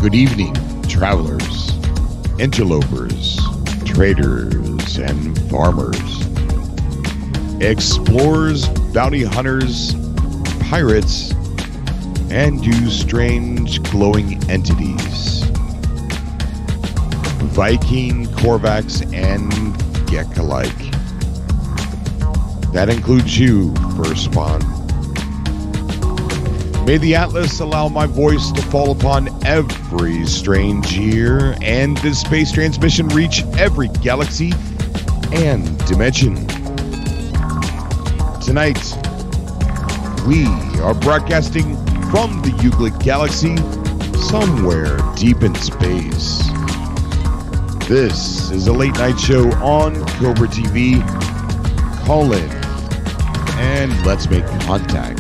Good evening, travelers, interlopers, traders, and farmers, explorers, bounty hunters, pirates, and you strange glowing entities, Viking, Korvax, and Gek alike. That includes you, first spawn. May the Atlas allow my voice to fall upon every strange ear, and this space transmission reach every galaxy and dimension. Tonight, we are broadcasting from the Euclid Galaxy, somewhere deep in space. This is a late night show on Cobra TV. Call in and let's make contact.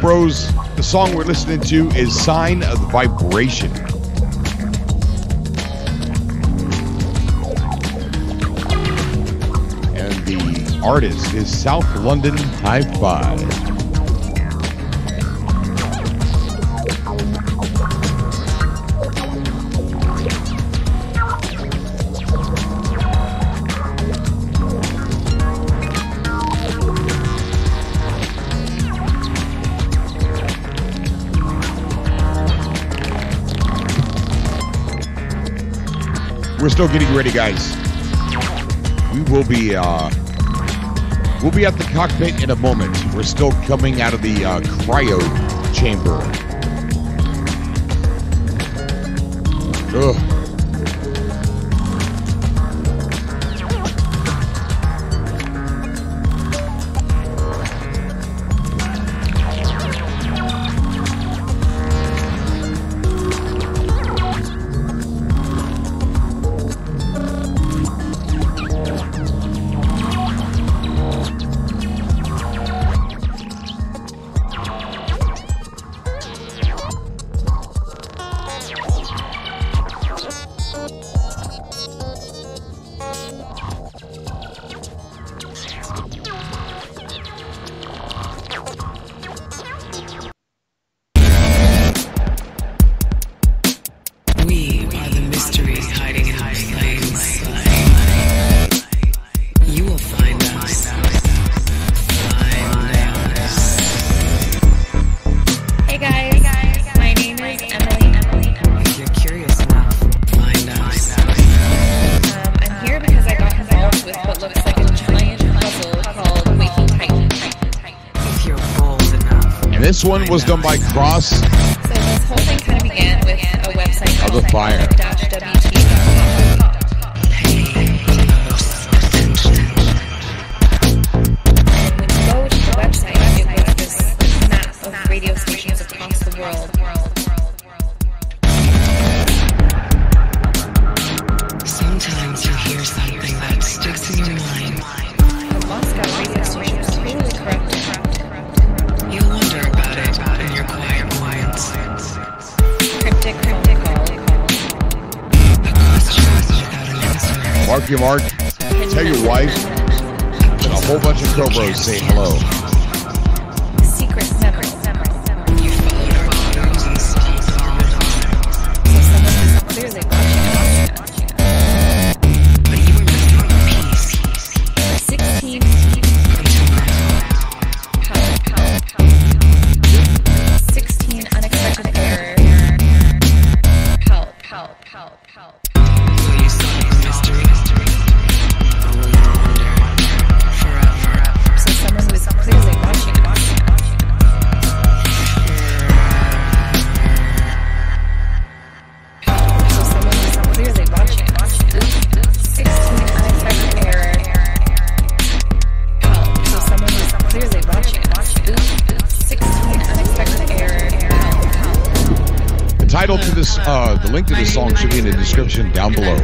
Bros, the song we're listening to is Sign of the Vibration. And the artist is South London Hi-Fi. We're still getting ready, guys. We'll be at the cockpit in a moment. We're still coming out of the cryo chamber. Ugh. This one was done by Cross. So this whole thing kind of began with a website called of the Fire. And when you go to the website, it was this map of radio stations across the world. Sometimes you hear something that sticks in your mind. The Moscow radio station was totally corrupt. You wonder about it in your quiet moments. Cryptic phone call. A question without an answer. Mark your mark. Tell your wife. And a whole bunch of Cobras say hello. Secret memory. You followed our photos and sleep all the time. So someone was clearly watching us. But you were missing a piece. 16 Until now. 16 unexpected error. Help. Will you solve the mystery? Or will you wander forever? So someone was The link to this song should be in the description down below.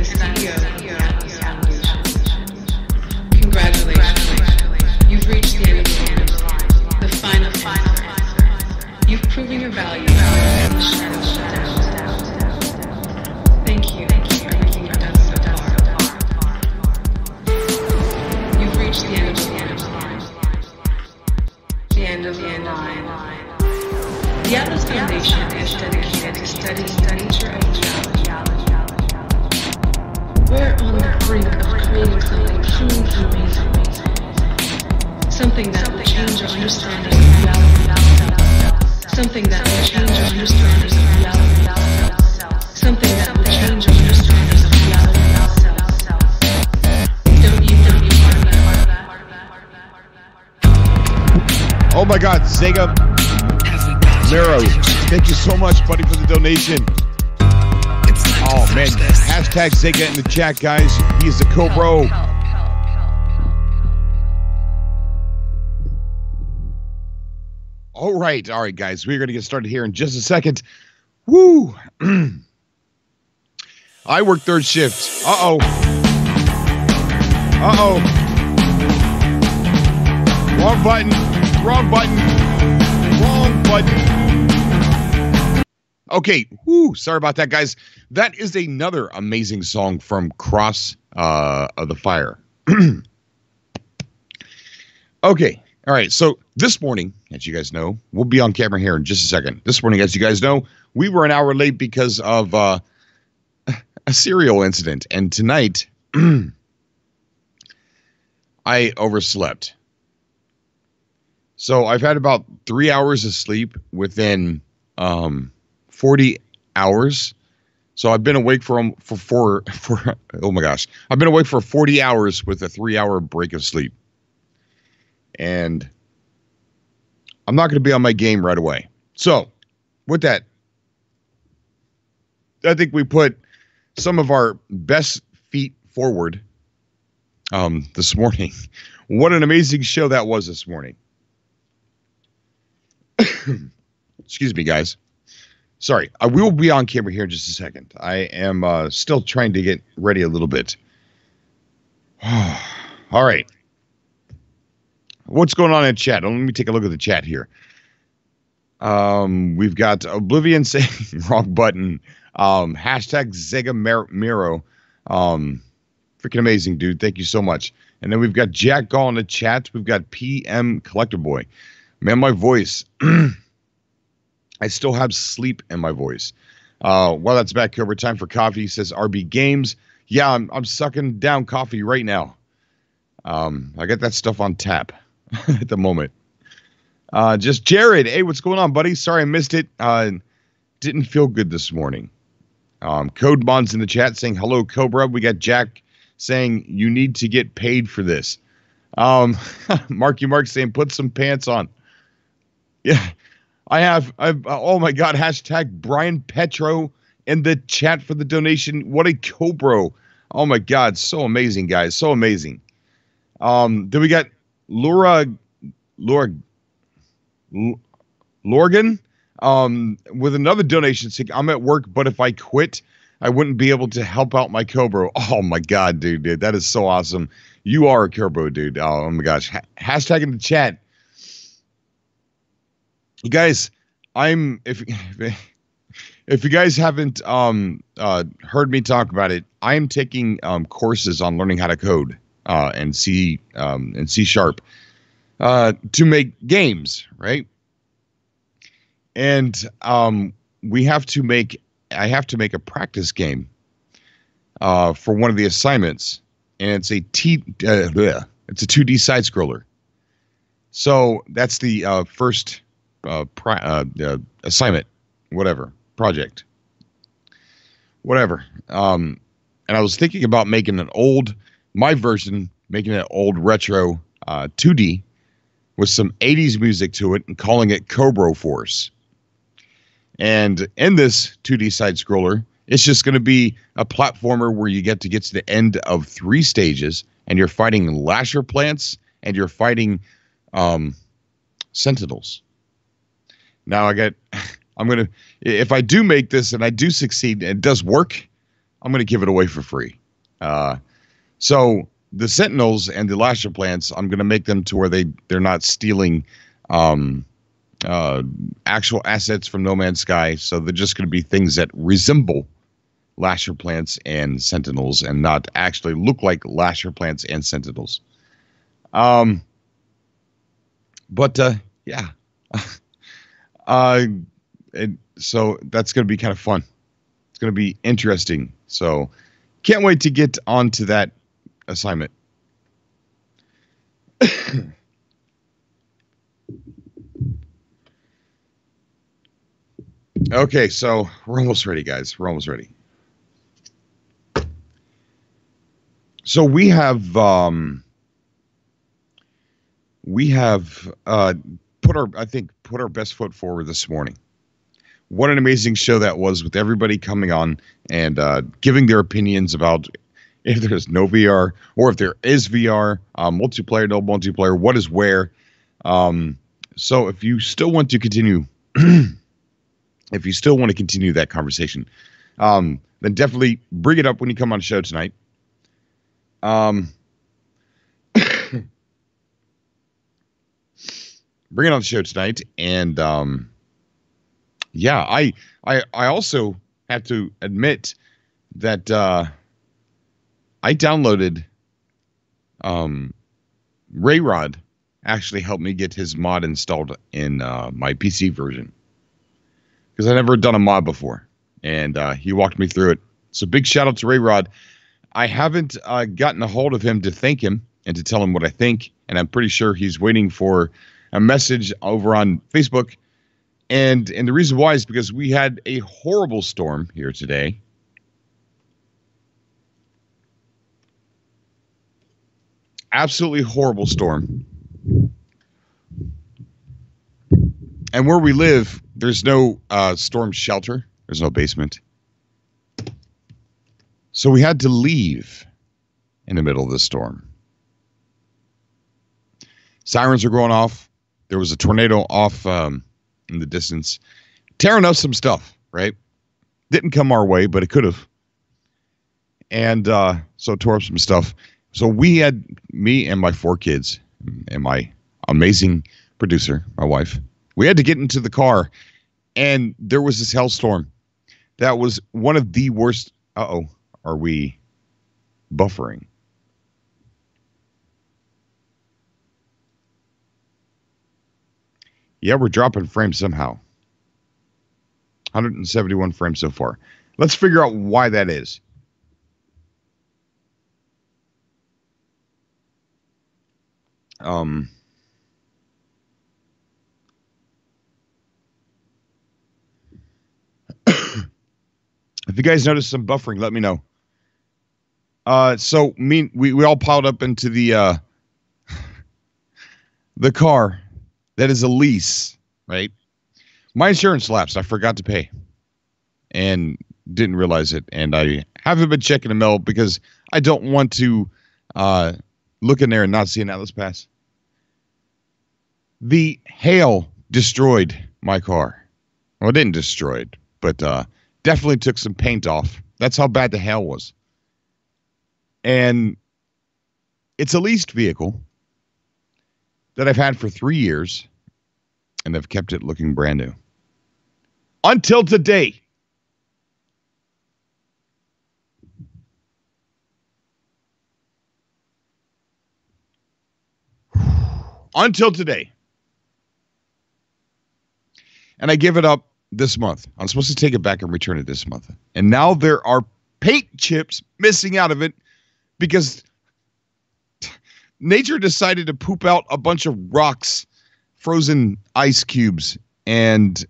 Congratulations. You've reached the end of the final answer. You've proven your value. Thank you for everything you've done so far. You've reached the end of the line. The Atlas Foundation is dedicated to studying the nature of reality. We're on the brink of creating something truly amazing. Something that will change our understanding of reality. Something that will change our understanding of reality. Something that will change our understanding of reality. Don't you be part of that? Oh my God, Sega Miro, thank you so much, buddy, for the donation. Oh man, hashtag Sega in the chat, guys. He's the Cobra. All right, guys. We're gonna get started here in just a second. Woo! I work third shift. Uh-oh. Wrong button. Wrong button. Okay. Woo. Sorry about that, guys. That is another amazing song from Cross of the Fire. Okay. All right. So this morning, as you guys know, we'll be on camera here in just a second. This morning, as you guys know, we were an hour late because of a cereal incident. And tonight, I overslept. So I've had about 3 hours of sleep within 40 hours. So I've been awake for oh my gosh. I've been awake for 40 hours with a 3-hour break of sleep. And I'm not going to be on my game right away. So with that, I think we put some of our best feet forward this morning. What an amazing show that was this morning. Excuse me, guys. Sorry. We will be on camera here in just a second. I am still trying to get ready a little bit. All right. What's going on in chat? Let me take a look at the chat here. We've got Oblivion saying wrong button. Hashtag Zega Miro. Freaking amazing, dude. Thank you so much. And then we've got Jack Gall in the chat. We've got PM Collector Boy. Man, my voice. I still have sleep in my voice. Well, that's back. Cobra time for coffee, says RB Games. Yeah, I'm sucking down coffee right now. I got that stuff on tap at the moment. Just Jared. Hey, what's going on, buddy? Sorry I missed it. Didn't feel good this morning. Code Bonds in the chat saying hello, Cobra. We got Jack saying you need to get paid for this. Marky Mark saying put some pants on. Yeah, I've oh my God, hashtag Brian Petro in the chat for the donation. What a Cobra. Oh my God, so amazing, guys. So amazing. Then we got Lorgan with another donation saying, I'm at work, but if I quit, I wouldn't be able to help out my Cobra. Oh my God, dude, that is so awesome. You are a Cobra, dude. Oh my gosh. Hashtag in the chat. You guys, if you guys haven't heard me talk about it, I am taking courses on learning how to code and C Sharp to make games, right? And I have to make a practice game for one of the assignments, and it's a 2D side scroller. So that's the first assignment, project. And I was thinking about making an old retro 2D with some 80s music to it and calling it Cobra Force. And in this 2D side scroller, it's just going to be a platformer where you get to the end of 3 stages and you're fighting lasher plants and you're fighting sentinels. Now if I do make this and I do succeed and it does work, I'm going to give it away for free. So the Sentinels and the Lasher plants, I'm going to make them to where they're not stealing actual assets from No Man's Sky. So they're just going to be things that resemble Lasher plants and Sentinels and not actually look like Lasher plants and Sentinels. Yeah. So that's going to be kind of fun. It's going to be interesting. So can't wait to get onto that assignment. Okay, so we're almost ready, guys. We're almost ready. So we have put our best foot forward this morning. What an amazing show that was, with everybody coming on and giving their opinions about if there's no VR or if there is VR, multiplayer, no multiplayer, what is where. So if you still want to continue, that conversation, then definitely bring it up when you come on the show tonight. Bring it on the show tonight. And yeah, I also have to admit that I downloaded Rayrod actually helped me get his mod installed in my PC version, because I never done a mod before, and he walked me through it. So big shout out to Rayrod. I haven't gotten a hold of him to thank him and to tell him what I think, and I'm pretty sure he's waiting for a message over on Facebook. And the reason why is because we had a horrible storm here today. Absolutely horrible storm. And where we live, there's no storm shelter. There's no basement. So we had to leave in the middle of the storm. Sirens are going off. There was a tornado off in the distance, tearing up some stuff, right? Didn't come our way, but it could have. And so it tore up some stuff. So we had, me and my 4 kids and my amazing producer, my wife, we had to get into the car, and there was this hailstorm. That was one of the worst. Uh-oh, are we buffering? Yeah, we're dropping frames somehow. 171 frames so far. Let's figure out why that is. If you guys notice some buffering, let me know. So we all piled up into the car. That is a lease, right? My insurance lapsed. I forgot to pay and didn't realize it. And I haven't been checking the mail because I don't want to look in there and not see an Atlas Pass. The hail destroyed my car. Well, it didn't destroy it, but definitely took some paint off. That's how bad the hail was. And it's a leased vehicle that I've had for 3 years, and I've kept it looking brand new. Until today. Until today. And I give it up this month. I'm supposed to take it back and return it this month. And now there are paint chips missing out of it because nature decided to poop out a bunch of rocks, frozen ice cubes, and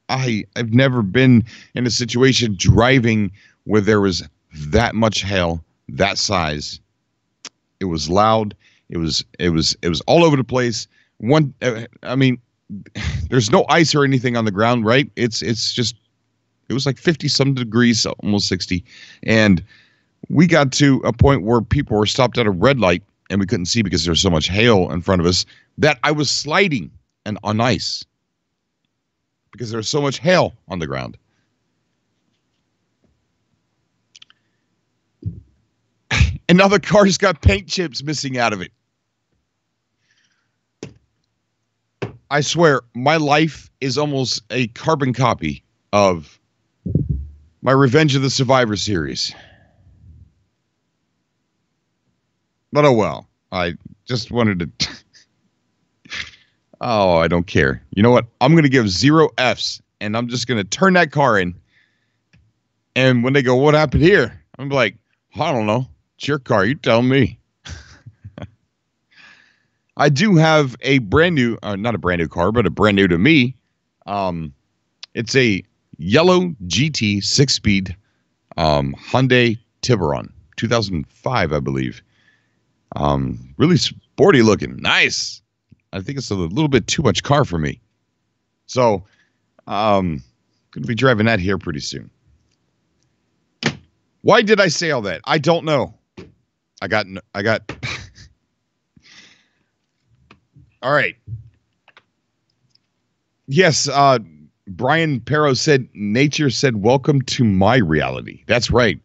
I've never been in a situation driving where there was that much hail, that size. It was loud. It was all over the place. There's no ice or anything on the ground, right? It was like 50 some degrees, almost 60, and we got to a point where people were stopped at a red light and we couldn't see because there was so much hail in front of us that I was sliding on ice. because there's so much hail on the ground. And now the car's got paint chips missing out of it. I swear, my life is almost a carbon copy of my Revenge of the Survivor series. But oh well. I just wanted to... Oh, I don't care. You know what? I'm going to give 0 Fs, and I'm just going to turn that car in. And when they go, what happened here? I'm like, I don't know. It's your car. You tell me. I do have a brand new, not a brand new car, but a brand new to me. It's a yellow GT 6-speed Hyundai Tiburon, 2005, I believe. Really sporty looking. Nice. I think it's a little bit too much car for me. So, going to be driving that here pretty soon. Why did I say all that? I don't know. I got all right. Yes, Brian Perro said, nature said, welcome to my reality. That's right.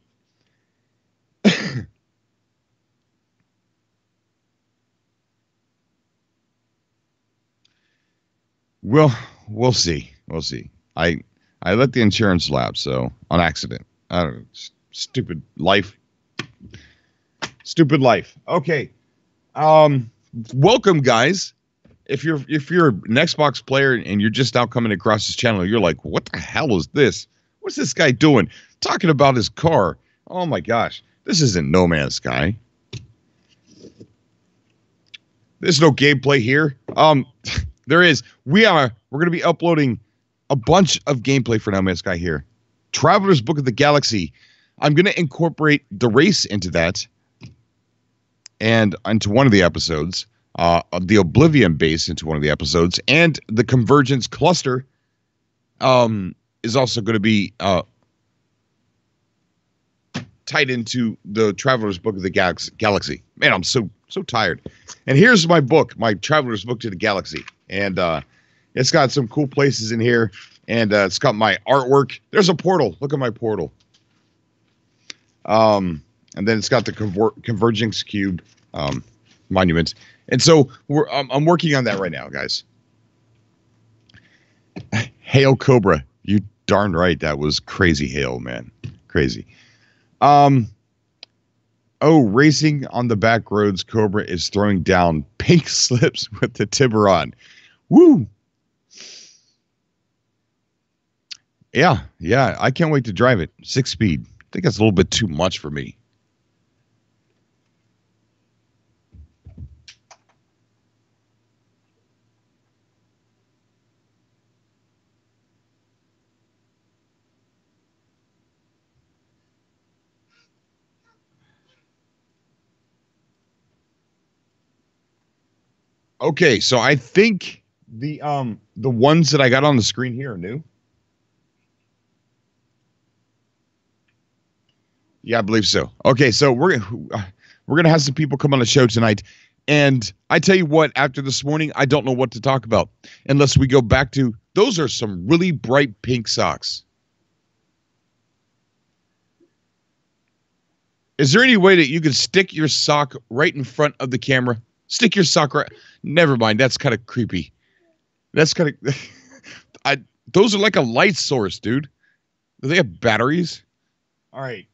Well, we'll see. We'll see. I let the insurance lapse, so on accident. I don't know. Stupid life. Stupid life. Okay. Welcome, guys. If you're an Xbox player and you're just now coming across this channel, you're like, what the hell is this? What's this guy doing? Talking about his car. Oh my gosh. This isn't No Man's Sky. There's no gameplay here. There is. We're going to be uploading a bunch of gameplay for No Man's Sky here. Traveler's Book of the Galaxy. I'm going to incorporate the race into that and into one of the episodes. The Oblivion base into one of the episodes, and the Convergence cluster is also going to be tied into the Traveler's Book of the Galaxy. Man, I'm so tired. And here's my book, my Traveler's Book to the Galaxy, and it's got some cool places in here, and it's got my artwork. There's a portal. Look at my portal. And then it's got the Convergence Cube monument. And so I'm working on that right now, guys. Hail Cobra. You darn right. That was crazy hail, man. Crazy. Oh, racing on the back roads. Cobra is throwing down pink slips with the Tiburon. Woo. Yeah. I can't wait to drive it. 6-speed. I think that's a little bit too much for me. Okay, so I think the ones that I got on the screen here are new. Yeah, I believe so. Okay, so we're gonna have some people come on the show tonight, and I tell you what, after this morning, I don't know what to talk about unless we go back to those are some really bright pink socks. Is there any way that you could stick your sock right in front of the camera? Stick your sock right. Never mind. That's kind of creepy. That's kind of. Those are like a light source, dude. Do they have batteries? All right.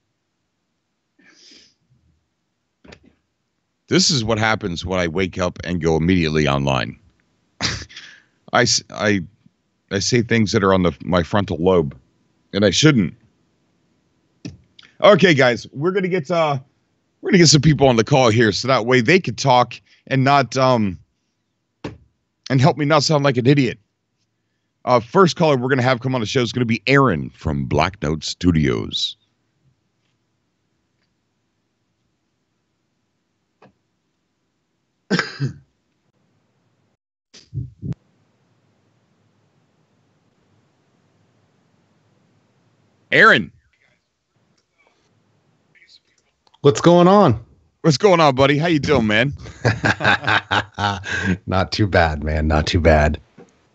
This is what happens when I wake up and go immediately online. I say things that are on my frontal lobe, and I shouldn't. Okay, guys, we're gonna get some people on the call here, so that way they could talk and not and help me not sound like an idiot. First caller we're gonna have come on the show is gonna be Aaron from Black Note Studios. Aaron. What's going on? What's going on, buddy? How you doing, man? Not too bad, man. Not too bad.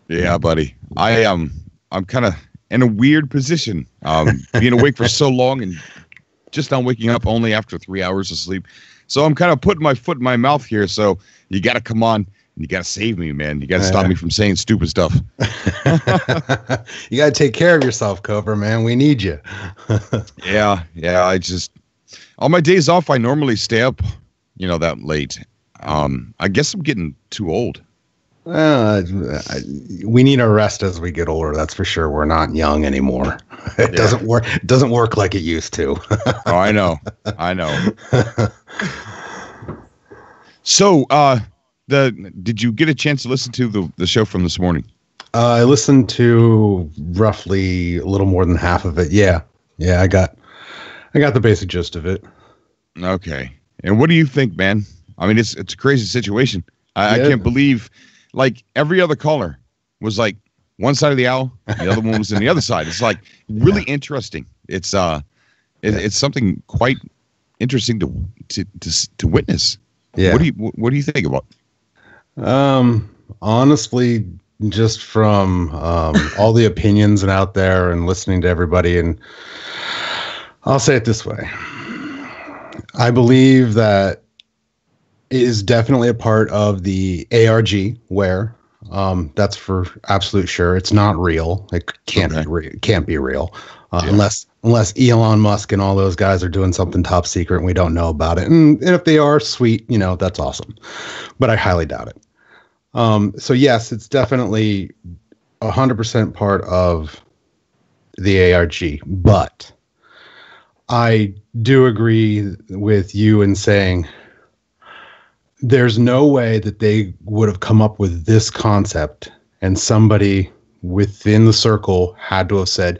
Yeah, buddy. I I'm kind of in a weird position, being awake for so long and just now waking up only after 3 hours of sleep. So I'm kind of putting my foot in my mouth here. So you got to come on. You got to save me, man. You got to stop me from saying stupid stuff. You got to take care of yourself, Cobra, man. We need you. Yeah. I just, on my days off, I normally stay up, that late. I guess I'm getting too old. We need our rest as we get older. That's for sure. We're not young anymore. It doesn't work. It doesn't work like it used to. Oh, I know. So, did you get a chance to listen to the show from this morning? I listened to roughly a little more than half of it. Yeah. I got the basic gist of it. Okay. And what do you think, man? I mean, it's a crazy situation. I can't believe, like, every other caller was like one side of the aisle, the other one was on the other side. It's like really interesting. It's it's something quite interesting to witness. Yeah. What do you think about? Honestly, just from all the opinions and out there and listening to everybody, and I'll say it this way. I believe that it is definitely a part of the ARG where that's for absolute sure. It's not real. It can't be real unless Elon Musk and all those guys are doing something top secret and we don't know about it. And if they are, sweet, that's awesome. But I highly doubt it. So yes, it's definitely 100% part of the ARG, but I do agree with you in saying there's no way that they would have come up with this concept and somebody within the circle had to have said,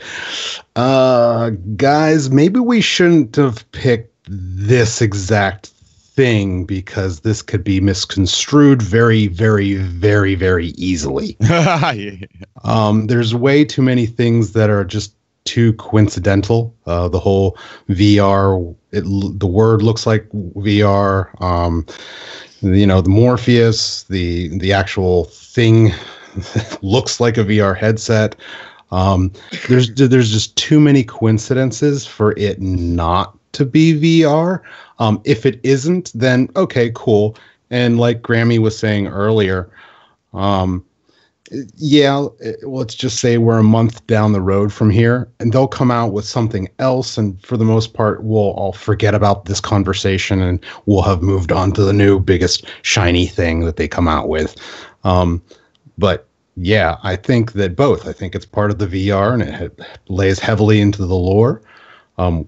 guys, maybe we shouldn't have picked this exact thing because this could be misconstrued very, very, very, very easily. There's way too many things that are just too coincidental. The whole VR, the word looks like VR. The Morpheus, the actual thing looks like a VR headset. There's just too many coincidences for it not to be VR. If it isn't, then okay, cool. And like Grammy was saying earlier, let's just say we're a month down the road from here and they'll come out with something else. And for the most part, we'll all forget about this conversation and we'll have moved on to the new biggest shiny thing that they come out with. But yeah, I think that both. I think it's part of the VR and it lays heavily into the lore.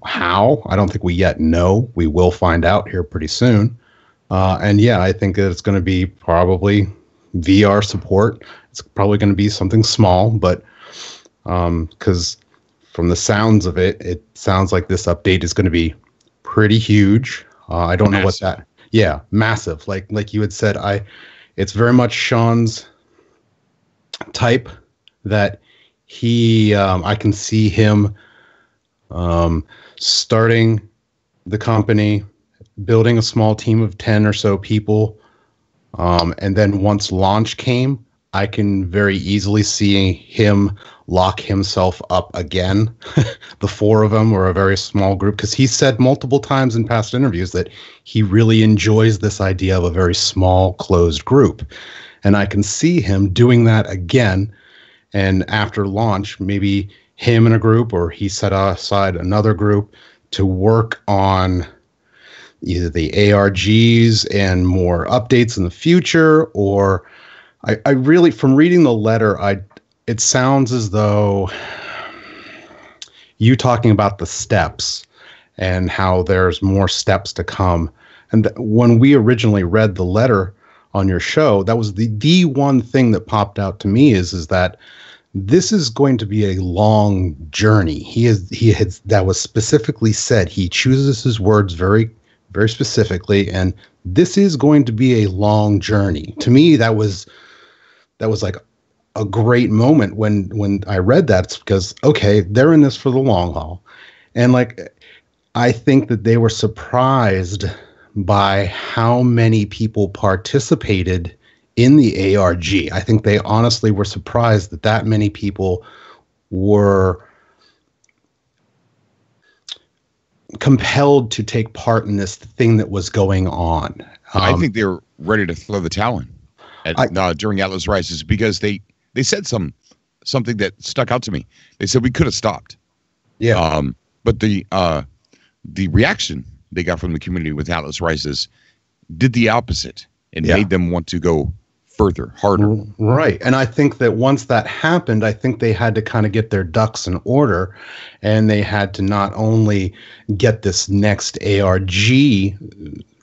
How? I don't think we yet know. We will find out here pretty soon. And yeah, I think that it's going to be probably VR support. It's probably going to be something small, but because from the sounds of it, it sounds like this update is going to be pretty huge. I don't know what that. Yeah, massive. Like you had said, it's very much Sean's type that he. I can see him starting the company, building a small team of 10 or so people, and then once launch came, I can very easily see him lock himself up again. The four of them were a very small group because he said multiple times in past interviews that he really enjoys this idea of a very small, closed group. And I can see him doing that again. And after launch, maybe him in a group or he set aside another group to work on either the ARGs and more updates in the future, or I really, from reading the letter, it sounds as though you talking about the steps and how there's more steps to come. And when we originally read the letter on your show, that was the one thing that popped out to me is that this is going to be a long journey. That was specifically said. He chooses his words very, very specifically, and this is going to be a long journey. To me, that was like a great moment when I read that. It's because, okay, they're in this for the long haul. And like, I think that they were surprised by how many people participated in the ARG. I think they honestly were surprised that many people were compelled to take part in this thing that was going on. I think they were ready to throw the towel in during Atlas Rises, because they said something that stuck out to me. They said we could have stopped. Yeah. But the reaction they got from the community with Atlas Rises did the opposite and made them want to go further, harder. Right. And I think that once that happened, I think they had to kind of get their ducks in order, and they had to not only get this next ARG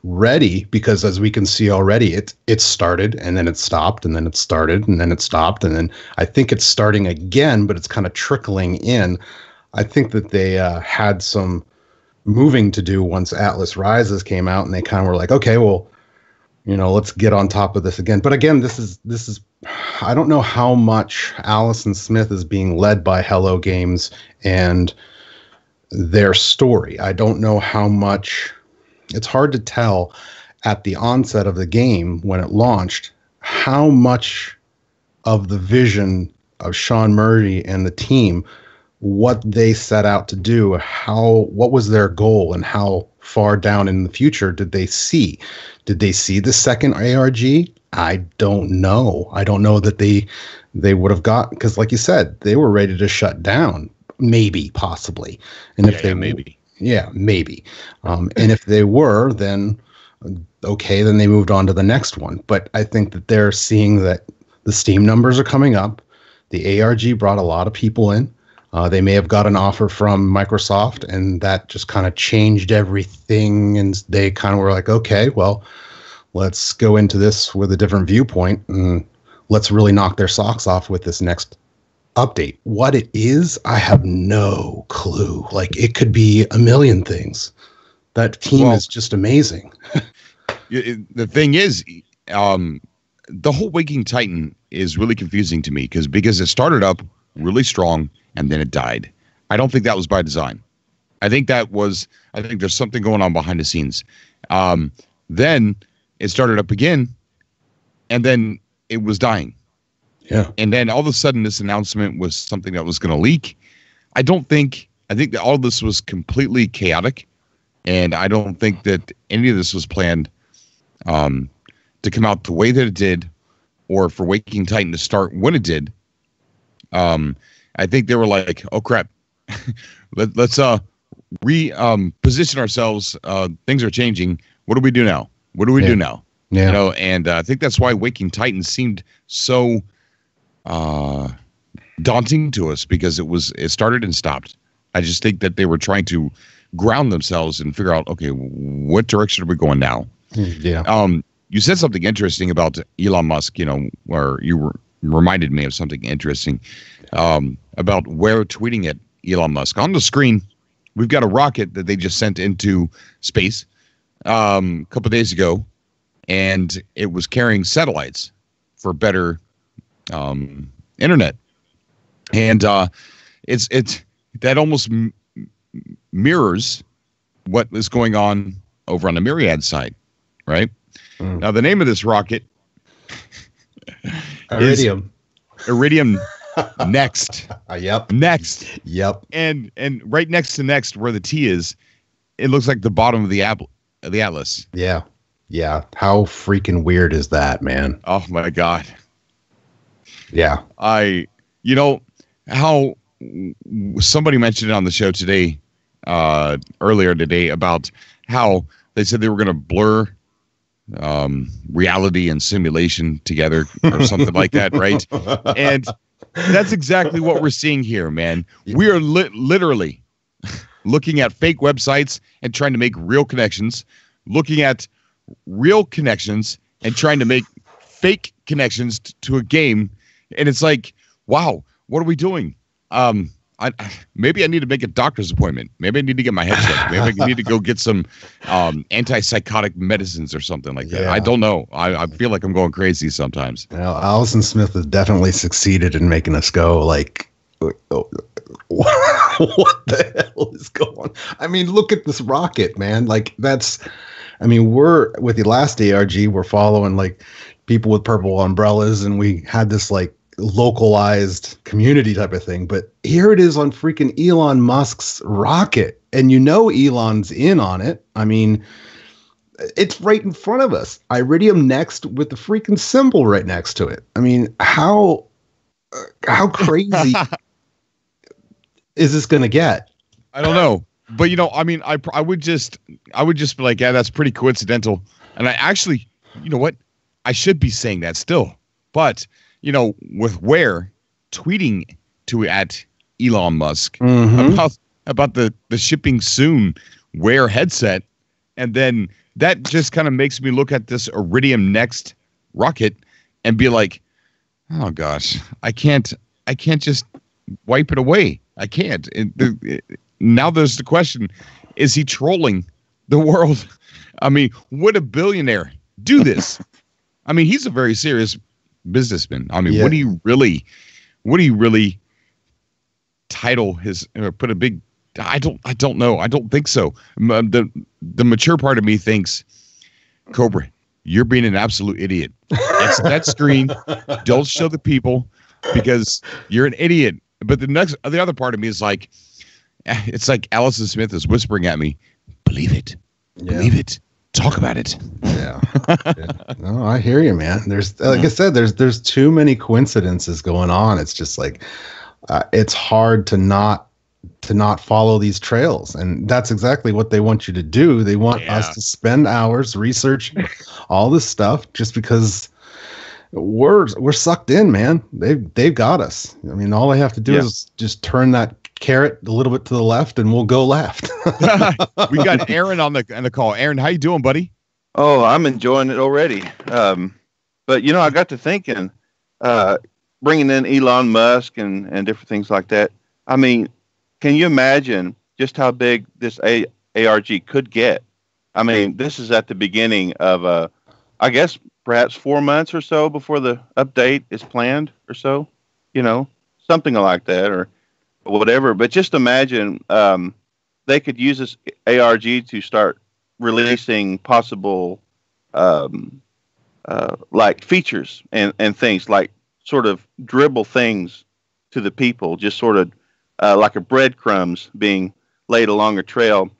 ready, because as we can see already, it started and then it stopped and then it started and then it stopped. And then I think it's starting again, but it's kind of trickling in. I think that they had some moving to do once Atlas Rises came out, and they kind of were like, okay, well, let's get on top of this again. But again, this is I don't know how much Allison Smith is being led by Hello Games and their story. I don't know how much. It's hard to tell at the onset of the game when it launched how much of the vision of Sean Murray and the team, what they set out to do, what was their goal, and how far down in the future did they see? Did they see the second ARG? I don't know. I don't know that they would have got, because like you said, they were ready to shut down, maybe, possibly. And if they maybe. Yeah, maybe. And if they were, then okay, then they moved on to the next one. But I think that they're seeing that the Steam numbers are coming up. The ARG brought a lot of people in. They may have got an offer from Microsoft, and that just kind of changed everything. And they kind of were like, okay, well, let's go into this with a different viewpoint, and let's really knock their socks off with this next update. What it is, I have no clue. Like, it could be a million things. That team is just amazing. The thing is, the whole Waking Titan is really confusing to me because it started up really strong and then it died. I don't think that was by design. I think there's something going on behind the scenes. Then it started up again, and then it was dying. Yeah. And then all of a sudden this announcement was something that was going to leak. I think that all of this was completely chaotic, and I don't think that any of this was planned to come out the way that it did, or for Waking Titan to start when it did. I think they were like, oh crap, let's position ourselves. Things are changing. What do we do now? What do we do now? Yeah. And I think that's why Waking Titan seemed so daunting to us, because it started and stopped. I just think that they were trying to ground themselves and figure out, okay, what direction are we going now? Yeah. You said something interesting about Elon Musk, where you reminded me of something interesting about where tweeting at Elon Musk. On the screen, we've got a rocket that they just sent into space a couple of days ago, and it was carrying satellites for better internet. And it's that almost mirrors what is going on over on the Myriad site, right? Now, the name of this rocket Iridium. Iridium Next. Yep. Next. Yep. And right next to Next, where the T is, it looks like the bottom of the Atlas. Yeah. Yeah. How freaking weird is that, man? Oh my God. Yeah. How somebody mentioned it on the show today, earlier today, about how they said they were going to blur reality and simulation together or something like that, right? And that's exactly what we're seeing here, man. We are literally looking at fake websites and trying to make real connections, looking at real connections and trying to make fake connections to a game. And it's like, wow, what are we doing? Maybe I need to make a doctor's appointment. Maybe I need to get my head checked. Maybe I need to go get some antipsychotic medicines or something like that. Yeah. I don't know. I feel like I'm going crazy sometimes. Well, Allison Smith has definitely succeeded in making us go like, what the hell is going on? I mean, look at this rocket, man. Like, we're with the last ARG, we're following like people with purple umbrellas, and we had this like localized community type of thing. But here it is on freaking Elon Musk's rocket. And Elon's in on it. I mean, it's right in front of us. Iridium Next with the freaking symbol right next to it. I mean, how crazy is this going to get? I don't know. But, I mean, I would just be like, yeah, that's pretty coincidental. And I actually, you know what? I should be saying that still. But, with Ware tweeting at Elon Musk about the shipping soon Ware headset. And then that just kind of makes me look at this Iridium Next rocket and be like, oh gosh, I can't just wipe it away. I can't. Now there's the question, is he trolling the world? I mean, would a billionaire do this? I mean, he's a very serious businessman. I mean, would he really title his, put a big, I don't know. I don't think so. The mature part of me thinks, Cobra, you're being an absolute idiot. Exit that screen. Don't show the people because you're an idiot. But the other part of me is like, it's like Allison Smith is whispering at me, believe it. Yeah. Believe it. Talk about it. Yeah. No, I hear you, man. There's, like I said, there's too many coincidences going on. It's just like, it's hard to not follow these trails. And that's exactly what they want you to do. They want us to spend hours researching all this stuff just because we're sucked in, man. They've got us. I mean, all I have to do is just turn that carrot a little bit to the left and we'll go left. We got Aaron on the call. Aaron, how you doing, buddy? Oh, I'm enjoying it already. But I got to thinking, bringing in Elon Musk and different things like that. I mean, can you imagine just how big this ARG could get? I mean, this is at the beginning of, I guess, perhaps 4 months or so before the update is planned or so, something like that or whatever. But just imagine they could use this ARG to start releasing possible like features and things, like sort of dribble things to the people, just sort of like a breadcrumbs being laid along a trail,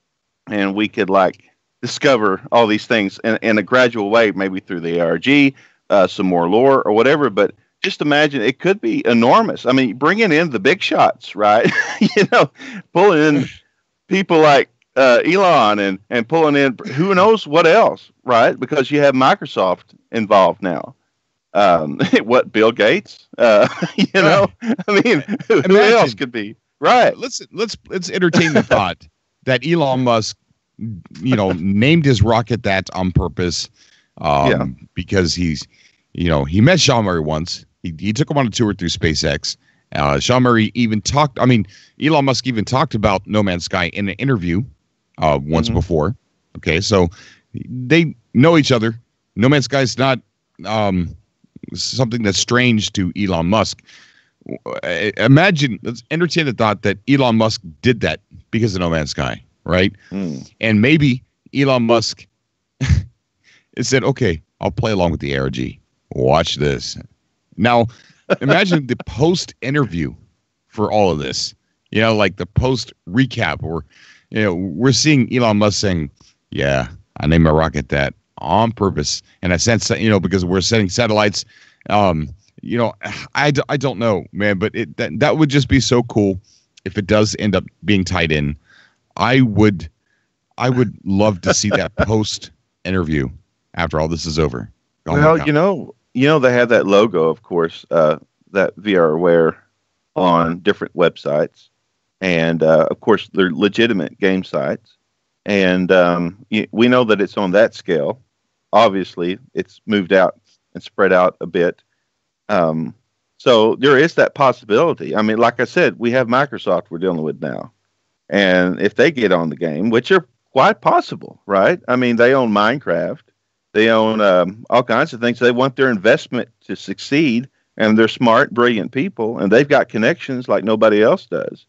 and we could like discover all these things in a gradual way, maybe through the ARG, some more lore or whatever. But just imagine, it could be enormous. I mean, bringing in the big shots, right? Pulling in people like Elon and pulling in who knows what else, right? Because you have Microsoft involved now. What, Bill Gates? I mean, who else could be? Right. Let's entertain the thought that Elon Musk, named his rocket that on purpose, because he's, he met Sean Murray once. He took him on a tour through SpaceX. Sean Murray even Elon Musk even talked about No Man's Sky in an interview once before. Okay, so they know each other. No Man's Sky is not something that's strange to Elon Musk. Imagine, let's entertain the thought that Elon Musk did that because of No Man's Sky, right? And maybe Elon Musk said, okay, I'll play along with the ARG. Watch this. Now, imagine the post interview for all of this, like the post recap, or, we're seeing Elon Musk saying, yeah, I named my rocket that on purpose. And I sent, because we're sending satellites, I don't know, man, but that would just be so cool if it does end up being tied in. I would love to see that post interview after all this is over. They have that logo, of course, that VRware on different websites, and of course they're legitimate game sites, and we know that it's on that scale. Obviously, it's moved out and spread out a bit. So there is that possibility. I mean, like I said, we have Microsoft we're dealing with now. And if they get on the game, which are quite possible, right? I mean, they own Minecraft. They own all kinds of things. They want their investment to succeed, and they're smart, brilliant people, and they've got connections like nobody else does.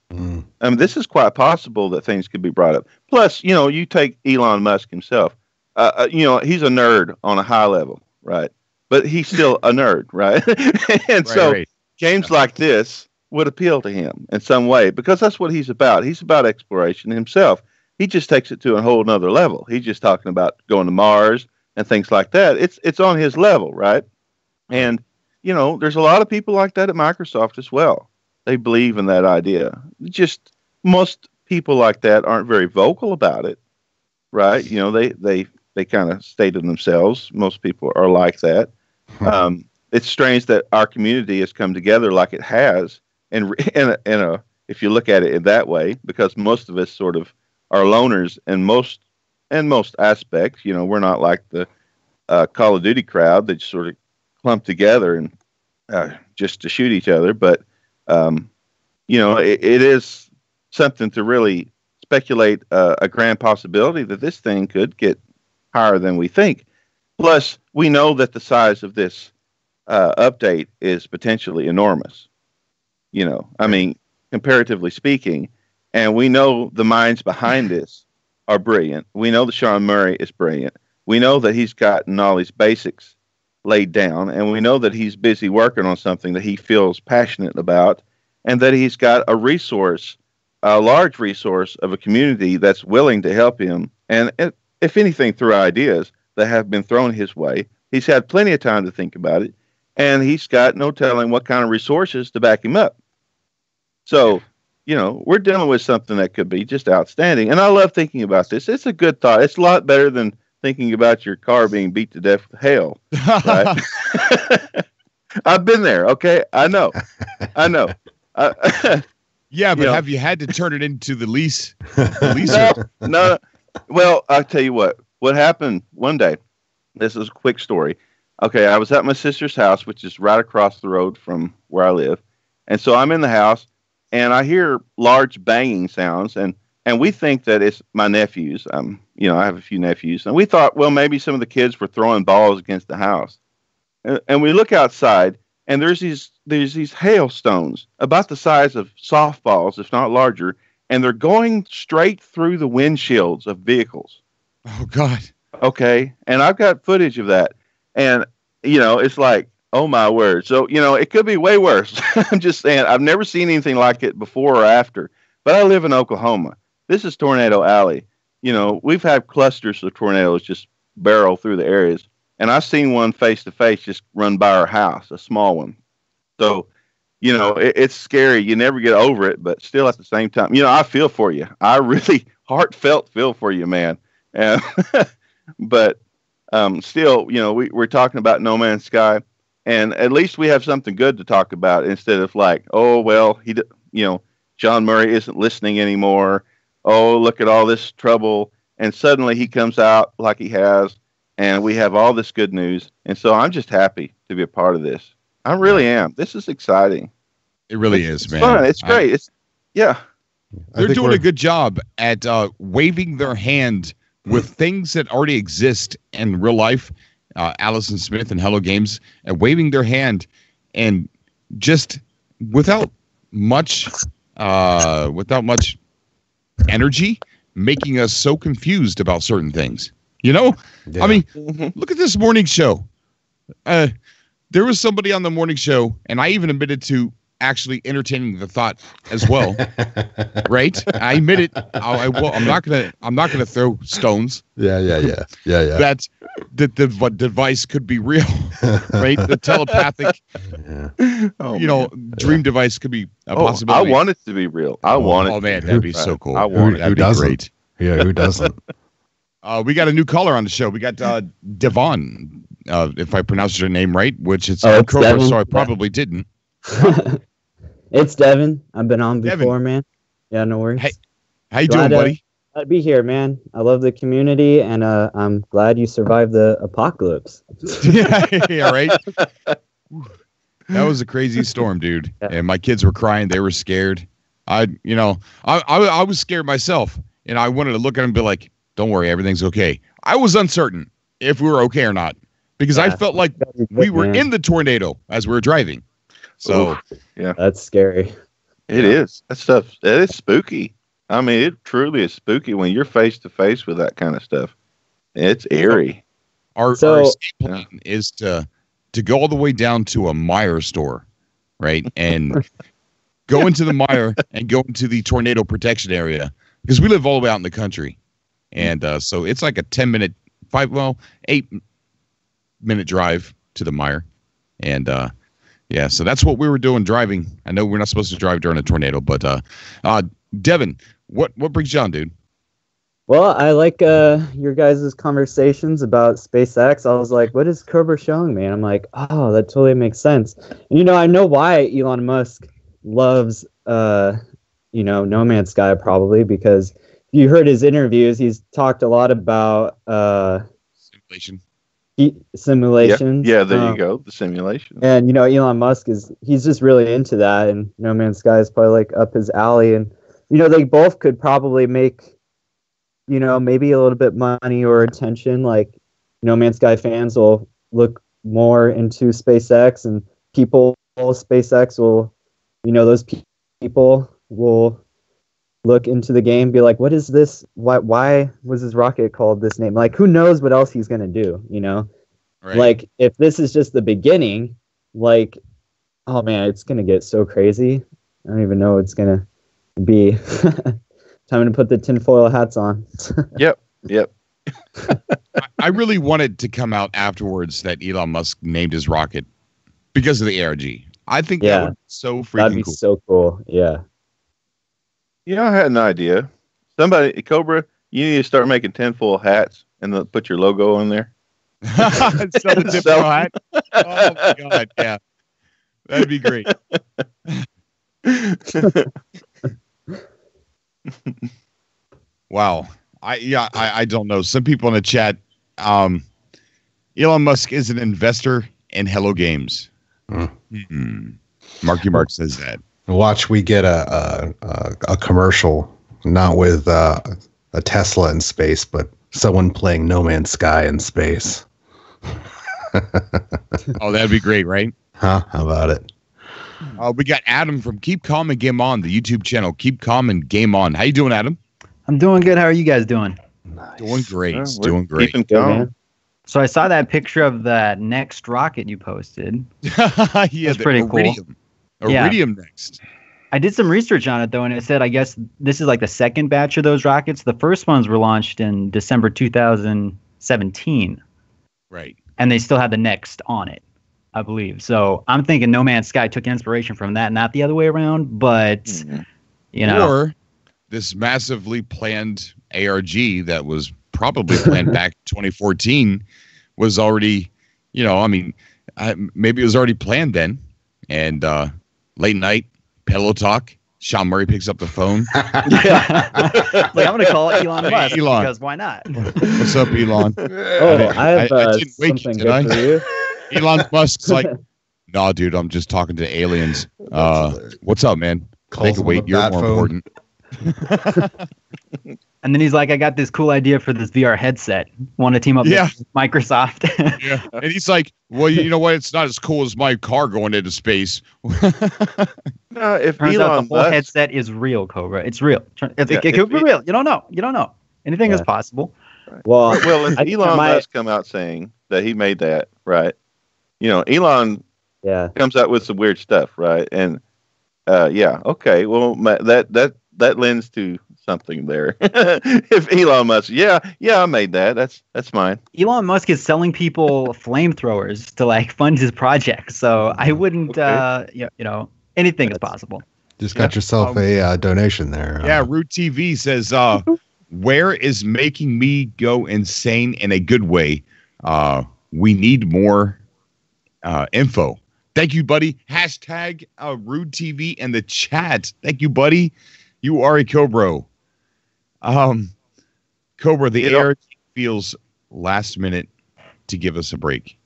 This is quite possible that things could be brought up. Plus, you take Elon Musk himself. He's a nerd on a high level, right? But he's still a nerd, right? And games like this would appeal to him in some way, because that's what he's about. He's about exploration himself. He just takes it to a whole nother level. He's just talking about going to Mars and things like that. It's on his level, right? And, you know, there's a lot of people like that at Microsoft as well. They believe in that idea. Just most people like that aren't very vocal about it, right? You know, they kind of stay to themselves. Most people are like that. It's strange that our community has come together like it has, and if you look at it in that way, because most of us sort of are loners in most aspects. You know, we're not like the Call of Duty crowd that sort of clump together and just to shoot each other. But you know, it is something to really speculate a grand possibility that this thing could get higher than we think. Plus, we know that the size of this update is potentially enormous. You know, I mean, comparatively speaking, and we know the minds behind this are brilliant. We know that Sean Murray is brilliant. We know that he's gotten all these basics laid down, and we know that he's busy working on something that he feels passionate about, and that he's got a resource, a large resource of a community that's willing to help him. And if anything, through ideas that have been thrown his way. He's had plenty of time to think about it, and he's got no telling what kind of resources to back him up. So, you know, we're dealing with something that could be just outstanding. And I love thinking about this. It's a good thought. It's a lot better than thinking about your car being beat to death with hail. Right? I've been there. Okay. I know. Yeah, but have you had to turn it into the lease? No. Well, I'll tell you what happened one day. This is a quick story. Okay. I was at my sister's house, which is right across the road from where I live. And so I'm in the house and I hear large banging sounds, and we think that it's my nephews. You know, I have a few nephews, and we thought, well, maybe some of the kids were throwing balls against the house. And we look outside, and there's these hailstones about the size of softballs, if not larger, and they're going straight through the windshields of vehicles. Oh, God. Okay. And I've got footage of that. And, you know, it's like, oh, my word. So, you know, it could be way worse. I'm just saying, I've never seen anything like it before or after. But I live in Oklahoma. This is Tornado Alley. You know, we've had clusters of tornadoes just barrel through the areas. And I've seen one face to face just run by our house, a small one. So, you know, it's scary. You never get over it, but still at the same time, you know, I feel for you. I really heartfelt feel for you, man. But still, you know, we're talking about No Man's Sky, and at least we have something good to talk about instead of like, oh, well, you know, John Murray isn't listening anymore. Oh, look at all this trouble. And suddenly he comes out like he has, and we have all this good news. And so I'm just happy to be a part of this. I really am. This is exciting. It really is, man. Fun. It's great. They're doing a good job at waving their hand with things that already exist in real life. Allison Smith and Hello Games, and waving their hand, and just without much energy, making us so confused about certain things. You know, yeah. I mean, look at this morning show. There was somebody on the morning show, and I even admitted to actually entertaining the thought as well. Right? I admit it. I'm not gonna throw stones. Yeah. That the device could be real, right? The telepathic, dream device could be a possibility. I want it to be real. I want it. Oh man, that'd be so cool. I want it. That'd be great. Yeah, who doesn't? We got a new caller on the show. We got Devon, if I pronounced your name right, which it's Cobra, Devin. So I probably didn't. It's Devin. I've been on before, man. Yeah, no worries. Hey, how you doing, buddy? Glad to be here, man. I love the community, and I'm glad you survived the apocalypse. yeah, right? That was a crazy storm, dude. Yeah. And my kids were crying. They were scared. I was scared myself, and I wanted to look at them and be like, don't worry, everything's okay. I was uncertain if we were okay or not, because I felt like we were in the tornado as we were driving. So, yeah, that's scary. It is. That stuff. It is spooky. I mean, it truly is spooky when you're face to face with that kind of stuff. It's eerie. Our escape plan is to go all the way down to a Meijer store right? And go into the mire and go into the tornado protection area because we live all the way out in the country. And so it's like a 8-minute drive to the mire. And yeah, so that's what we were doing driving. I know we're not supposed to drive during a tornado, but Devin, what brings you on, dude? Well, I like your guys' conversations about SpaceX. I was like, what is Cobra showing me? And I'm like, oh, that totally makes sense. And, I know why Elon Musk loves, No Man's Sky, probably, because you heard his interviews. He's talked a lot about simulations. Yeah, there you go, the simulation. And, Elon Musk he's just really into that. And No Man's Sky is probably like up his alley. And, they both could probably make maybe a little bit money or attention. Like, No Man's Sky fans will look more into SpaceX, and SpaceX will, those people will look into the game, be like, what is this? Why was this rocket called this name? Like, who knows what else he's going to do, Right. Like, if this is just the beginning, like, oh man, it's going to get so crazy. I don't even know what it's going to be. Time to put the tinfoil hats on. Yep. I really wanted to come out afterwards that Elon Musk named his rocket because of the ARG. I think that would be so freaking that'd be cool. So cool. Yeah. I had an idea. Somebody, Cobra, you need to start making tinfoil hats and then put your logo on there. Sell the tinfoil hat. Oh my god, yeah, that'd be great. Wow. I don't know. Some people in the chat, Elon Musk is an investor in Hello Games. Marky Mark says that. Watch, we get a commercial, not with a Tesla in space, but someone playing No Man's Sky in space. Oh, that'd be great, right? Huh? How about it? We got Adam from Keep Calm and Game On, the YouTube channel. Keep Calm and Game On. How you doing, Adam? I'm doing good. How are you guys doing? Nice. Doing great. Doing great. Keeping calm. So I saw that picture of that next rocket you posted. Yeah, that's pretty cool. Iridium next. I did some research on it, though, and it said, I guess this is like the second batch of those rockets. The first ones were launched in December 2017. Right. And they still had the next on it, I believe. So I'm thinking No Man's Sky took inspiration from that, not the other way around. But, Or this massively planned ARG that was probably planned back 2014 was already, maybe it was already planned then. And late night, pillow talk. Sean Murray picks up the phone. Like, I'm going to call Elon Musk because why not? What's up, Elon? I have something good for you. Elon Musk's like, nah, dude, I'm just talking to aliens. What's up, man? They can wait. You're more important. And then he's like, I got this cool idea for this VR headset. Want to team up with Microsoft? Yeah. And he's like, well, you know what? It's not as cool as my car going into space. No, if Turns Elon out the whole headset is real, Cobra. It's real. It could be real. You don't know. Anything is possible. Right. Well, if Elon Musk come out saying that he made that, right? Elon comes out with some weird stuff, right? And okay. Well, that lends to something there. If Elon Musk, I made that. That's mine. Elon Musk is selling people flamethrowers to fund his project. So I wouldn't, anything is possible. Just got yourself a donation there. Yeah, Root TV says, where is making me go insane in a good way? We need more info. Thank you, buddy. Hashtag Rude TV in the chat. Thank you, buddy. You are a Cobra. Cobra, the ARG feels last minute to give us a break.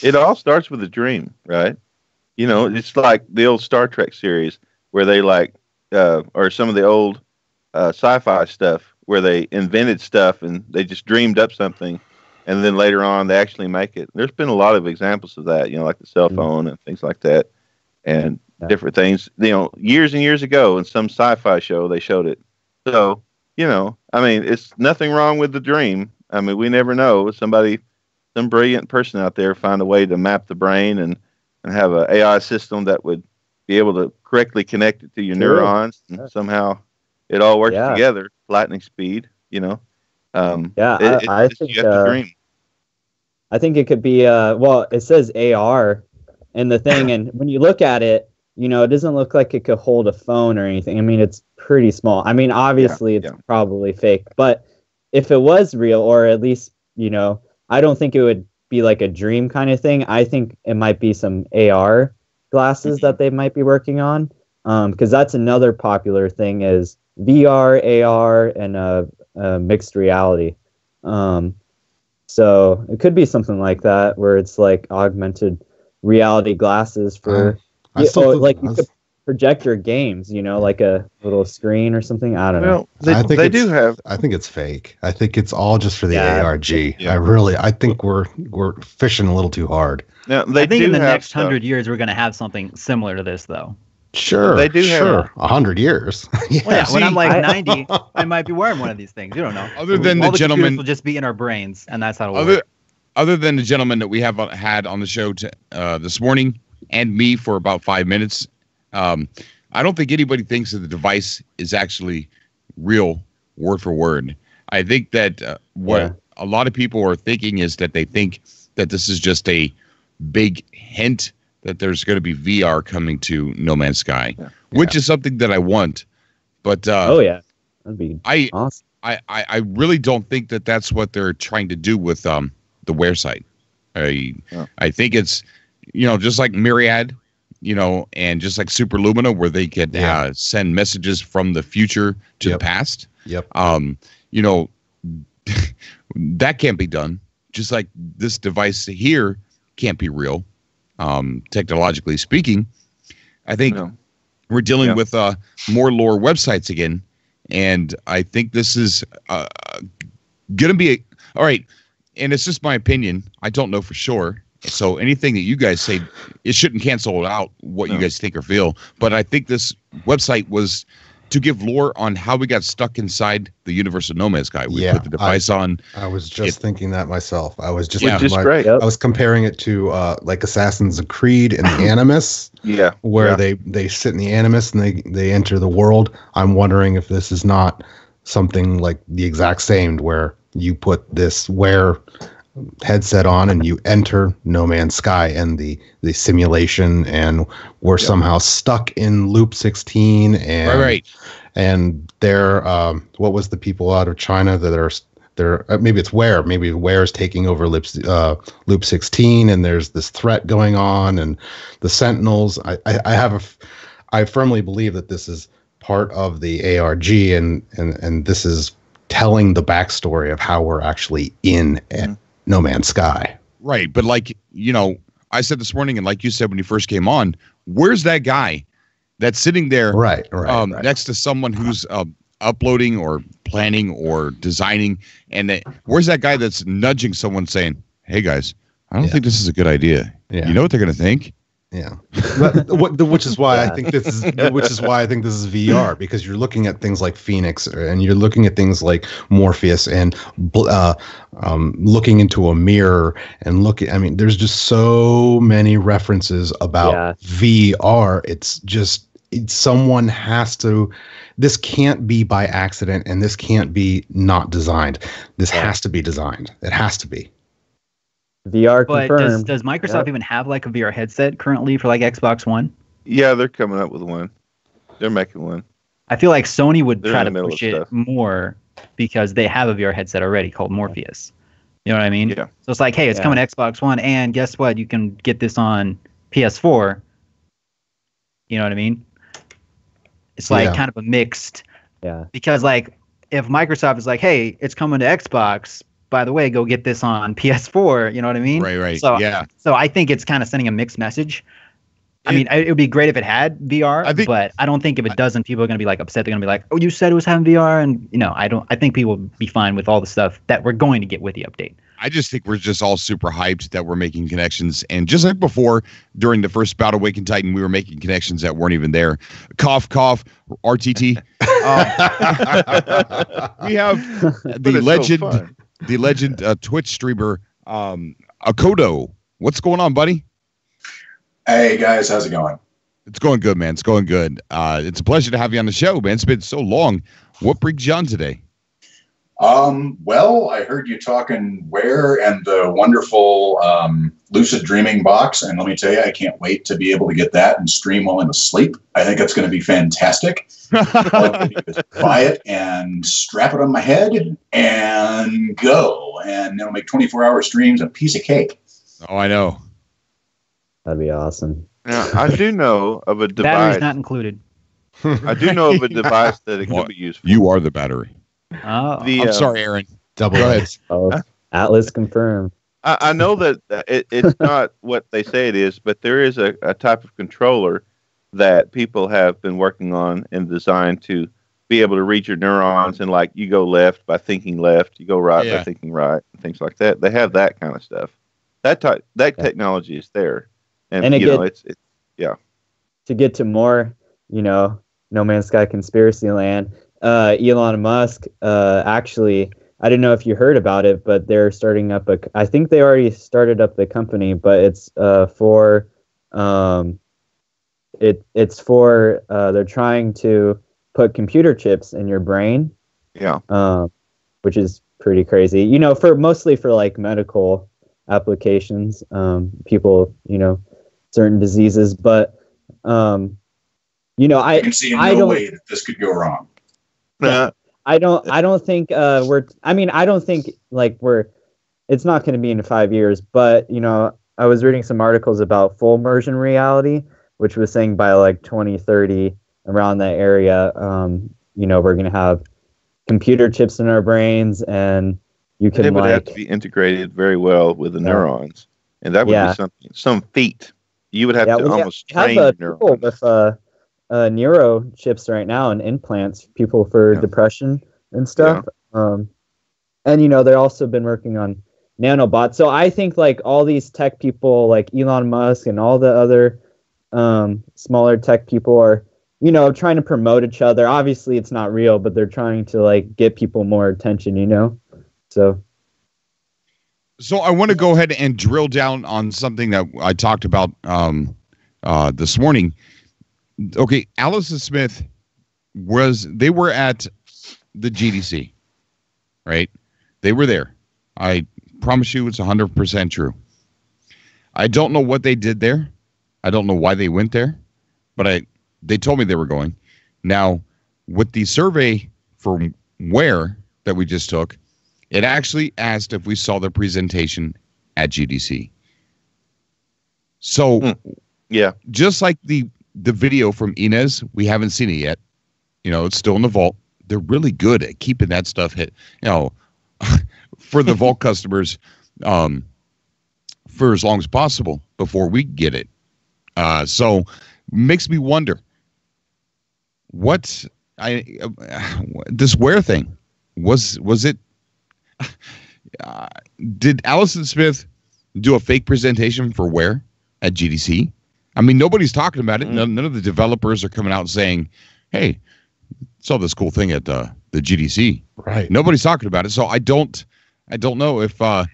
It all starts with a dream, right? It's like the old Star Trek series where they or some of the old sci-fi stuff where they invented stuff and they just dreamed up something. And then later on, they actually make it. There's been a lot of examples of that, like the cell phone and things like that, and different things. Years and years ago, in some sci-fi show, they showed it. So, it's nothing wrong with the dream. We never know. Some brilliant person out there find a way to map the brain and and have an AI system that would be able to correctly connect it to your True. neurons, and somehow it all works Yeah. together, lightning speed. Yeah, I it's think just a dream. I think it could be well, it says AR and the thing, and when you look at it, you know, it doesn't look like it could hold a phone or anything. I mean, it's pretty small. I mean, obviously it's probably fake, but if it was real, or at least, you know, I don't think it would be like a dream kind of thing. I think it might be some AR glasses that they might be working on, because that's another popular thing is VR, AR, and mixed reality. So it could be something like that, where it's like augmented reality glasses for you could project your games, you know, like a little screen or something. I don't know. I think it's fake. I think it's all just for the ARG. Yeah. I think we're fishing a little too hard. Now, I think in the next 100 years we're going to have something similar to this, though. Sure, they do have 100 years. Yeah, well, when I'm like 90, I might be wearing one of these things. You don't know. Other than all the gentleman, will just be in our brains, and that's how it works. Other than the gentleman that we have had on the show this morning, and me for about 5 minutes, I don't think anybody thinks that the device is actually real, word for word. I think that what a lot of people are thinking is that they think that this is just a big hint that there's going to be VR coming to No Man's Sky, which is something that I want. But that'd be awesome. I really don't think that that's what they're trying to do with the Wear site. I think it's, you know, just like Myriad, you know, and just like Super Lumina, where they could send messages from the future to the past. Yep. You know, that can't be done. Just like this device here can't be real. Technologically speaking, I think we're dealing with more lore websites again, and I think this is gonna be all right. And it's just my opinion. I don't know for sure. So anything that you guys say, it shouldn't cancel out what you guys think or feel. But I think this website was to give lore on how we got stuck inside the universe of No Man's Sky. We put the device on. I was just thinking that myself. I was just great. I was comparing it to like Assassin's Creed and the Animus. Where they sit in the Animus and they enter the world. I'm wondering if this is not something like the exact same, where you put this Wear headset on and you enter No Man's Sky and the simulation, and we're somehow stuck in loop 16, and and they're what was the people out of China that are maybe it's maybe Wear's taking over loop 16, and there's this threat going on, and the Sentinels. I firmly believe that this is part of the ARG, and this is telling the backstory of how we're actually in No Man's Sky. Right. But like, you know, I said this morning, and like you said when you first came on, where's that guy that's sitting there next to someone who's uploading or planning or designing? And where's that guy that's nudging someone saying, hey, guys, I don't think this is a good idea. You know what they're going to think? Yeah, which is why I think this is VR, because you're looking at things like Phoenix, and you're looking at things like Morpheus, and looking into a mirror, and I mean, there's just so many references about VR. It's just someone has to. This can't be by accident, and this can't be not designed. This has to be designed. It has to be. VR but confirmed. Does Microsoft even have like a VR headset currently for like Xbox One? Yeah, they're coming up with one. They're making one. I feel like Sony would try to push it more because they have a VR headset already called Morpheus. You know what I mean? Yeah. So it's like, hey, it's coming to Xbox One, and guess what? You can get this on PS4. You know what I mean? It's like kind of a mixed. Yeah. Because like if Microsoft is like, hey, it's coming to Xbox, by the way, go get this on PS4. You know what I mean? Right. So, So I think it's kind of sending a mixed message. I mean, it would be great if it had VR, but I don't think if it doesn't, people are going to be like upset. They're going to be like, "Oh, you said it was having VR," and you know, I think people will be fine with all the stuff that we're going to get with the update. I just think we're just all super hyped that we're making connections, and just like before, during the first bout of Awakened Titan, we were making connections that weren't even there. Cough, cough. RTT. We have the legend. The legend Twitch streamer, Akodo. What's going on, buddy? Hey guys, how's it going? It's going good, man. It's going good. It's a pleasure to have you on the show, man. It's been so long. What brings you on today? Well, I heard you talking Wear and the wonderful Lucid Dreaming box, and let me tell you, I can't wait to be able to get that and stream while I'm asleep. I think it's going to be fantastic. All I'm going to do is buy it and strap it on my head and go, and it'll make 24-hour streams a piece of cake. Oh, I know. That'd be awesome. Now, I do know of a Battery's device. not included. I do know of a device that it could be used for. You are the battery. Oh, I'm sorry, Aaron. Double Go X. Oh, Atlas confirmed. I know that it's not what they say it is, but there is a type of controller that people have been working on and designed to be able to read your neurons, and like you go left by thinking left, you go right by thinking right, and things like that. They have that kind of stuff. That technology is there, and you know it's yeah. To get to more, No Man's Sky conspiracy land. Elon Musk, actually, I don't know if you heard about it, but they're starting up I think they already started up the company, but it's for they're trying to put computer chips in your brain. Yeah. Which is pretty crazy. Mostly for like medical applications, people, certain diseases, but I can see in no way that this could go wrong. I don't think it's not going to be in 5 years, but I was reading some articles about full immersion reality, which was saying by like 2030 around that area, we're going to have computer chips in our brains, and you can it would have to be integrated very well with the neurons, and that would be some feat. You would have to almost train neurons. With neuro chips right now and implants, people for depression and stuff. And they're also been working on nanobots. So I think like all these tech people like Elon Musk and all the other smaller tech people are trying to promote each other. Obviously it's not real, but they're trying to like get people more attention, so I want to go ahead and drill down on something that I talked about this morning. Okay, Allison Smith they were at the GDC, right? They were there. I promise you it's 100% true. I don't know what they did there. I don't know why they went there, but they told me they were going. Now, with the survey for Where that we just took, it actually asked if we saw the presentation at GDC. So, just like the video from Inez, we haven't seen it yet. It's still in the vault. They're really good at keeping that stuff for the vault customers for as long as possible before we get it. So makes me wonder this Where thing was it did Allison Smith do a fake presentation for Where at GDC? I mean, nobody's talking about it. None of the developers are coming out saying, hey, saw this cool thing at the GDC. Right. Nobody's talking about it. So I don't know if God,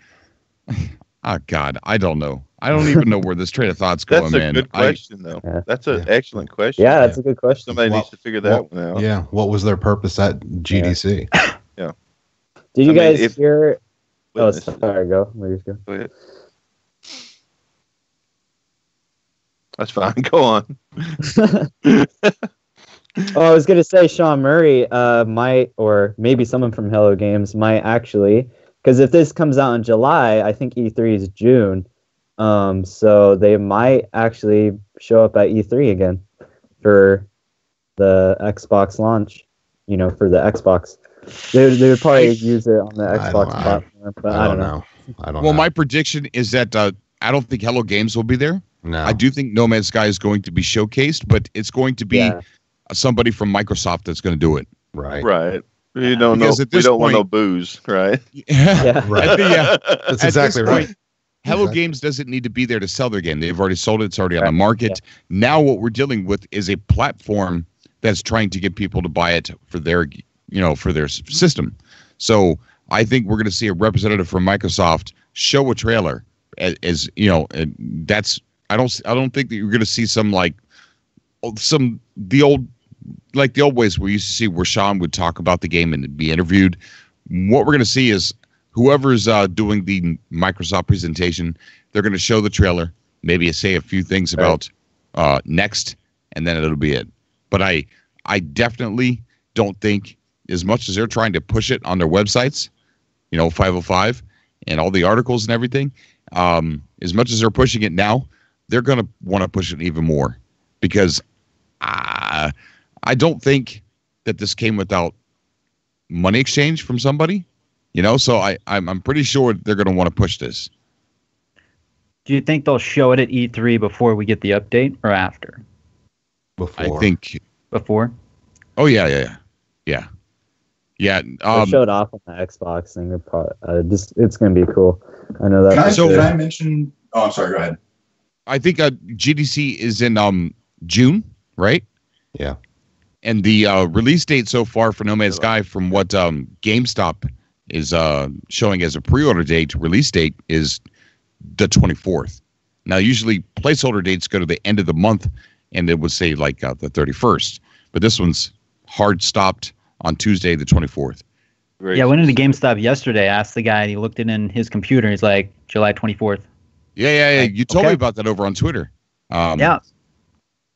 I don't know. I don't even know where this train of thought's going, man. That's a good question, though. Yeah. That's an excellent question. Yeah, that's a good question. Somebody needs to figure that one out. Yeah. What was their purpose at GDC? Yeah. Did you guys hear? Oh, sorry. Go. Go ahead. That's fine. Go on. I was going to say Sean Murray might, or maybe someone from Hello Games might actually, because if this comes out in July, I think E3 is June. So they might actually show up at E3 again for the Xbox launch, for the Xbox. They would probably use it on the Xbox platform, but I don't know. Well, my prediction is that I don't think Hello Games will be there. No. I do think No Man's Sky is going to be showcased, but it's going to be somebody from Microsoft that's going to do it. Right. Right. We don't know. We don't want no booze, right? Yeah. That's exactly right. Hello Games doesn't need to be there to sell their game. They've already sold it. It's already on the market. Yeah. Now what we're dealing with is a platform that's trying to get people to buy it for their, for their system. So I think we're going to see a representative from Microsoft show a trailer as that's I don't think that you're going to see some the old ways we used to see where Sean would talk about the game and be interviewed. What we're going to see is whoever's doing the Microsoft presentation, they're going to show the trailer, maybe say a few things about next, and then it'll be it. But I definitely don't think, as much as they're trying to push it on their websites, 505 and all the articles and everything, as much as they're pushing it now, they're going to want to push it even more, because I don't think that this came without money exchange from somebody, so I'm pretty sure they're going to want to push this. Do you think they'll show it at E3 before we get the update, or after? Before. I think before. Oh yeah. They showed off on the Xbox thing. It's going to be cool. I know that. Can I mention? Oh, I'm sorry. Go ahead. I think GDC is in June, right? Yeah. And the release date so far for No Man's Sky, from what GameStop is showing as a pre-order date, release date is the 24th. Now, usually placeholder dates go to the end of the month, and it would say the 31st. But this one's hard stopped on Tuesday, the 24th. I went into GameStop yesterday, asked the guy, and he looked it in his computer, and he's like, July 24th. Yeah. You told me about that over on Twitter. Yeah.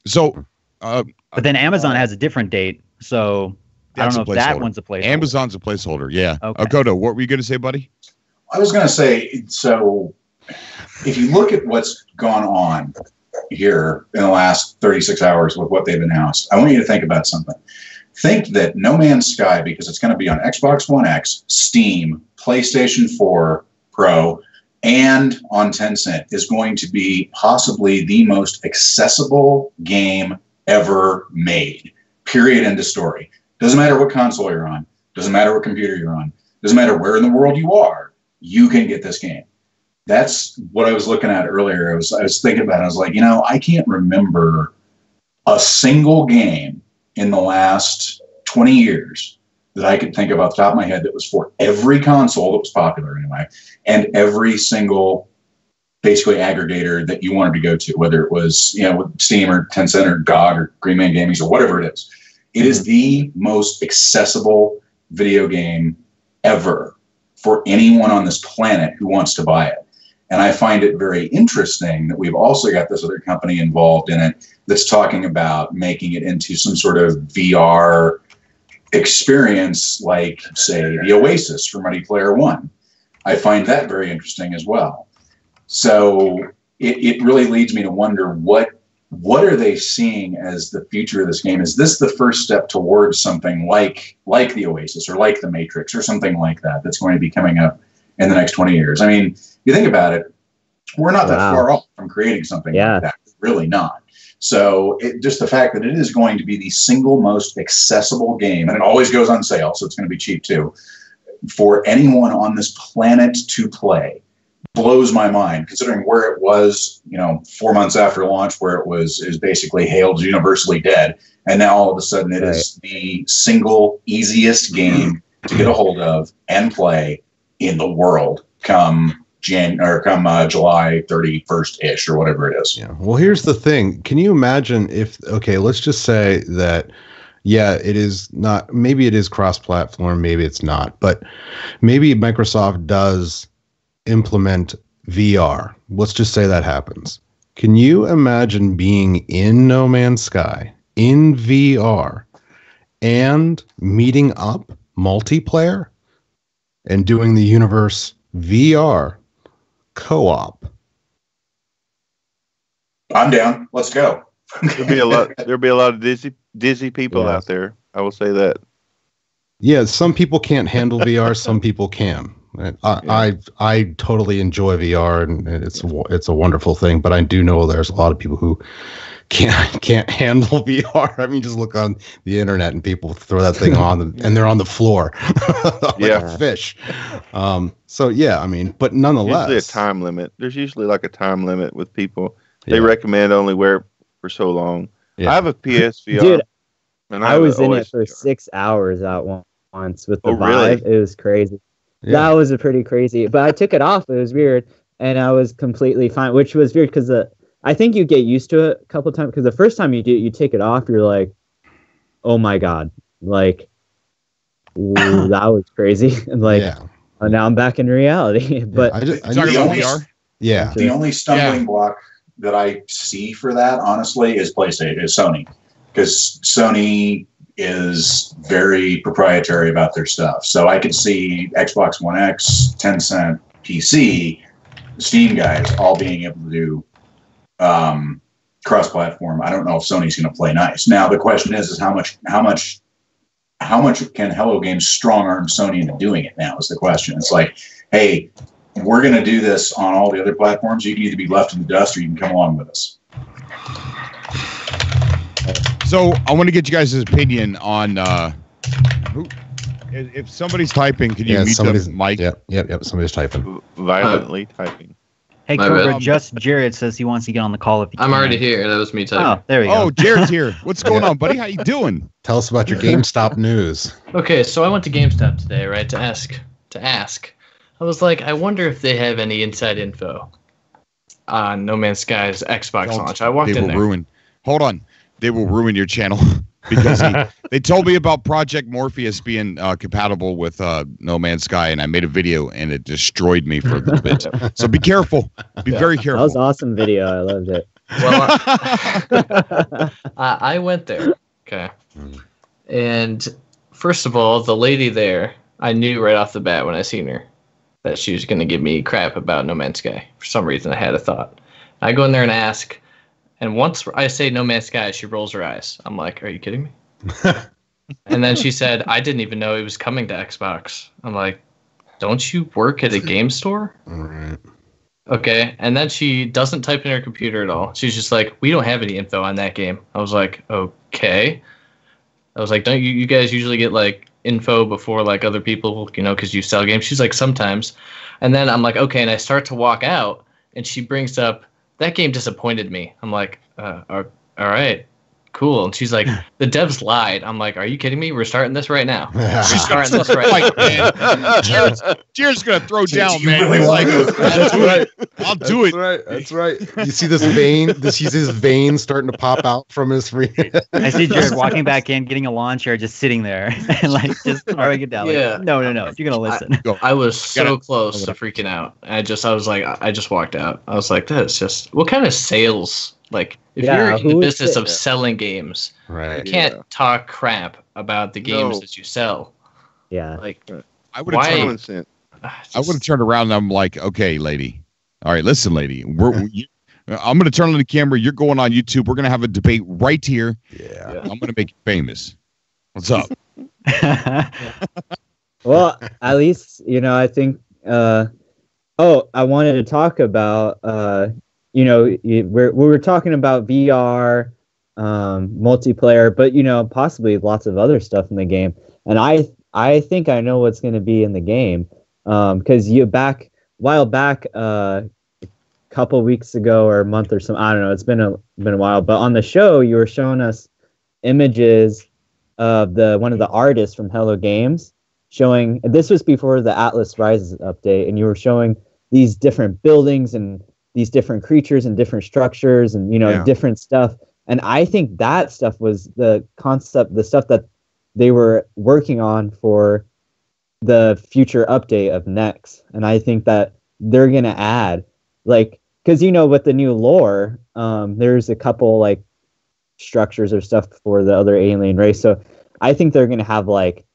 So, but then Amazon has a different date, so I don't know if that one's a placeholder. Amazon's a placeholder, yeah. Okay. Okoto, what were you going to say, buddy? I was going to say, so if you look at what's gone on here in the last 36 hours with what they've announced, I want you to think about something. Think that No Man's Sky, because it's going to be on Xbox One X, Steam, PlayStation 4 Pro, and on Tencent, is going to be possibly the most accessible game ever made. Period. End of story. Doesn't matter what console you're on. Doesn't matter what computer you're on. Doesn't matter where in the world you are. You can get this game. That's what I was looking at earlier. I was thinking about it. I was like, I can't remember a single game in the last 20 years that I could think of off the top of my head that was for every console that was popular anyway, and every single basically aggregator that you wanted to go to, whether it was Steam or Tencent or GOG or Green Man Gaming or whatever it is. It is the most accessible video game ever for anyone on this planet who wants to buy it. And I find it very interesting that we've also got this other company involved in it that's talking about making it into some sort of VR experience, like, say, the Oasis from Ready Player One. I find that very interesting as well. So it really leads me to wonder, what are they seeing as the future of this game? Is this the first step towards something like the Oasis or like the Matrix or something like that that's going to be coming up in the next 20 years? I mean, you think about it, we're not that far off from creating something like that. Really not. So just the fact that it is going to be the single most accessible game, and it always goes on sale, so it's going to be cheap too, for anyone on this planet to play, blows my mind, considering where it was, 4 months after launch, where it was basically hailed as universally dead. And now all of a sudden it is the single easiest game to get a hold of and play in the world come July 31st-ish or whatever it is. Yeah. Well, here's the thing. Can you imagine if, let's just say that, it is not, maybe it is cross-platform, maybe it's not, but maybe Microsoft does implement VR. Let's just say that happens. Can you imagine being in No Man's Sky in VR and meeting up multiplayer and doing the universe VR co-op? I'm down. Let's go. There'll be a lot of dizzy people out there. I will say that. Yeah, some people can't handle VR. Some people can. I totally enjoy VR, and it's a wonderful thing. But I do know there's a lot of people who can't handle VR. I mean, just look on the internet and people throw that thing on and they're on the floor like a fish. I mean, but nonetheless, usually a time limit. There's usually like a time limit with people. They recommend only wear it for so long. I have a PSVR. Dude, and I was in it for 6 hours at once with the Vive. Really? It was crazy. Yeah. That was a pretty crazy. But I took it off. It was weird, and I was completely fine, which was weird because I think you get used to it a couple of times because the first time you do it, you take it off, you're like, oh my god, like ooh, that was crazy, and like now I'm back in reality. But the only stumbling block that I see for that, honestly, is PlayStation, is Sony, because Sony is very proprietary about their stuff. So I could see Xbox One X, Tencent, PC, Steam guys all being able to do cross-platform. I don't know if Sony's going to play nice. Now the question is how much can Hello Games strong-arm Sony into doing it? Now is the question. It's like, hey, we're going to do this on all the other platforms. You can either be left in the dust or you can come along with us. So I want to get you guys' opinion on if somebody's typing, can you mute the mic? Yep. Somebody's typing. Violently typing. Hey, Cobra, just Jared says he wants to get on the call. I'm already here. That was me typing. Oh, there we go. Oh, Jared's here. What's going on, buddy? How you doing? Tell us about your GameStop news. Okay, so I went to GameStop today, right, to ask. I was like, I wonder if they have any inside info on No Man's Sky's Xbox launch. I walked in there. Hold on. They will ruin your channel because they told me about Project Morpheus being compatible with No Man's Sky, and I made a video, and it destroyed me for a little bit. So be careful. Be very careful. That was an awesome video. I loved it. Well, I went there, okay, and first of all, the lady there, I knew right off the bat when I seen her that she was going to give me crap about No Man's Sky. For some reason, I had a thought. I go in there and ask, and once I say No Man's Sky, she rolls her eyes. I'm like, are you kidding me? And then she said, I didn't even know it was coming to Xbox. I'm like, don't you work at a game store? All right. Okay, and then she doesn't type in her computer at all. She's just like, we don't have any info on that game. I was like, okay. I was like, don't you guys usually get like info before like other people, you know, because you sell games? She's like, sometimes. And then I'm like, okay, and I start to walk out, and she brings up, that game disappointed me. I'm like, all right, cool. And she's like, the devs lied. I'm like, are you kidding me? We're starting this right now. She's starting this right now. Jared's gonna throw down, man. Really Like, I'll do it. That's right. You see this vein? You see this vein starting to pop out from his free. I see Jared walking back in, getting a lawn chair, just sitting there, and like just throwing it down. Yeah. Like, no. You're gonna listen. I was so close to freaking out. I was like, I just walked out. I was like, that's just, what kind of sales? Like, if you're in the business of selling games, right? You can't talk crap about the games that you sell. Yeah. Like, I would have turned around and I'm like, okay, lady. All right, listen, lady. I'm going to turn on the camera. You're going on YouTube. We're going to have a debate right here. Yeah. I'm going to make you famous. What's up? Well, at least, you know, I think, I wanted to talk about, you know, we were talking about VR, multiplayer, but, you know, possibly lots of other stuff in the game. And I think I know what's going to be in the game. Because a while back, a couple weeks ago or a month or something, I don't know, it's been a while, but on the show, you were showing us images of one of the artists from Hello Games showing, this was before the Atlas Rises update, and you were showing these different buildings and these different creatures and different structures and, you know, different stuff. And I think that stuff was the concept, the stuff that they were working on for the future update of Next. And I think that they're going to add, like, because, you know, with the new lore, there's a couple, like, structures or stuff for the other alien race. So I think they're going to have, like,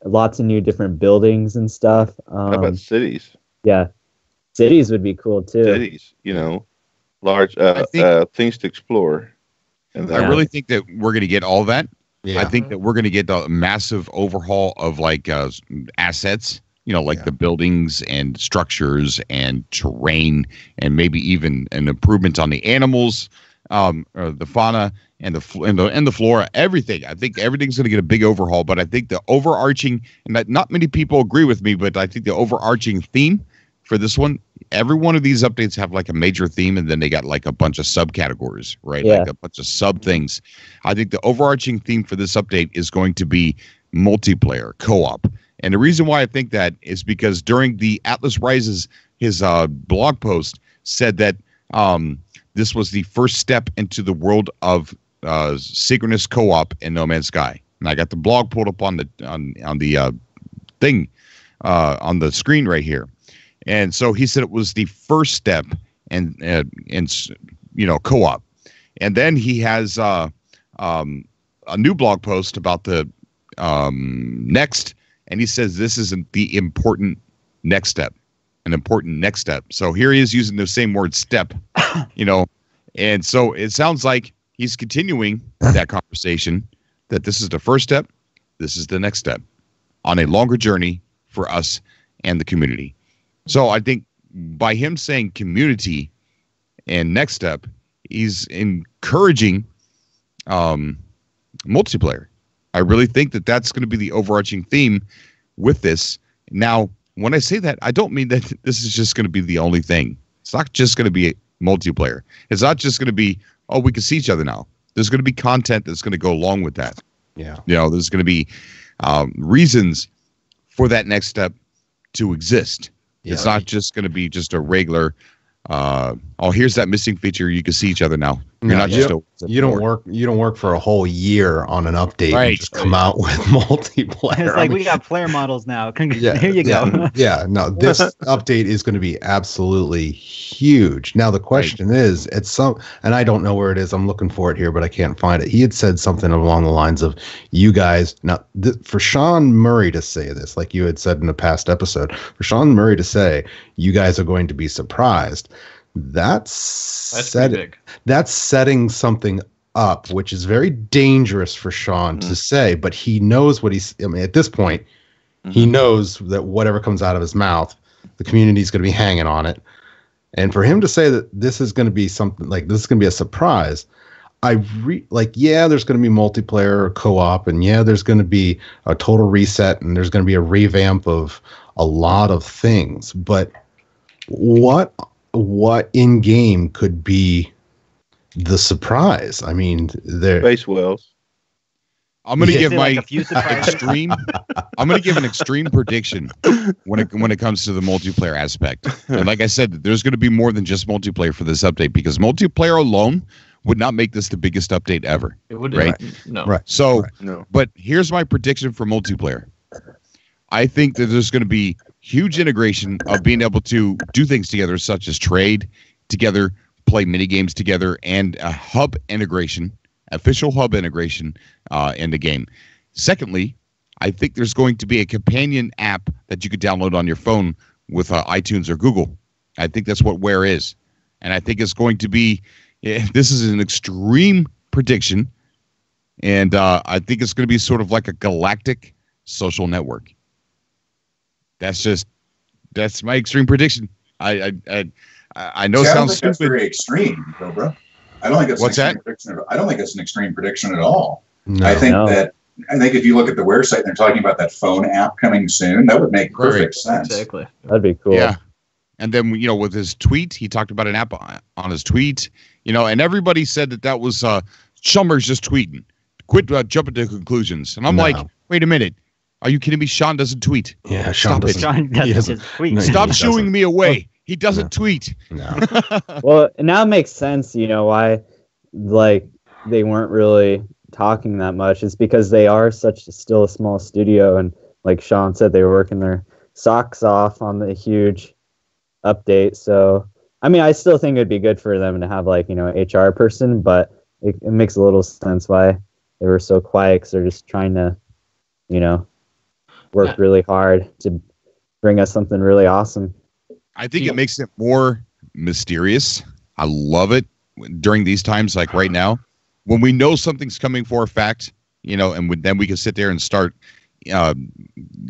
lots of new different buildings and stuff. How about cities? Yeah. Cities would be cool too. Cities, you know, large things to explore. And I really think that we're going to get all that. Yeah. I think that we're going to get a massive overhaul of like assets, you know, like the buildings and structures and terrain, and maybe even an improvement on the animals, or the fauna and the flora, everything. I think everything's going to get a big overhaul. But I think the overarching, and that not many people agree with me, but I think the overarching theme for this one, every one of these updates have like a major theme, and then they got like a bunch of subcategories, right? Yeah. Like a bunch of sub things. I think the overarching theme for this update is going to be multiplayer, co-op. And the reason why I think that is because during the Atlas Rises, his blog post said that this was the first step into the world of synchronous co-op in No Man's Sky. And I got the blog pulled up on the thing on the screen right here. And so he said it was the first step in co-op. And then he has a new blog post about the next, and he says this is the important next step, an important next step. So here he is using the same word step, and so it sounds like he's continuing that conversation that this is the first step, this is the next step on a longer journey for us and the community. So I think by him saying community and next step, he's encouraging multiplayer. I really think that that's going to be the overarching theme with this. Now, when I say that, I don't mean that this is just going to be the only thing. It's not just going to be multiplayer. It's not just going to be, oh, we can see each other now. There's going to be content that's going to go along with that. Yeah. There's going to be reasons for that next step to exist. Yeah. It's not just going to be just a regular, here's that missing feature. You can see each other now. You're not just you don't work for a whole year on an update and just come out with multiplayer. It's like we got player models now. Here you go. Yeah, no, this update is going to be absolutely huge. Now the question is, and I don't know where it is. I'm looking for it here, but I can't find it. He had said something along the lines of, you guys, now for Sean Murray to say this, like you had said in a past episode, for Sean Murray to say, you guys are going to be surprised. That's big. That's setting something up, which is very dangerous for Sean to say, but he knows what at this point, he knows that whatever comes out of his mouth, the community is going to be hanging on it. And for him to say that this is going to be something like this is going to be a surprise, there's going to be multiplayer or co-op, and there's going to be a total reset, and there's going to be a revamp of a lot of things. But what in game could be the surprise? I mean, space whales. I'm going to give my extreme. I'm going to give an extreme prediction when it comes to the multiplayer aspect. And like I said, there's going to be more than just multiplayer for this update, because multiplayer alone would not make this the biggest update ever. It would, right? No. Right. So, No. But here's my prediction for multiplayer. I think that there's going to be huge integration of being able to do things together, such as trade together, play mini games together, and a hub integration, official hub integration in the game. Secondly, I think there's going to be a companion app that you could download on your phone with iTunes or Google. I think that's what Where is. And I think it's going to be, this is an extreme prediction, and I think it's going to be sort of like a galactic social network. That's my extreme prediction. I know it sounds stupid. That's very extreme, Cobra. I don't think it's What's an extreme that? prediction. I don't think it's an extreme prediction at all. No. I think if you look at the Where site, they're talking about that phone app coming soon. That would make perfect sense. Exactly. That'd be cool. Yeah. And then, with his tweet, he talked about an app on his tweet, and everybody said that was Schumer's just tweeting. Quit jumping to conclusions. And I'm like, wait a minute. Are you kidding me? Sean doesn't tweet. Yeah, Sean doesn't. Sean doesn't just tweet. No, Stop he shooing doesn't. me away. He doesn't tweet. No. Well, now it makes sense, why they weren't really talking that much. It's because they are still a small studio, and like Sean said, they were working their socks off on the huge update. So I mean, I still think it'd be good for them to have an HR person, but it makes a little sense why they were so quiet, because they're just trying to work really hard to bring us something really awesome. I think it makes it more mysterious. I love it during these times, like right now, when we know something's coming for a fact, and then we can sit there and start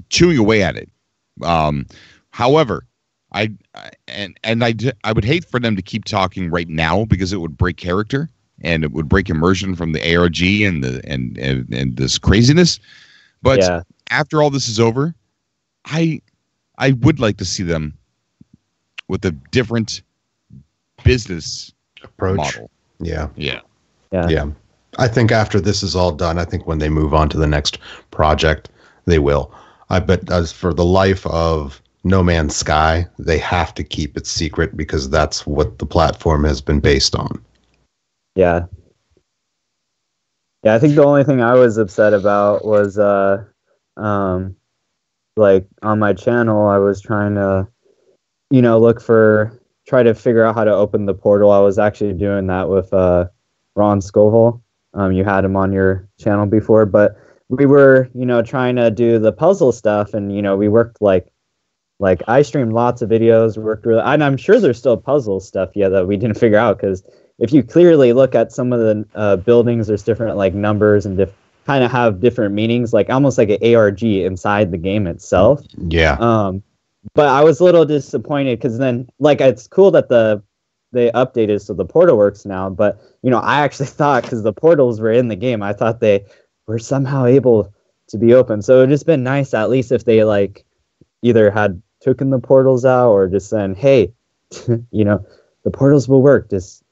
chewing away at it. However, I would hate for them to keep talking right now, because it would break character and it would break immersion from the ARG and this craziness. But after all this is over, I would like to see them with a different business approach model. Yeah. Yeah. I think after this is all done, I think when they move on to the next project, they will. I bet as for the life of No Man's Sky, they have to keep it secret because that's what the platform has been based on. Yeah. Yeah, I think the only thing I was upset about was like on my channel I was trying to try to figure out how to open the portal. I was actually doing that with Ron Scoville. You had him on your channel before, but we were, trying to do the puzzle stuff, and we worked like I streamed lots of videos, worked really, and I'm sure there's still puzzle stuff that we didn't figure out, because if you clearly look at some of the buildings, there's different like numbers and kind of have different meanings, like almost like an ARG inside the game itself. Yeah. But I was a little disappointed because then, like, it's cool that they updated so the portal works now. But I actually thought, because the portals were in the game, I thought they were somehow able to be open. So it'd just been nice, at least if they like either had taken the portals out or just saying, hey, the portals will work. Just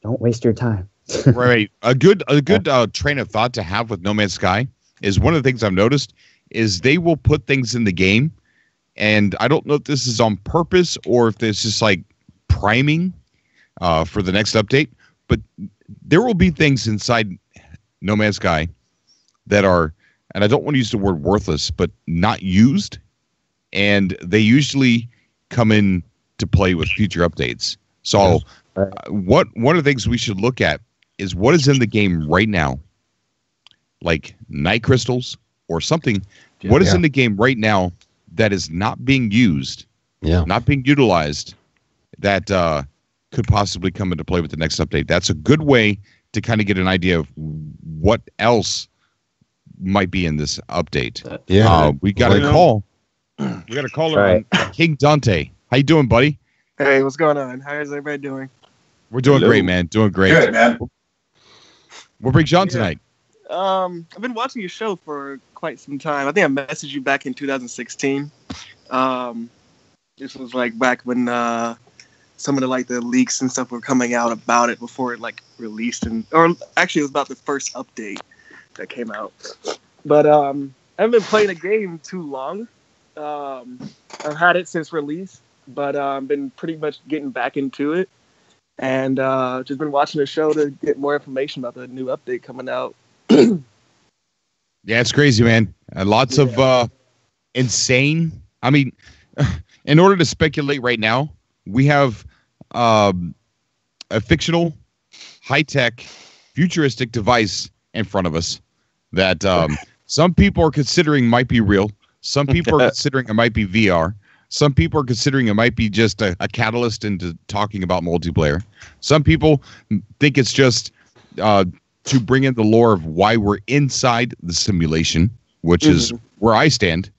don't waste your time. Right. A good train of thought to have with No Man's Sky is, one of the things I've noticed is they will put things in the game. And I don't know if this is on purpose or if this is like priming for the next update, but there will be things inside No Man's Sky that are, and I don't want to use the word worthless, but not used. And they usually come in to play with future updates. So one of the things we should look at is what is in the game right now, like night crystals or something. What is in the game right now that is not being used, not being utilized, that could possibly come into play with the next update? That's a good way to kind of get an idea of what else might be in this update. We got a call. We got a caller on King Dante. How you doing, buddy? Hey, what's going on? How is everybody doing? We're doing great, man. Doing great. Good, man. What brings you on tonight? I've been watching your show for quite some time. I think I messaged you back in 2016. This was like back when some of the leaks and stuff were coming out about it before it like released, or actually it was about the first update that came out. But I haven't been playing a game too long. I've had it since release, but I've been pretty much getting back into it, and just been watching the show to get more information about the new update coming out. Yeah, it's crazy, man. Lots of insane. I mean, in order to speculate right now, we have a fictional, high-tech, futuristic device in front of us that some people are considering might be real. Some people are considering it might be VR. Some people are considering it might be just a catalyst into talking about multiplayer. Some people think it's just to bring in the lore of why we're inside the simulation, which is where I stand.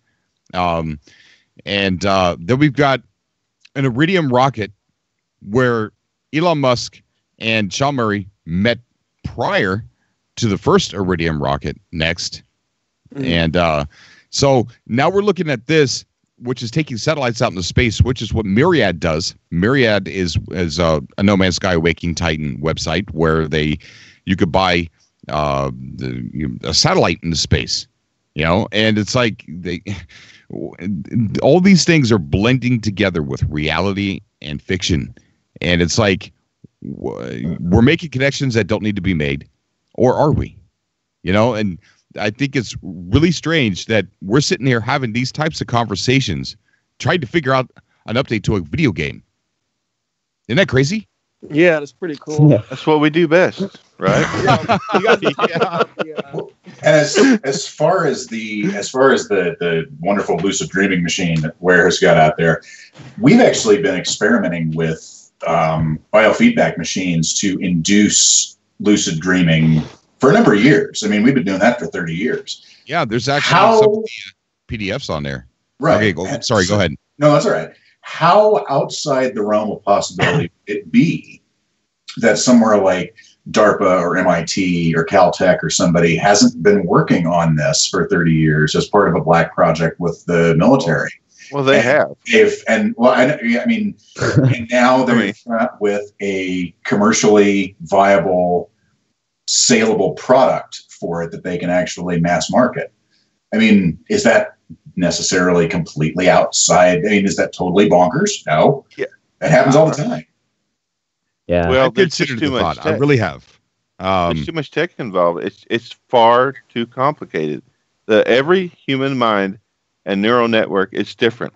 And then we've got an Iridium rocket where Elon Musk and Sean Murray met prior to the first Iridium rocket next. And so now we're looking at this, which is taking satellites out into space, which is what Myriad does. Myriad is a No Man's Sky Waking Titan website where you could buy a satellite into space, and it's like all these things are blending together with reality and fiction, and it's like we're making connections that don't need to be made, or are we? And I think it's really strange that we're sitting here having these types of conversations, trying to figure out an update to a video game. Isn't that crazy? Yeah, that's pretty cool. Yeah. That's what we do best, right? And as far as the wonderful lucid dreaming machine that Ware has got out there, we've actually been experimenting with biofeedback machines to induce lucid dreaming for a number of years. I mean, we've been doing that for 30 years. Yeah, there's actually some of the PDFs on there. Right. Okay, sorry, go ahead. No, that's all right. How outside the realm of possibility would it be that somewhere like DARPA or MIT or Caltech or somebody hasn't been working on this for 30 years as part of a black project with the military? Well, they have. And now they're with a commercially viable, saleable product for it that they can actually mass market. I mean, is that necessarily completely outside. I mean, is that totally bonkers? No. Yeah. It happens all the time. Yeah. Well, I've considered the thought. I really have. There's too much tech involved. It's far too complicated. Every human mind and neural network is different,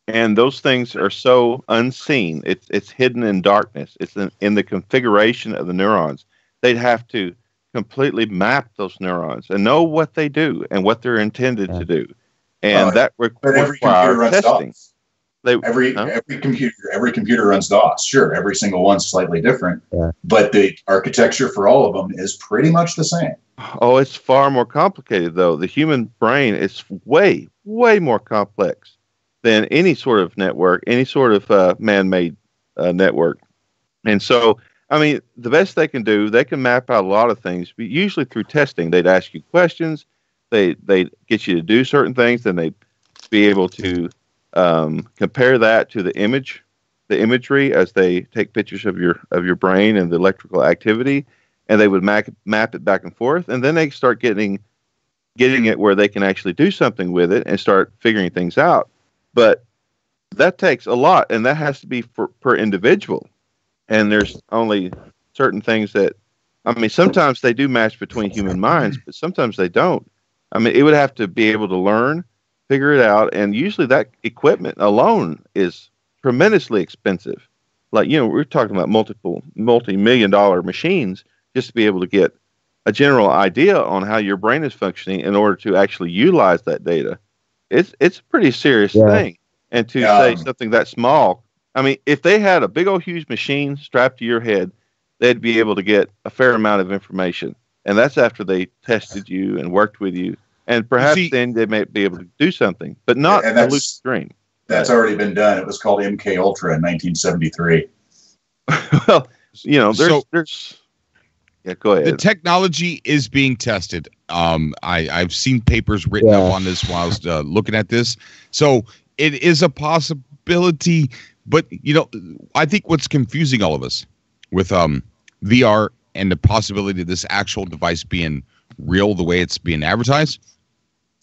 and those things are so unseen. It's hidden in darkness. It's in the configuration of the neurons. They'd have to completely map those neurons and know what they do and what they're intended to do, and that requires testing. DOS. Every computer runs DOS. Sure, every single one's slightly different, but the architecture for all of them is pretty much the same. Oh, it's far more complicated, though. The human brain is way, way more complex than any sort of network, any sort of man-made network. And so, I mean, the best they can do, they can map out a lot of things, but usually through testing. They'd ask you questions, they get you to do certain things, then they'd be able to compare that to the imagery as they take pictures of your brain and the electrical activity, and they would map it back and forth, and then they start getting it where they can actually do something with it and start figuring things out. But that takes a lot, and that has to be per individual. And there's only certain things that, I mean, sometimes they do match between human minds, but sometimes they don't. I mean, it would have to be able to learn, figure it out, and usually that equipment alone is tremendously expensive. Like, we're talking about multi-million-dollar machines just to be able to get a general idea on how your brain is functioning in order to actually utilize that data. It's a pretty serious thing. And to say something that small, I mean, if they had a big old huge machine strapped to your head, they'd be able to get a fair amount of information. And that's after they tested you and worked with you. And perhaps then they may be able to do something, but not a lucid dream. That's already been done. It was called MK Ultra in 1973. Well, there's. Yeah, go ahead. The technology is being tested. I've seen papers written up on this while I was looking at this. So it is a possibility, but I think what's confusing all of us with VR and the possibility of this actual device being real the way it's being advertised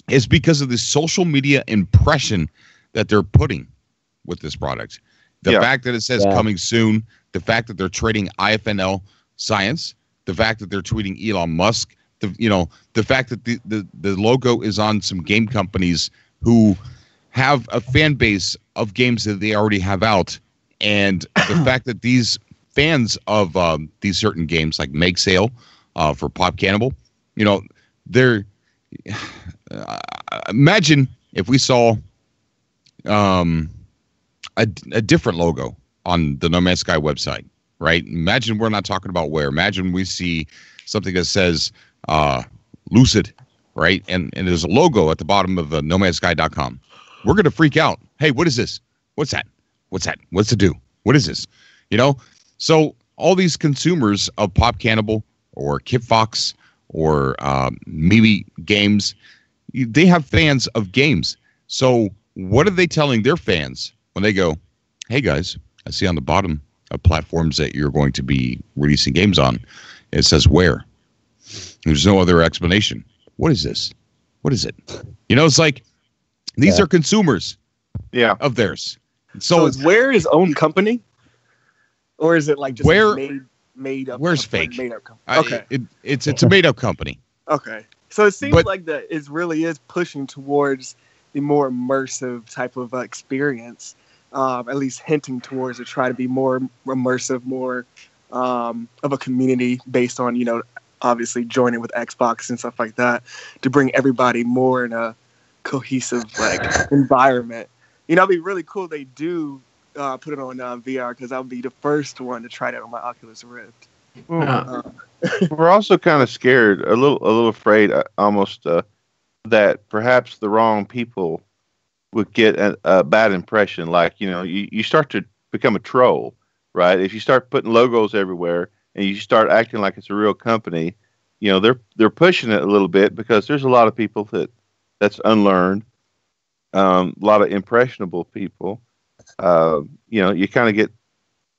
is because of the social media impression that they're putting with this product. The fact that it says coming soon, the fact that they're trading IFNL science, the fact that they're tweeting Elon Musk, the fact that the logo is on some game companies who have a fan base of games that they already have out, and the fact that these fans of these certain games like Make Sale for Pop Cannibal, they're imagine if we saw a different logo on the No Man's Sky website, right? Imagine we're not talking about where. Imagine we see something that says Lucid, right? And there's a logo at the bottom of nomansky.com. We're going to freak out. Hey, what is this? What's that? What's that? What's it do? What is this? So all these consumers of Pop Cannibal or Kip Fox or maybe games, they have fans of games. So what are they telling their fans when they go, hey guys, I see on the bottom of platforms that you're going to be releasing games on, it says where? There's no other explanation. What is this? What is it? It's like these are consumers of theirs. So is Where his own company? Or is it like just made up? Where's fake? Made up company? Okay. It's a made up company. Okay. So it seems like that it really is pushing towards the more immersive type of experience, at least hinting towards to try to be more immersive, more of a community based on, obviously joining with Xbox and stuff like that to bring everybody more in a cohesive environment. It'd be really cool if they do put it on VR, because I would be the first one to try that on my Oculus Rift. We're also kind of scared, a little afraid, almost that perhaps the wrong people would get a bad impression. Like you start to become a troll, right? If you start putting logos everywhere and you start acting like it's a real company, they're pushing it a little bit because there's a lot of people that's unlearned, a lot of impressionable people. You kind of get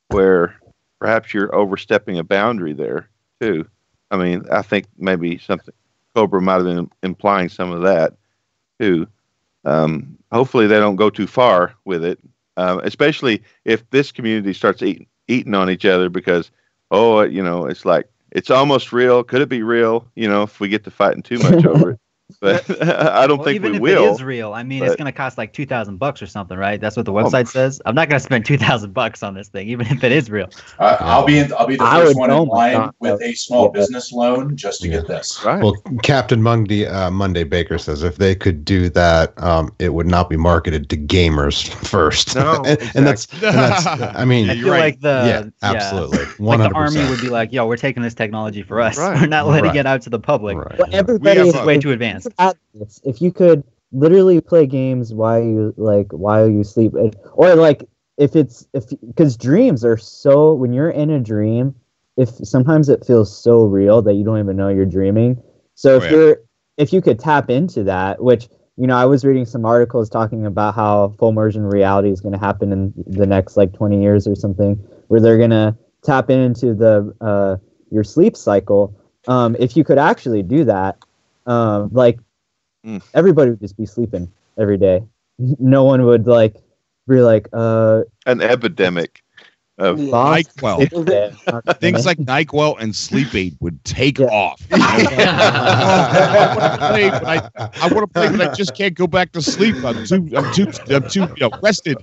where perhaps you're overstepping a boundary there too. I mean, I think maybe Cobra might have been implying some of that too. hopefully they don't go too far with it, especially if this community starts eating on each other because, it's like, it's almost real. Could it be real? If we get to fighting too much over it. But I don't think even we if will. it is real, I mean, it's going to cost like $2,000 or something, right? That's what the website says. I'm not going to spend $2,000 on this thing, even if it is real. I'll be the first one in line with a small business loan just to get this. Right. Well, Captain Monday Baker says if they could do that, it would not be marketed to gamers first. No, and that's I mean, I feel like absolutely, 100%. Like the army would be like, "Yo, we're taking this technology for us. Right. We're not letting it out to the public. Right. Well, everybody It's way too advanced." If you could literally play games while you sleep, or like because dreams are so, when you're in a dream, sometimes it feels so real that you don't even know you're dreaming. So if you could tap into that, which I was reading some articles talking about how full immersion reality is going to happen in the next 20 years or something, where they're going to tap into the your sleep cycle. If you could actually do that, everybody would just be sleeping every day. No one would be like an epidemic of NyQuil. Things like NyQuil and sleep aid would take off. I want to play, but I just can't go back to sleep. I'm too rested.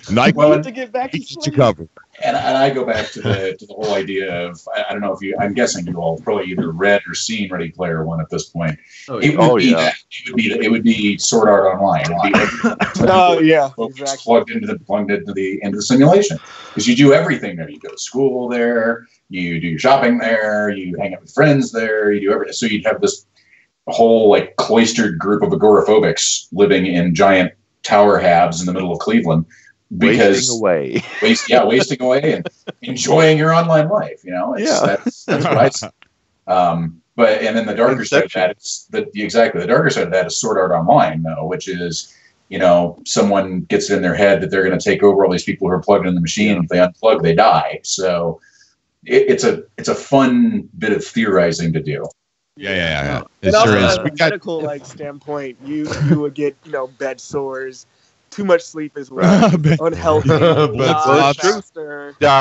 NyQuil to get back to sleep. you covered. And I go back to the whole idea of, I don't know if I'm guessing you all probably either read or seen Ready Player One at this point. It would be Sword Art Online. It would be plugged into the simulation, because you do everything there. You go to school there, you do your shopping there, you hang out with friends there, you do everything. So you'd have this whole cloistered group of agoraphobics living in giant tower habs in the middle of Cleveland. Wasting away and enjoying your online life. That's what I see. But then the darker side of that is the darker side of that is Sword Art Online, though, which is someone gets it in their head that they're going to take over all these people who are plugged in the machine. If they unplug, they die. So it's a fun bit of theorizing to do. Yeah. It And also, sure is. from a medical standpoint, you would get bed sores. Too much sleep is unhealthy. Die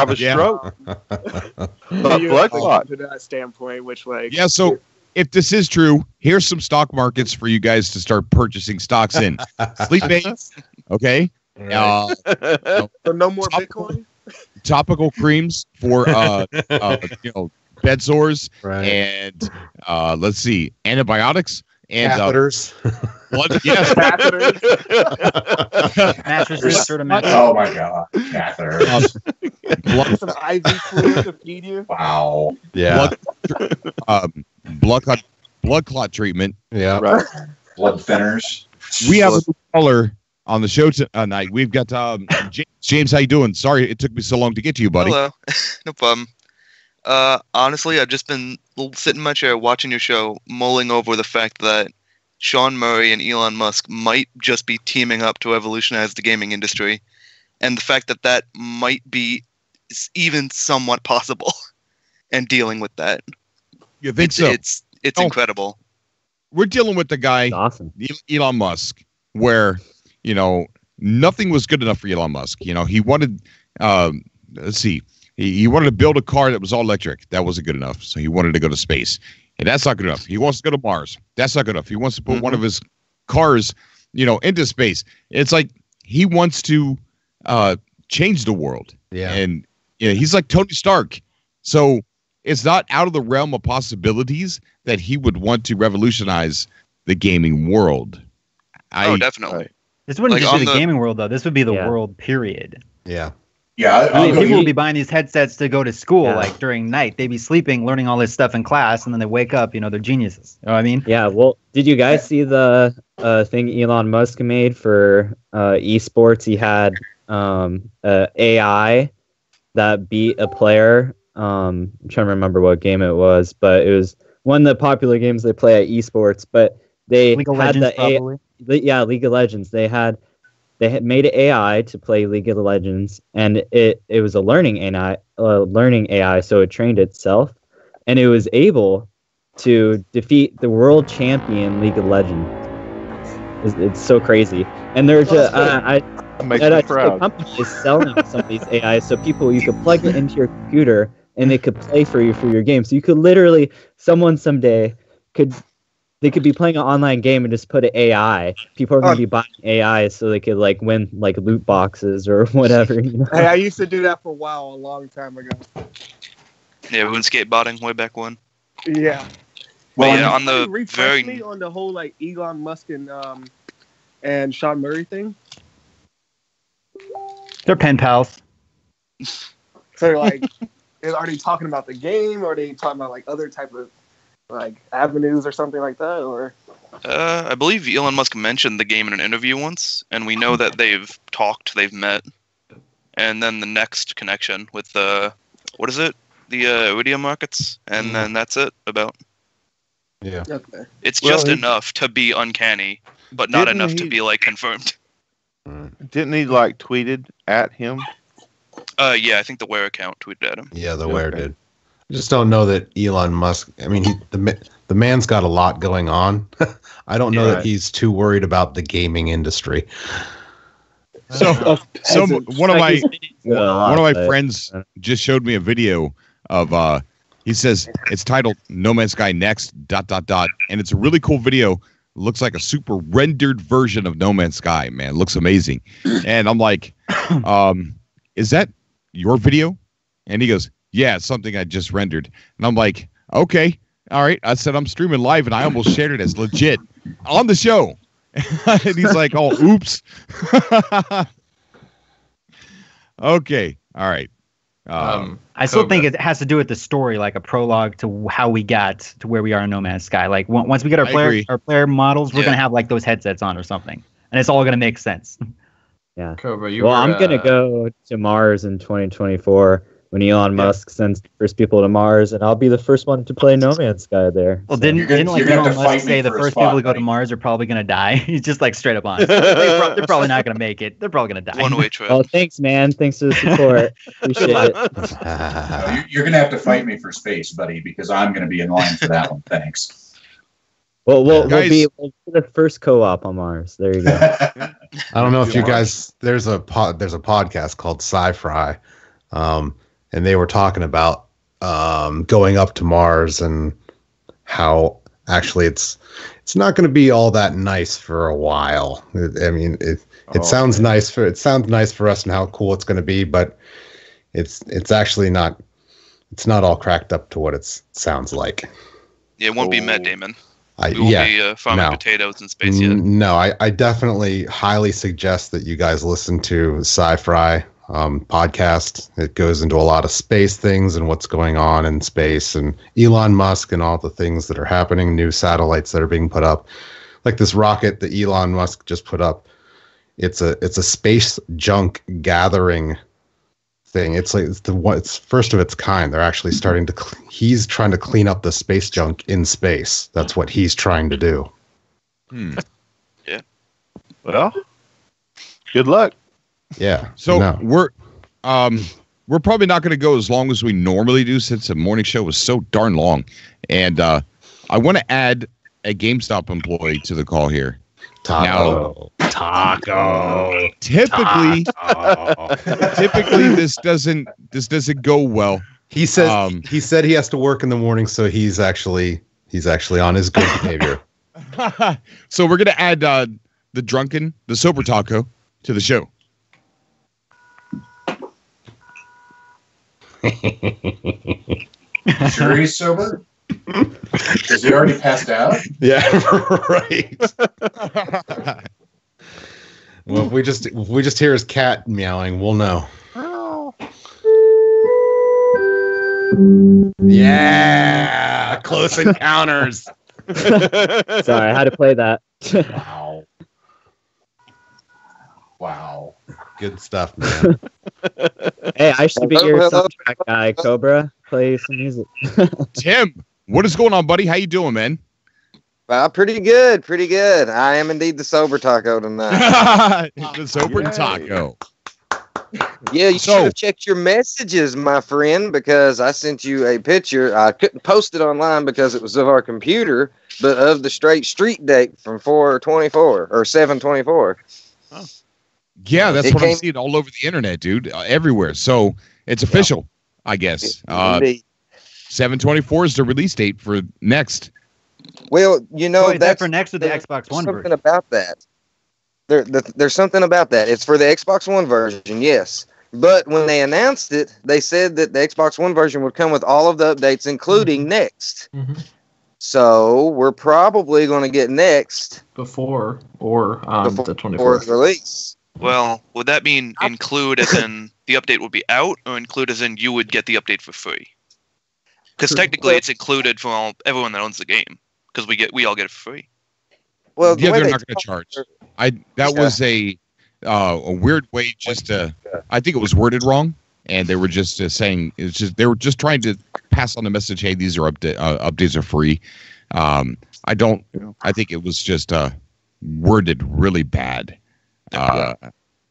of a stroke. Blood clot. To that standpoint, which So if this is true, here's some stock markets for you guys to start purchasing stocks in. Sleep aids, okay? So no more Bitcoin. Topical creams for bed sores, and let's see, antibiotics. And catheters. Mattresses, oh my god, catheters. Some IV fluid to feed you. Wow. Yeah. Blood clot treatment. Yeah. Right. Blood thinners. We have a new caller on the show tonight. We've got James. How you doing? Sorry it took me so long to get to you, buddy. Hello. No problem. Honestly, I've just been sitting in my chair watching your show, mulling over the fact that Sean Murray and Elon Musk might just be teaming up to revolutionize the gaming industry, and the fact that might be even somewhat possible, and dealing with that. You think so? It's incredible. We're dealing with the guy, Elon Musk, where nothing was good enough for Elon Musk. He wanted, let's see. He wanted to build a car that was all electric. That wasn't good enough. So he wanted to go to space. And that's not good enough. He wants to go to Mars. That's not good enough. He wants to put one of his cars, into space. It's like he wants to change the world. Yeah. And he's like Tony Stark. So it's not out of the realm of possibilities that he would want to revolutionize the gaming world. Definitely. This wouldn't just be the gaming world, though. This would be the world, period. Yeah. Yeah, people would be buying these headsets to go to school, during night. They'd be sleeping, learning all this stuff in class, and then they wake up. They're geniuses. You know what I mean? Yeah. Well, did you guys see the thing Elon Musk made for esports? He had AI that beat a player. I'm trying to remember what game it was, but it was one of the popular games they play at esports. But they League of had Legends, probably. League of Legends. They had made AI to play League of Legends, and it was a learning AI, so it trained itself, and it was able to defeat the world champion League of Legends. It's so crazy, and they're just Makes me proud. the company is selling some of these AI, so you could plug it into your computer and it could play for you for your game. So you could literally, someone someday could be playing an online game and just put an AI. People are going to be buying AI so they could like win like loot boxes or whatever. You know? Hey, I used to do that for WoW a long time ago. Yeah, when skateboarding way back when. Yeah. Well, yeah, on the refresh me on the whole like Elon Musk and Sean Murray thing. They're pen pals. So like, are they talking about the game, or are they talking about like other type of like avenues or something like that, or? I believe Elon Musk mentioned the game in an interview once, and we know that they've talked, they've met, and then the next connection with the what is it? The Iridium markets, and then that's it about. Yeah. Okay. It's just enough to be uncanny, but not enough to be like confirmed. Didn't he like tweeted at him? Yeah, I think the Ware account tweeted at him. Yeah, the Ware did. I just don't know that Elon Musk. I mean, the man's got a lot going on. I don't know that he's too worried about the gaming industry. So one of my friends just showed me a video of he says it's titled No Man's Sky Next ... and it's a really cool video. Looks like a super rendered version of No Man's Sky, man. Looks amazing. And I'm like, is that your video? And he goes, yeah, it's something I just rendered. And I'm like, okay, all right. I said, I'm streaming live, and I almost shared it as legit on the show. And he's like, oh, oops. Okay, all right. I still think it has to do with the story, like a prologue to how we got to where we are in No Man's Sky. Like once we get our player models, we're gonna have like those headsets on or something, and it's all gonna make sense. Yeah. Cobra, I'm gonna go to Mars in 2024 when Elon Musk sends the first people to Mars, and I'll be the first one to play No Man's Sky there. Well, didn't like Elon Musk say the first people to go to Mars are probably gonna die? He's just like straight up honest. They're probably not gonna make it. They're probably gonna die. One-way trip. Oh, thanks, man. Thanks for the support. Appreciate it. You're gonna have to fight me for space, buddy, because I'm gonna be in line for that one. Thanks. Well, we'll be the first co-op on Mars. There you go. I don't know if you guys. There's a podcast called Sci-Fi, and they were talking about going up to Mars and how actually it's not going to be all that nice for a while. I mean, it sounds nice for us and how cool it's going to be, but it's actually not. It's not all cracked up to what it sounds like. Yeah, it won't be Matt Damon. We won't be farming potatoes in space yet. No, I definitely highly suggest that you guys listen to Sci-Fi podcast. It goes into a lot of space things and what's going on in space and Elon Musk and all the things that are happening, new satellites that are being put up. Like this rocket that Elon Musk just put up. It's a space junk gathering thing. It's like it's first of its kind. They're actually starting to he's trying to clean up the space junk in space. That's what he's trying to do. Yeah. Well, good luck. Yeah. So we're probably not going to go as long as we normally do since the morning show was so darn long. And I want to add a GameStop employee to the call here. Taco. Typically this doesn't go well. He says he said he has to work in the morning, so he's actually on his good behavior. So we're gonna add the sober taco to the show. Sure he's sober? Is he already passed out? Yeah, right. Well, if we just hear his cat meowing, we'll know. Yeah, Close Encounters. Sorry, I had to play that. Wow. Good stuff, man. Hey, I should be your soundtrack guy, Cobra. Play some music. Tim, what is going on, buddy? How you doing, man? Pretty good. I am indeed the sober taco tonight. The sober taco. Yeah, you should have checked your messages, my friend, because I sent you a picture. I couldn't post it online because it was of our computer, but of the straight street date from 4/24 or 7/24. Oh. Yeah, that's what I'm seeing all over the internet, dude, everywhere. So it's official, I guess. 7/24 is the release date for Next. Well, you know, that's for Next or the Xbox One something version. About that. There's something about that. It's for the Xbox One version, yes. But when they announced it, they said that the Xbox One version would come with all of the updates, including Next. Mm-hmm. So we're probably going to get Next before or on the 24th. Before the release. Well, would that mean include as in the update would be out, or include as in you would get the update for free? Because technically it's included for everyone that owns the game, because we all get it for free. Well, yeah, they're not going to charge. That was a weird way just to. I think it was worded wrong, and they were just saying it's just they were just trying to pass on the message. Hey, these are updates are free. I think it was just worded really bad. I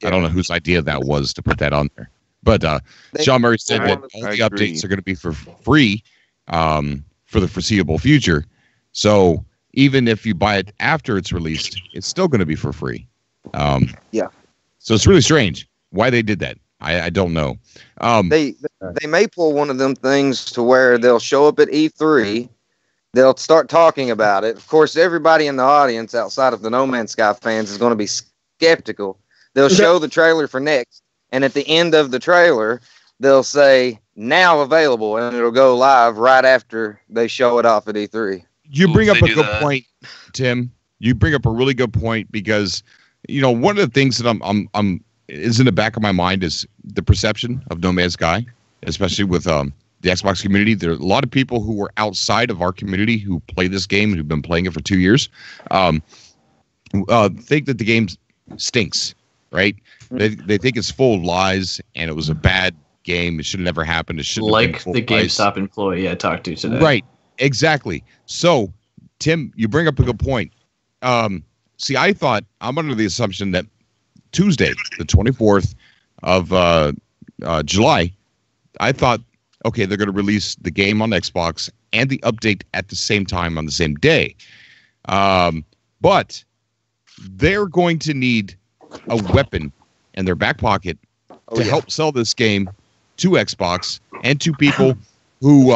don't know whose idea that was to put that on there, but Sean Murray said that all the updates are going to be for free for the foreseeable future. So even if you buy it after it's released, it's still going to be for free. Yeah. So it's really strange why they did that. I don't know. They may pull one of them things to where they'll show up at E3. They'll start talking about it. Of course, everybody in the audience outside of the No Man's Sky fans is going to be skeptical. They'll show the trailer for Next, and at the end of the trailer, they'll say, now available, and it'll go live right after they show it off at E3. You bring up a good point, Tim. You bring up a really good point because, one of the things that I'm is in the back of my mind is the perception of No Man's Sky, especially with the Xbox community. There are a lot of people who were outside of our community who play this game and who've been playing it for 2 years. Think that the game stinks, right? They think it's full of lies and it was a bad game. It should have never happened. It should like the GameStop employee I talked to today. Right. Exactly. So, Tim, you bring up a good point. See, I'm under the assumption that Tuesday, the 24th of July, I thought, okay, they're going to release the game on Xbox and the update at the same time on the same day. But they're going to need a weapon in their back pocket to help sell this game to Xbox and to people who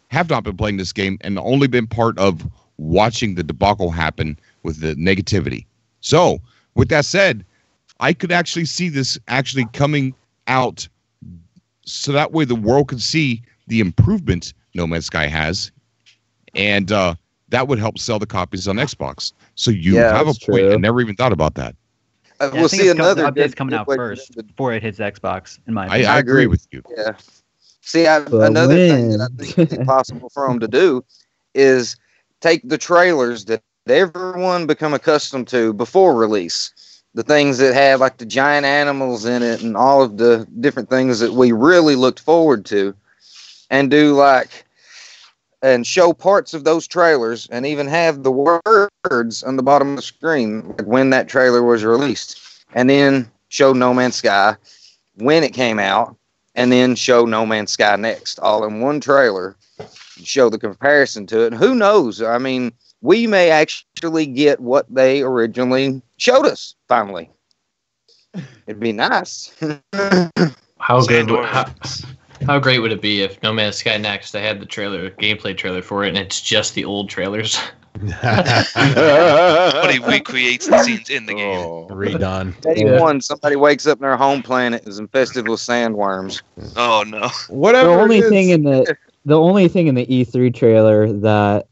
have not been playing this game and only been part of watching the debacle happen with the negativity. So, with that said, I could actually see this actually coming out so that way the world could see the improvement No Man's Sky has, and that would help sell the copies on Xbox. So you have a point. I never even thought about that. We'll see another update's coming out first before it hits Xbox. In my opinion. I agree with you. Yeah. See, another thing that I think is possible for them to do is take the trailers that everyone become accustomed to before release, the things that have like the giant animals in it and all of the different things that we really looked forward to, and do and show parts of those trailers and even have the words on the bottom of the screen like when that trailer was released, and then show No Man's Sky when it came out, and then show No Man's Sky Next all in one trailer, show the comparison to it. And who knows? I mean, we may actually get what they originally showed us finally. It'd be nice. How great would it be if No Man's Sky Next, they had the gameplay trailer for it, and it's just the old trailers? But he recreates the scenes in the game. Redone. Day one, somebody wakes up and their home planet is infested with sandworms. Oh no! Whatever. The only thing in the E3 trailer that,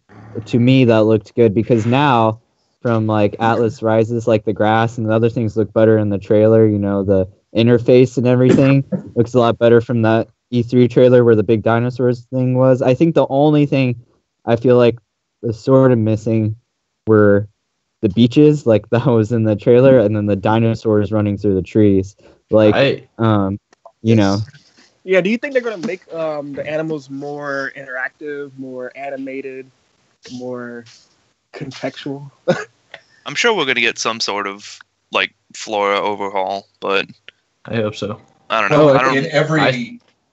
to me, that looked good, because now from like Atlas Rises, like the grass and the other things look better in the trailer. The interface and everything looks a lot better from that E3 trailer where the big dinosaurs thing was. I think the only thing I feel like was sort of missing were the beaches, like that was in the trailer, and then the dinosaurs running through the trees. Yeah, do you think they're going to make the animals more interactive, more animated, more contextual? I'm sure we're going to get some sort of flora overhaul, but I hope so. I don't know.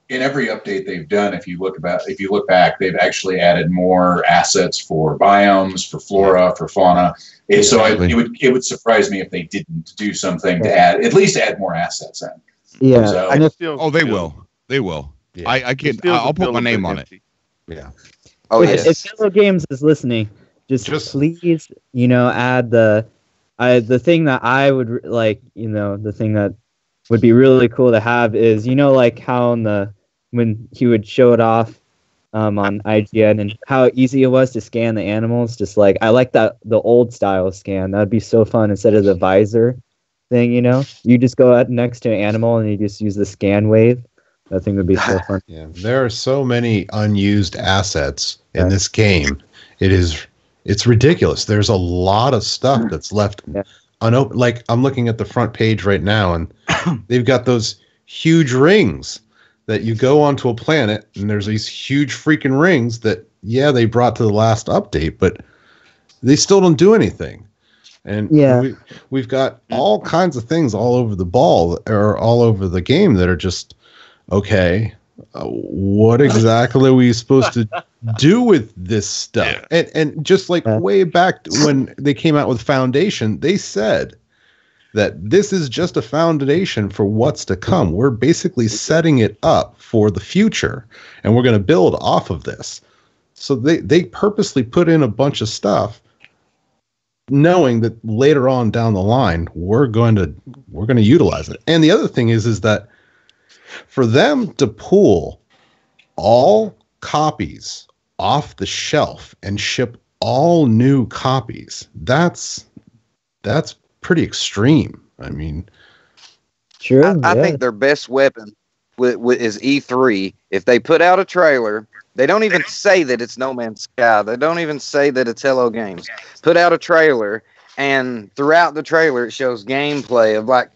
In every update they've done, if you look back, they've actually added more assets for biomes, for flora, for fauna. And so it would surprise me if they didn't do something to at least add more assets in. Yeah. So, they will. They will. Yeah. I'll put my name on it. Yeah. Oh, yes. If Hello Games is listening, just please, add the thing that I would like, the thing that would be really cool to have is, like how when he would show it off on IGN and how easy it was to scan the animals. Just like, I like the old style scan. That'd be so fun instead of the visor thing, You just go out next to an animal and you just use the scan wave. That thing would be so fun. Yeah, there are so many unused assets in this game. It's ridiculous. There's a lot of stuff that's left unopened. Like, I'm looking at the front page right now, and they've got those huge rings that you go onto a planet, and there's these huge freaking rings that, they brought to the last update, but they still don't do anything. And we've got all kinds of things all over the ball, or all over the game, that are just, okay, what exactly are we supposed to do with this stuff? And just like way back when they came out with Foundation, they said that this is just a foundation for what's to come. We're basically setting it up for the future, and we're going to build off of this. So they purposely put in a bunch of stuff, knowing that later on down the line we're going to utilize it. And the other thing is that for them to pull all copies off the shelf and ship all new copies, that's pretty extreme. I mean, sure. I think their best weapon is E3. If they put out a trailer, they don't even say that it's No Man's Sky. They don't even say that it's Hello Games. Put out a trailer, and throughout the trailer, it shows gameplay of like,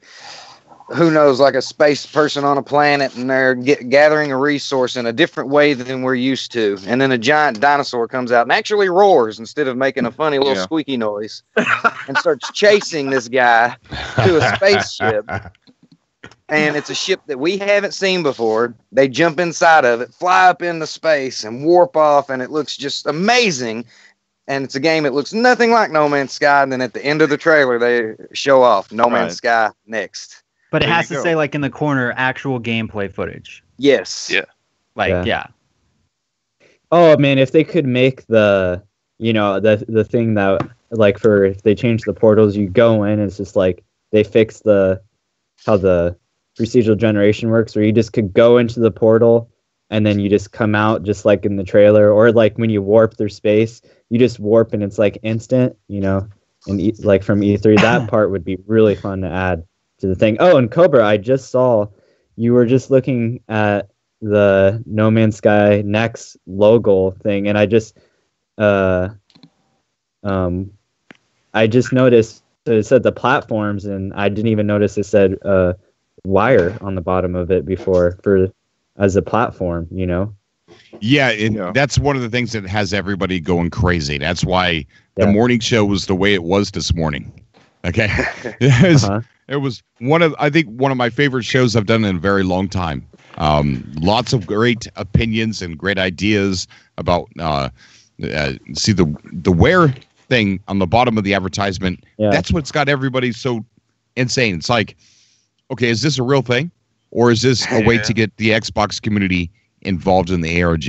who knows, like a space person on a planet, and they're gathering a resource in a different way than we're used to. And then a giant dinosaur comes out and actually roars instead of making a funny little squeaky noise, and starts chasing this guy to a spaceship. And it's a ship that we haven't seen before. They jump inside of it, fly up into space, and warp off, and it looks just amazing. And it's a game that looks nothing like No Man's Sky. And then at the end of the trailer, they show off No Man's Sky next. But it has to say, like, in the corner, actual gameplay footage. Yes. Yeah. Like, Oh, man, if they could make the thing that, like, if they change the portals, you go in, it's just like they fix how the procedural generation works, where you just could go into the portal and then you just come out just like in the trailer, or like when you warp through space, you just warp and it's like instant, and like from E3, that part would be really fun to add to the thing. Oh, and Cobra, I just saw you were just looking at the No Man's Sky Next logo thing, and I just noticed that it said the platforms, and I didn't even notice it said Wire on the bottom of it before as a platform, Yeah, that's one of the things that has everybody going crazy. That's why the morning show was the way it was this morning. Okay. It was one of my favorite shows I've done in a very long time. Lots of great opinions and great ideas about see the Where thing on the bottom of the advertisement. That's what's got everybody so insane. It's like, okay, is this a real thing, or is this a way to get the Xbox community involved in the ARG?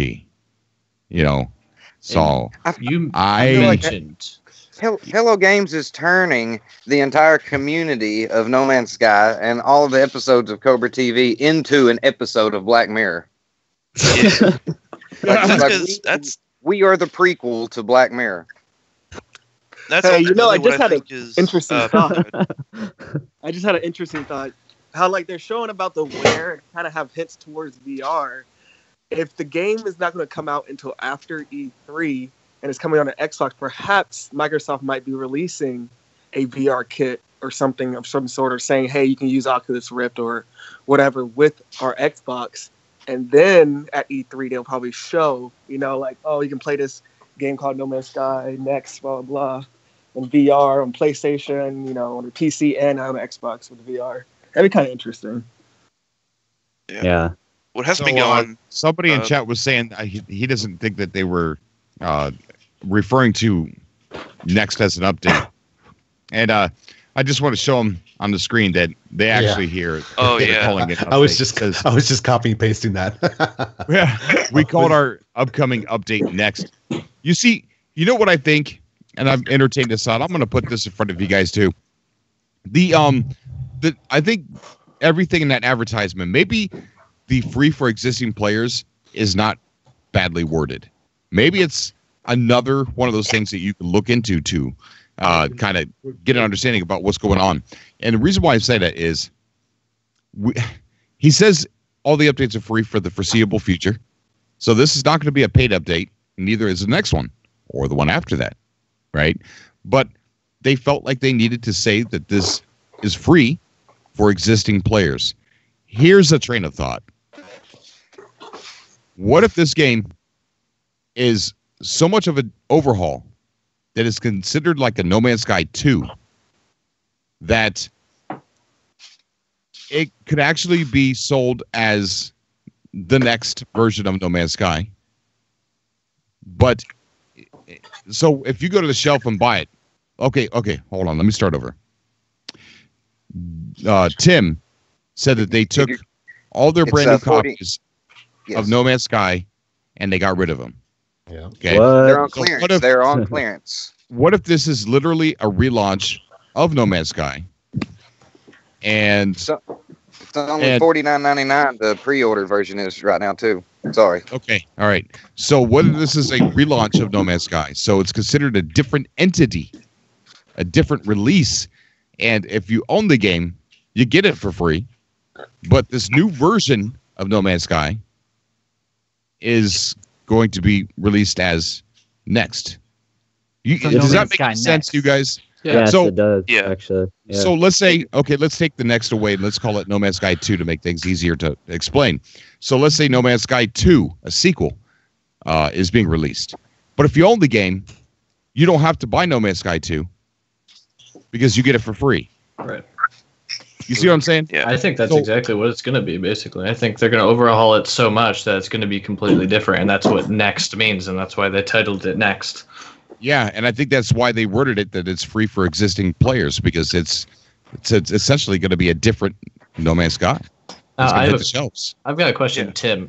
So I mentioned Hello Games is turning the entire community of No Man's Sky and all of the episodes of Cobra TV into an episode of Black Mirror. We are the prequel to Black Mirror. That's I just had an interesting thought. I just had an interesting thought. How like they're showing about the Where, kind of have hints towards VR. If the game is not going to come out until after E3 and it's coming on an Xbox, perhaps Microsoft might be releasing a VR kit or something of some sort, or saying, hey, you can use Oculus Rift or whatever with our Xbox. And then at E3, they'll probably show, like, oh, you can play this game called No Man's Sky Next, blah, blah, blah, in VR on PlayStation, on the PC and on the Xbox with VR. That'd be kind of interesting. Yeah. What has me going? Somebody in chat was saying he doesn't think that they were referring to Next as an update, and I just want to show them on the screen that they actually hear. Oh yeah, calling it. I was just copy and pasting that. Yeah, we called our upcoming update Next. You see, you know what I think, and I've entertained this out. I'm going to put this in front of you guys too. I think everything in that advertisement, maybe the free for existing players is not badly worded. Maybe it's another one of those things that you can look into to kind of get an understanding about what's going on. And the reason why I say that is he says all the updates are free for the foreseeable future. So this is not going to be a paid update, neither is the next one or the one after that, right? But they felt like they needed to say that this is free for existing players. Here's a train of thought. What if this game is so much of an overhaul that is considered like a No Man's Sky 2 that it could actually be sold as the next version of No Man's Sky? But so if you go to the shelf and buy it, okay, hold on, let me start over. Tim said that they took all their brand new copies of No Man's Sky and they got rid of them. Yeah. Okay. They're on clearance. They're on clearance. What if this is literally a relaunch of No Man's Sky? And it's only $49.99. The pre-order version is right now too. Sorry. Okay. All right. So what if this is a relaunch of No Man's Sky? So it's considered a different entity, a different release. And if you own the game, you get it for free. But this new version of No Man's Sky is going to be released as Next. Does that make sense to you guys? Yeah. Yes, it does. Yeah. Actually. Yeah. So let's say, okay, let's take the Next away and let's call it No Man's Sky 2 to make things easier to explain. So let's say No Man's Sky 2, a sequel, is being released. But if you own the game, you don't have to buy No Man's Sky 2 because you get it for free. Right. You see what I'm saying? Yeah. I think that's exactly what it's going to be, basically. I think they're going to overhaul it so much that it's going to be completely different, and that's what Next means, and that's why they titled it Next. Yeah, and I think that's why they worded it that it's free for existing players, because it's essentially going to be a different No Man's Sky. It's going to hit the shelves. I've got a question, Tim.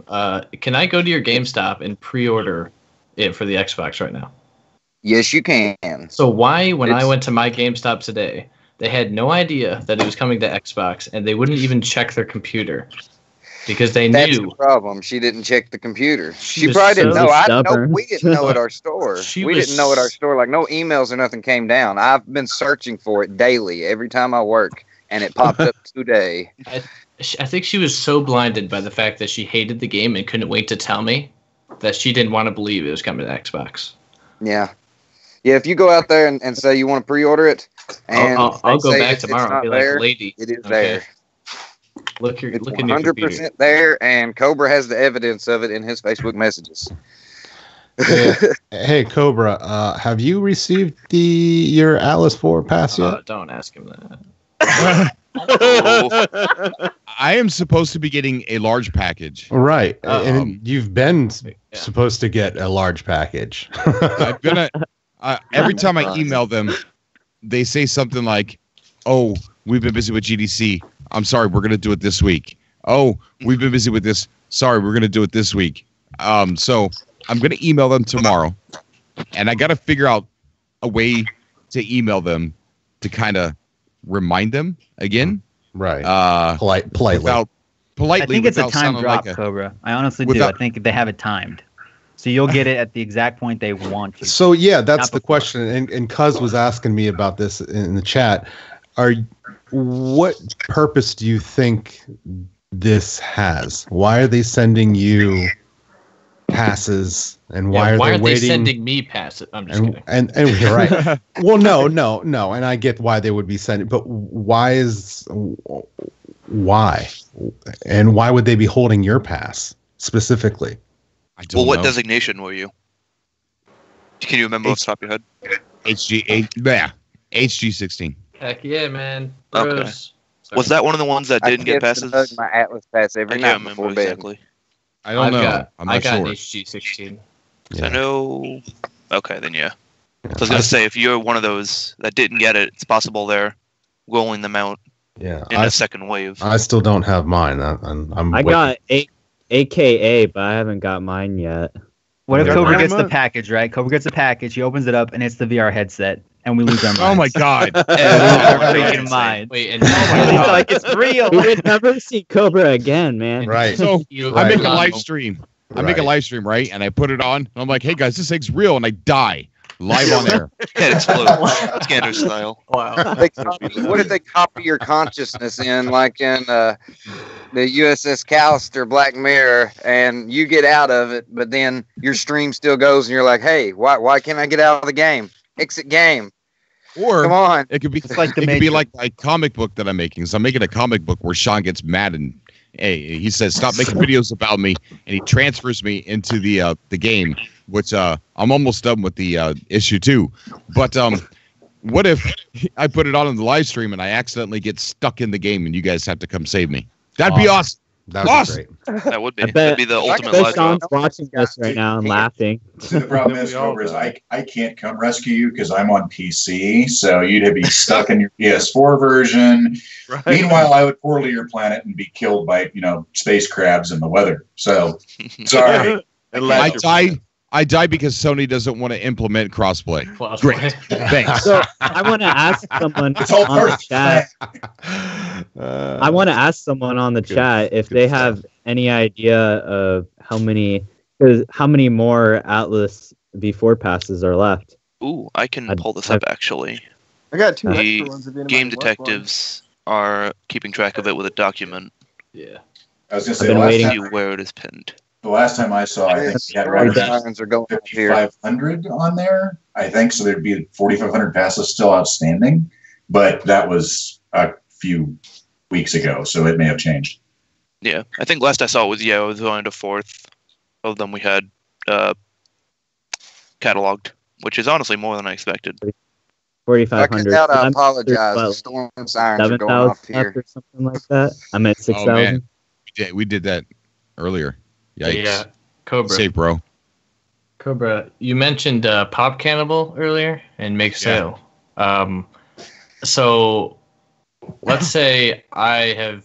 Can I go to your GameStop and pre-order it for the Xbox right now? Yes, you can. So why, when I went to my GameStop today, they had no idea that it was coming to Xbox, and they wouldn't even check their computer because they knew. That's the problem. She didn't check the computer. She probably didn't know. We didn't know at our store. We didn't know at our store. Like, no emails or nothing came down. I've been searching for it daily every time I work, and it popped up today. I think she was so blinded by the fact that she hated the game and couldn't wait to tell me that she didn't want to believe it was coming to Xbox. Yeah. Yeah, if you go out there and say you want to pre-order it, and I'll go back tomorrow and be like, lady, it is there. Look in your 100% there, and Cobra has the evidence of it in his Facebook messages. Hey, Cobra, have you received your Alice 4 pass yet? Don't ask him that. I am supposed to be getting a large package. Right. And you've been supposed to get a large package. I'm gonna every time I email them, they say something like, "Oh, we've been busy with GDC. I'm sorry, we're gonna do it this week. Oh, we've been busy with this. Sorry, we're gonna do it this week." So I'm gonna email them tomorrow, and I gotta figure out a way to email them to kind of remind them again. Right. Politely. I think it's a time drop, Cobra. I honestly do. I think they have it timed. So you'll get it at the exact point they want you. So yeah, that's the question. And Cuz was asking me about this in the chat. What purpose do you think this has? Why are they sending you passes, and why are they waiting? Sending me passes? I'm just kidding. And you're right. Well, no, and I get why they would be sending, but why, and why would they be holding your pass specifically? Well, what designation were you? Can you remember off the top of your head? HG16. Heck yeah, man. Okay. Was that one of the ones that didn't get passes? My Atlas pass every night before bed. Exactly. I don't know. I got an HG16. Yeah. I know. Okay, then yeah. So I was gonna say, if you're one of those that didn't get it, it's possible they're rolling them out. Yeah, in a second wave. I still don't have mine. I got AKA, but I haven't got mine yet. What if Cobra gets the package, right? Cobra gets the package, he opens it up, and it's the VR headset, and we lose our minds. Oh my god! Freaking mind. Wait, and like it's real. We would never see Cobra again, man. Right. So I make a live stream. I make a live stream, right? And I put it on. And I'm like, hey guys, this thing's real, and I die live on air. Yeah, it's float. Scanner style. Wow. What if they copy your consciousness in, like in the USS Callister Black Mirror, and you get out of it, but then your stream still goes, and you're like, hey, why can't I get out of the game? Exit game. Or come on. It could be like it could be like a comic book that I'm making. So I'm making a comic book where Sean gets mad and he says, stop making videos about me, and he transfers me into the game, which I'm almost done with the issue 2. But what if I put it on in the live stream and I accidentally get stuck in the game and you guys have to come save me? That'd be awesome. That would be great. That would be. That'd be the ultimate live. live Sean's watching this right now and laughing. See, the problem is, Cobra, is I can't come rescue you because I'm on PC, so you'd be stuck in your PS4 version. Right. Meanwhile, I would portal your planet and be killed by space crabs in the weather. So sorry. I die because Sony doesn't want to implement crossplay. Great. Thanks. So I want to ask someone on the chat. I want to ask someone on the chat if they have any idea of how many more Atlas V4 passes are left. Ooh, I can pull this up actually. I got 2 The extra ones. If anybody game wants detectives are keeping track of it with a document. Yeah. I was going to say see where it is pinned. The last time I saw, I think we had around 5,500 on there. I think so. There'd be 4,500 passes still outstanding, but that was a few weeks ago, so it may have changed. Yeah, I think last I saw it was only the 4th of them we had cataloged, which is honestly more than I expected. 4,500. I apologize. The storm sirens are going off here. Or something like that. I'm at 6,000. We did that earlier. Yikes. Yeah, Cobra. Safe, bro. Cobra, you mentioned Pop Cannibal earlier and Make Sale. So let's say I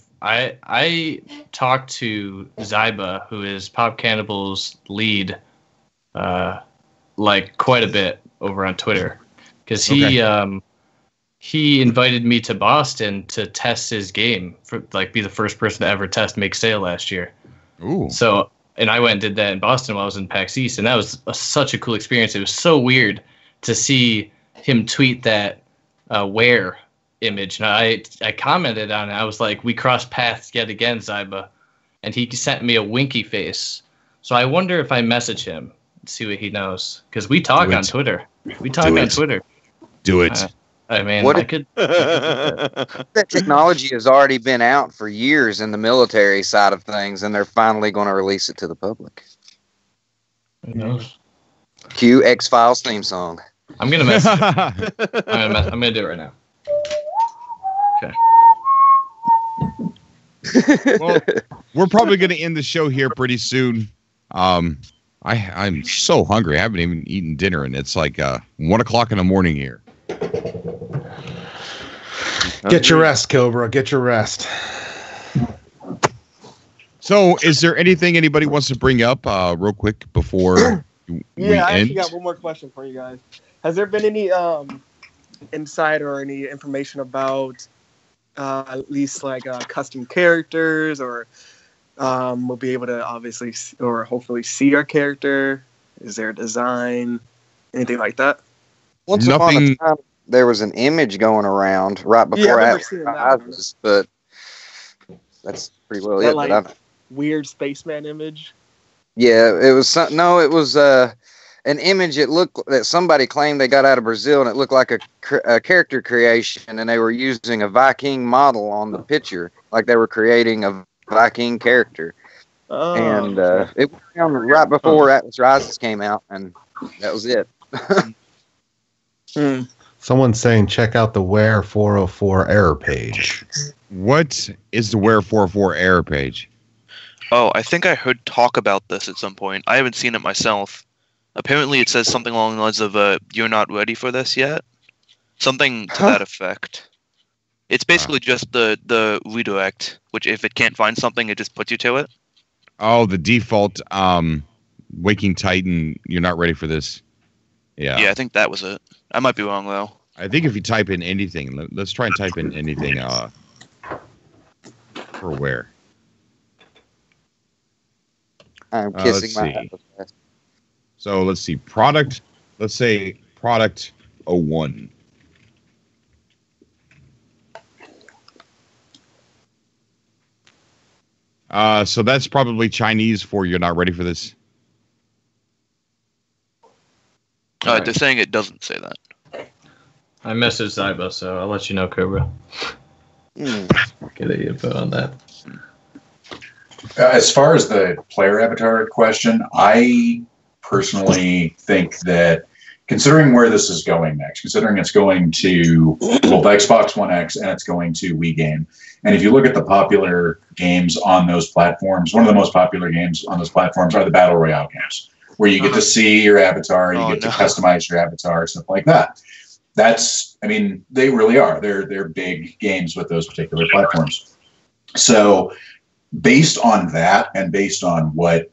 talked to Zyba, who is Pop Cannibal's lead, like quite a bit over on Twitter, because he invited me to Boston to test his game for be the first person to ever test Make Sale last year. Ooh. So. And I went and did that in Boston while I was in PAX East, and that was such a cool experience. It was so weird to see him tweet that Where image. And I commented on it. I was like, we crossed paths yet again, Zyba. And he sent me a winky face. So I wonder if I message him and see what he knows. Because we talk on Twitter. We talk on Twitter. Do it. That technology has already been out for years in the military side of things, and they're finally going to release it to the public. Who knows? Cue X-Files theme song. I'm gonna mess. I'm gonna do it right now. Okay. Well, we're probably gonna end the show here pretty soon. I'm so hungry. I haven't even eaten dinner, and it's like 1 o'clock in the morning here. Get your rest, Cobra. Get your rest. So, is there anything anybody wants to bring up real quick before we end? I actually got one more question for you guys. Has there been any insight or any information about at least custom characters, or we'll be able to obviously or hopefully see our character? Is there a design, anything like that? Once upon a time, there was an image going around right before Atlas, but that's pretty well it. But weird spaceman image. Yeah, it was it was an image. It looked that somebody claimed they got out of Brazil, and it looked like a character creation, and they were using a Viking model on the picture, like they were creating a Viking character. And it was right before Atlas Rises came out, and that was it. Someone's saying check out the Where 404 error page. What is the Where 44 error page? Oh, I think I heard talk about this at some point. I haven't seen it myself. Apparently, it says something along the lines of, "You're not ready for this yet." Something to that effect. It's basically just the redirect, which if it can't find something, it just puts you to it. Oh, the default Waking Titan, you're not ready for this. Yeah. Yeah, I think that was it. I might be wrong, though. I think if you type in anything, let's try and type in anything for where. I'm kissing my ass. So let's see. Product, let's say product 01. So that's probably Chinese for you're not ready for this. They're saying it doesn't say that. I messaged Zyba, so I'll let you know, Cobra. Get the info on that. As far as the player avatar question, I personally think that considering where this is going next, considering it's going to both Xbox One X and it's going to Wii game, and if you look at the popular games on those platforms, one of the most popular games on those platforms are the Battle Royale games, where you get to see your avatar, you get to customize your avatar, stuff like that. That's, I mean, they really are. They're big games with those particular platforms. So based on that and based on what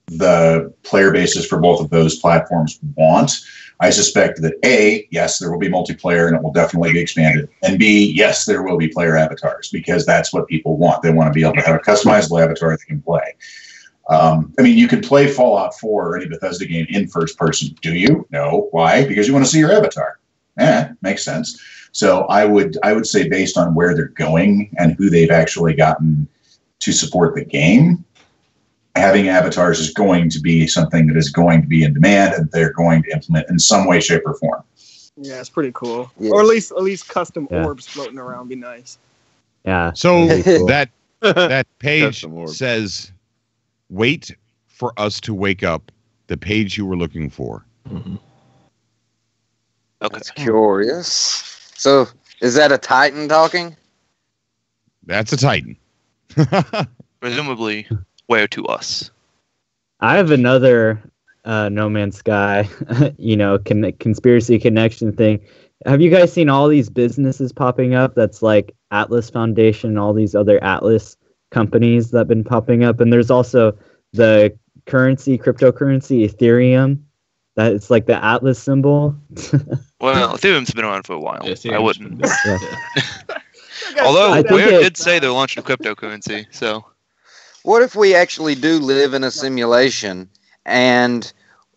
the player bases for both of those platforms want, I suspect that A, yes, there will be multiplayer and it will definitely be expanded. And B, yes, there will be player avatars because that's what people want. They want to be able to have a customizable avatar they can play. I mean, you can play Fallout 4 or any Bethesda game in first person. Do you? No. Why? Because you want to see your avatar. Makes sense. So I would say based on where they're going and who they've actually gotten to support the game, having avatars is going to be something that is going to be in demand and they're going to implement in some way, shape, or form. Yeah, it's pretty cool. Yes. Or at least custom orbs floating around be nice. Yeah. So cool. that page says, "Wait for us to wake up." The page you were looking for. Mm-hmm. Okay. That's curious. So is that a Titan talking? That's a Titan. Presumably, where to us? I have another No Man's Sky, conspiracy connection thing. Have you guys seen all these businesses popping up? That's like Atlas Foundation, all these other Atlas companies that have been popping up. And there's also the cryptocurrency, Ethereum. That it's like the Atlas symbol. Well, Ethereum's been around for a while. Yeah, I wouldn't. Yeah. Although, Ware did say they're launching a cryptocurrency, so. What if we actually do live in a simulation and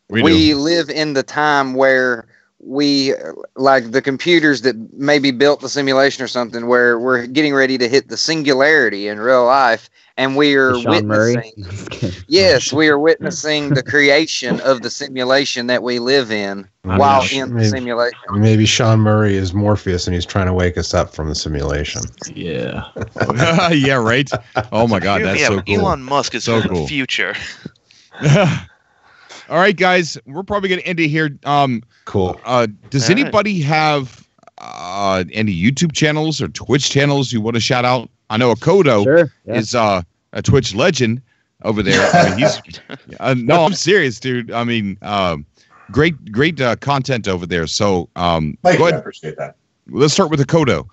we live in the time where we, like the computers that maybe built the simulation or something, where we're getting ready to hit the singularity in real life, and we are witnessing. Yes, we are witnessing the creation of the simulation that we live in while in the simulation. Maybe Sean Murray is Morpheus and he's trying to wake us up from the simulation. Yeah. Yeah, right? Oh my God, that's so cool. Elon Musk is so in cool. the future. All right, guys, we're probably going to end it here. Cool. Does anybody have any YouTube channels or Twitch channels you want to shout out? I know Akodo is a Twitch legend over there. I mean, he's no, I'm serious, dude. I mean, great content over there. So Thank you, I appreciate that. Let's start with Akodo.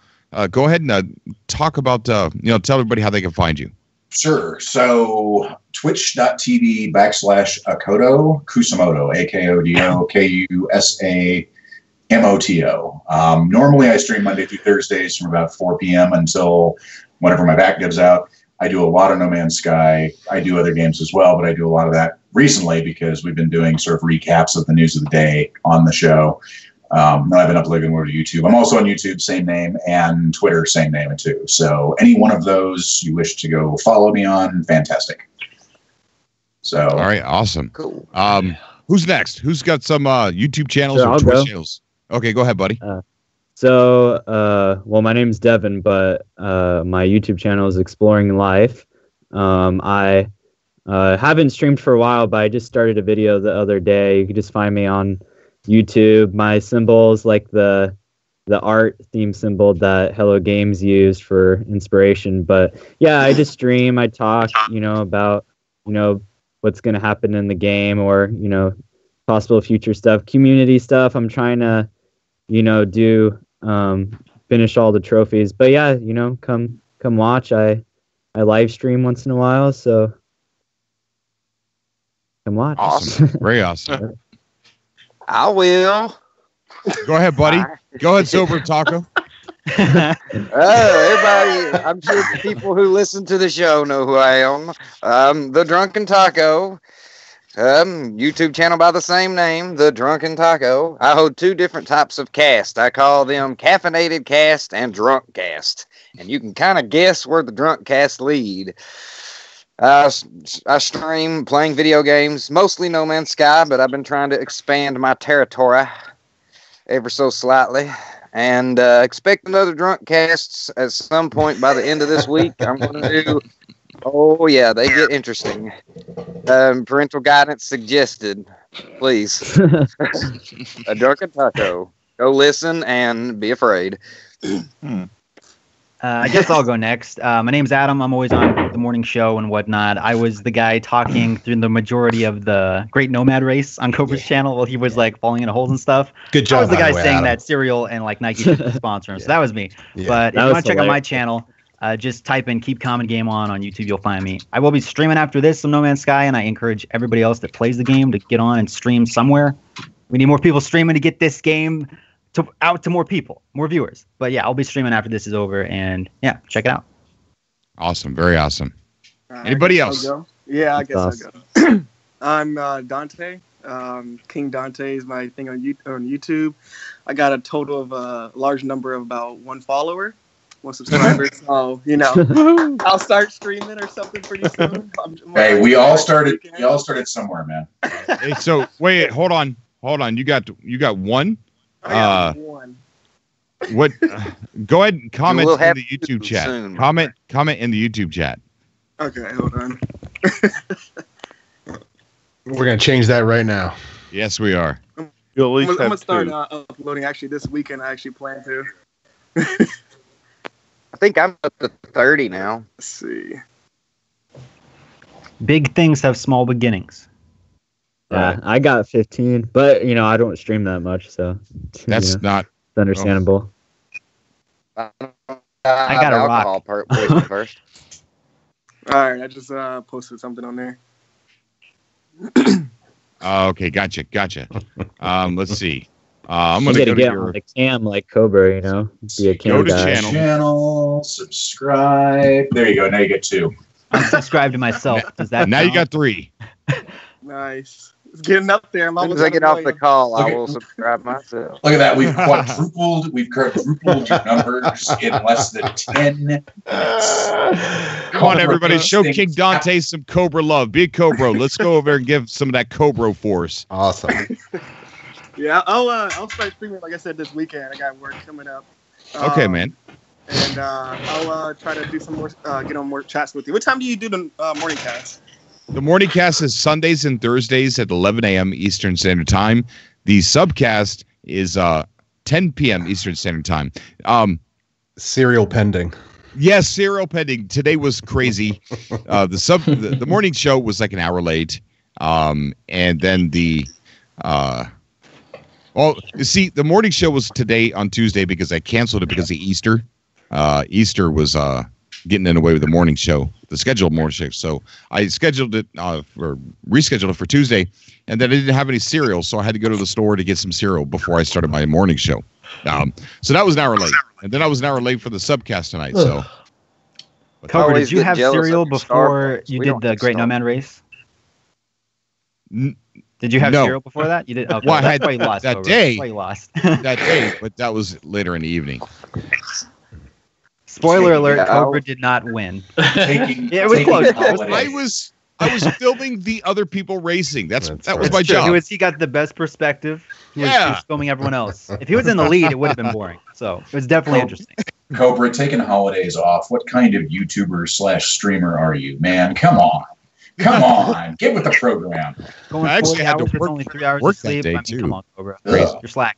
Go ahead and talk about tell everybody how they can find you. Sure. So twitch.tv/Akodo Kusamoto, AKODO KUSAMOTO. Normally I stream Monday through Thursdays from about 4 p.m. until whenever my back gives out. I do a lot of No Man's Sky. I do other games as well, but I do a lot of that recently because we've been doing sort of recaps of the news of the day on the show. And I've been uploading more to YouTube. I'm also on YouTube, same name, and Twitter, same name too. So any one of those you wish to go follow me on, fantastic. So all right, awesome. Cool. Who's next? Who's got some YouTube channels or I'll Twitch go. channels? Okay, go ahead, buddy. Well, my name's Devin, but my YouTube channel is Exploring Life. I haven't streamed for a while, but I just started a video the other day. You can just find me on YouTube. My symbols, like the art theme symbol that Hello Games used for inspiration. But yeah, I just stream, I talk, about, what's going to happen in the game, or, possible future stuff, community stuff. I'm trying to, do, finish all the trophies. But yeah, come watch. I live stream once in a while, so come watch. Awesome. Very awesome. I will. Go ahead, buddy. Go ahead, Sober Taco. Everybody, I'm sure the people who listen to the show know who I am. The Drunken Taco. YouTube channel by the same name, The Drunken Taco. I hold 2 different types of cast. I call them Caffeinated Cast and Drunk Cast. And you can kind of guess where the Drunk Cast lead. I stream playing video games, mostly No Man's Sky, but I've been trying to expand my territory ever so slightly. And expect another Drunk Casts at some point by the end of this week. I'm going to do... Oh, yeah, they get interesting. Parental guidance suggested. Please. A Drunken Taco. Go listen and be afraid. I guess I'll go next. My name's Adam. I'm always on the morning show and whatnot. I was the guy talking through the majority of the Great Nomad race on Cobra's channel while he was like falling into holes and stuff. Good job. I was the guy way, saying Adam. that cereal and like Nike should sponsor him. So that was me. Yeah. But if you want to check out my channel, just type in Keep Common Game On YouTube. You'll find me. I will be streaming after this some No Man's Sky, and I encourage everybody else that plays the game to get on and stream somewhere. We need more people streaming to get this game out to more people, more viewers. But yeah, I'll be streaming after this is over, and yeah, check it out. Awesome. Very awesome. Anybody else? Yeah, I guess awesome. I'll go. I'm Dante. King Dante is my thing on YouTube. I got a total of a large number of about 1 follower, 1 subscriber. So I'll start streaming or something pretty soon. Hey, we all started somewhere, man. Hey, so wait, hold on. You got 1? One. What? Go ahead and comment will in have the YouTube to chat. soon. Comment in the YouTube chat. Okay, hold on. We're going to change that right now. Yes, we are. You at least I'm gonna have start 2. uploading actually this weekend. I actually plan to. I think I'm up to 30 now. Let's see. Big things have small beginnings. Yeah, I got 15, but I don't stream that much, so That's not it's understandable. I got a alcohol poison first. All right, I just posted something on there. Okay, gotcha. Let's see. I'm gonna You go gotta to get your on the cam like Cobra, be a cam go to guy. channel. Subscribe. There you go. Now you get 2. I'm subscribed to myself. Does that Now you count? got 3. Nice. It's getting up there. I'm As soon almost as I at get a off the million. call, I Okay. will subscribe myself. Look at that. We've quadrupled your numbers in less than 10 minutes. Come on, everybody, show King Dante some Cobra love. Be a Cobra. Let's go over and give some of that Cobra force. Awesome. Yeah, I'll start streaming like I said this weekend. I got work coming up. Okay, man. And I'll try to do some more, get on more chats with you. What time do you do the morning cast? The morning cast is Sundays and Thursdays at 11 a.m. Eastern Standard Time. The subcast is 10 p.m. Eastern Standard Time. Serial pending. Yes, serial pending. Today was crazy. The morning show was like an hour late. And then the you see, the morning show was today on Tuesday because I canceled it because of Easter. Easter was getting in the way with the morning show, the scheduled morning show. So I scheduled it rescheduled it for Tuesday, and then I didn't have any cereal, so I had to go to the store to get some cereal before I started my morning show. So that was an hour late, and then I was an hour late for the subcast tonight. So, Cobra, always did you get have jealous cereal of the before Starbucks. you We did don't the get Great Starbucks. Nomad race? Did you have No. cereal before that? You did. Okay, Well, I that's had why you lost. that Cobra. day. That's why you lost. that day, but that was later in the evening. Spoiler alert: Yeah, Cobra did not win. Taking, Yeah, it was taking close. holidays. I was filming the other people racing. That was right. my job. He got the best perspective. He was Yeah. just filming everyone else. If he was in the lead, it would have been boring. So it was definitely interesting. Cobra, taking holidays off. What kind of YouTuber/streamer are you, man? Come on. Get with the program. Going I actually 40 had to hours with work- only 3 hours work of that sleep. day, I mean, too. come on, Cobra. Ugh. You're slack.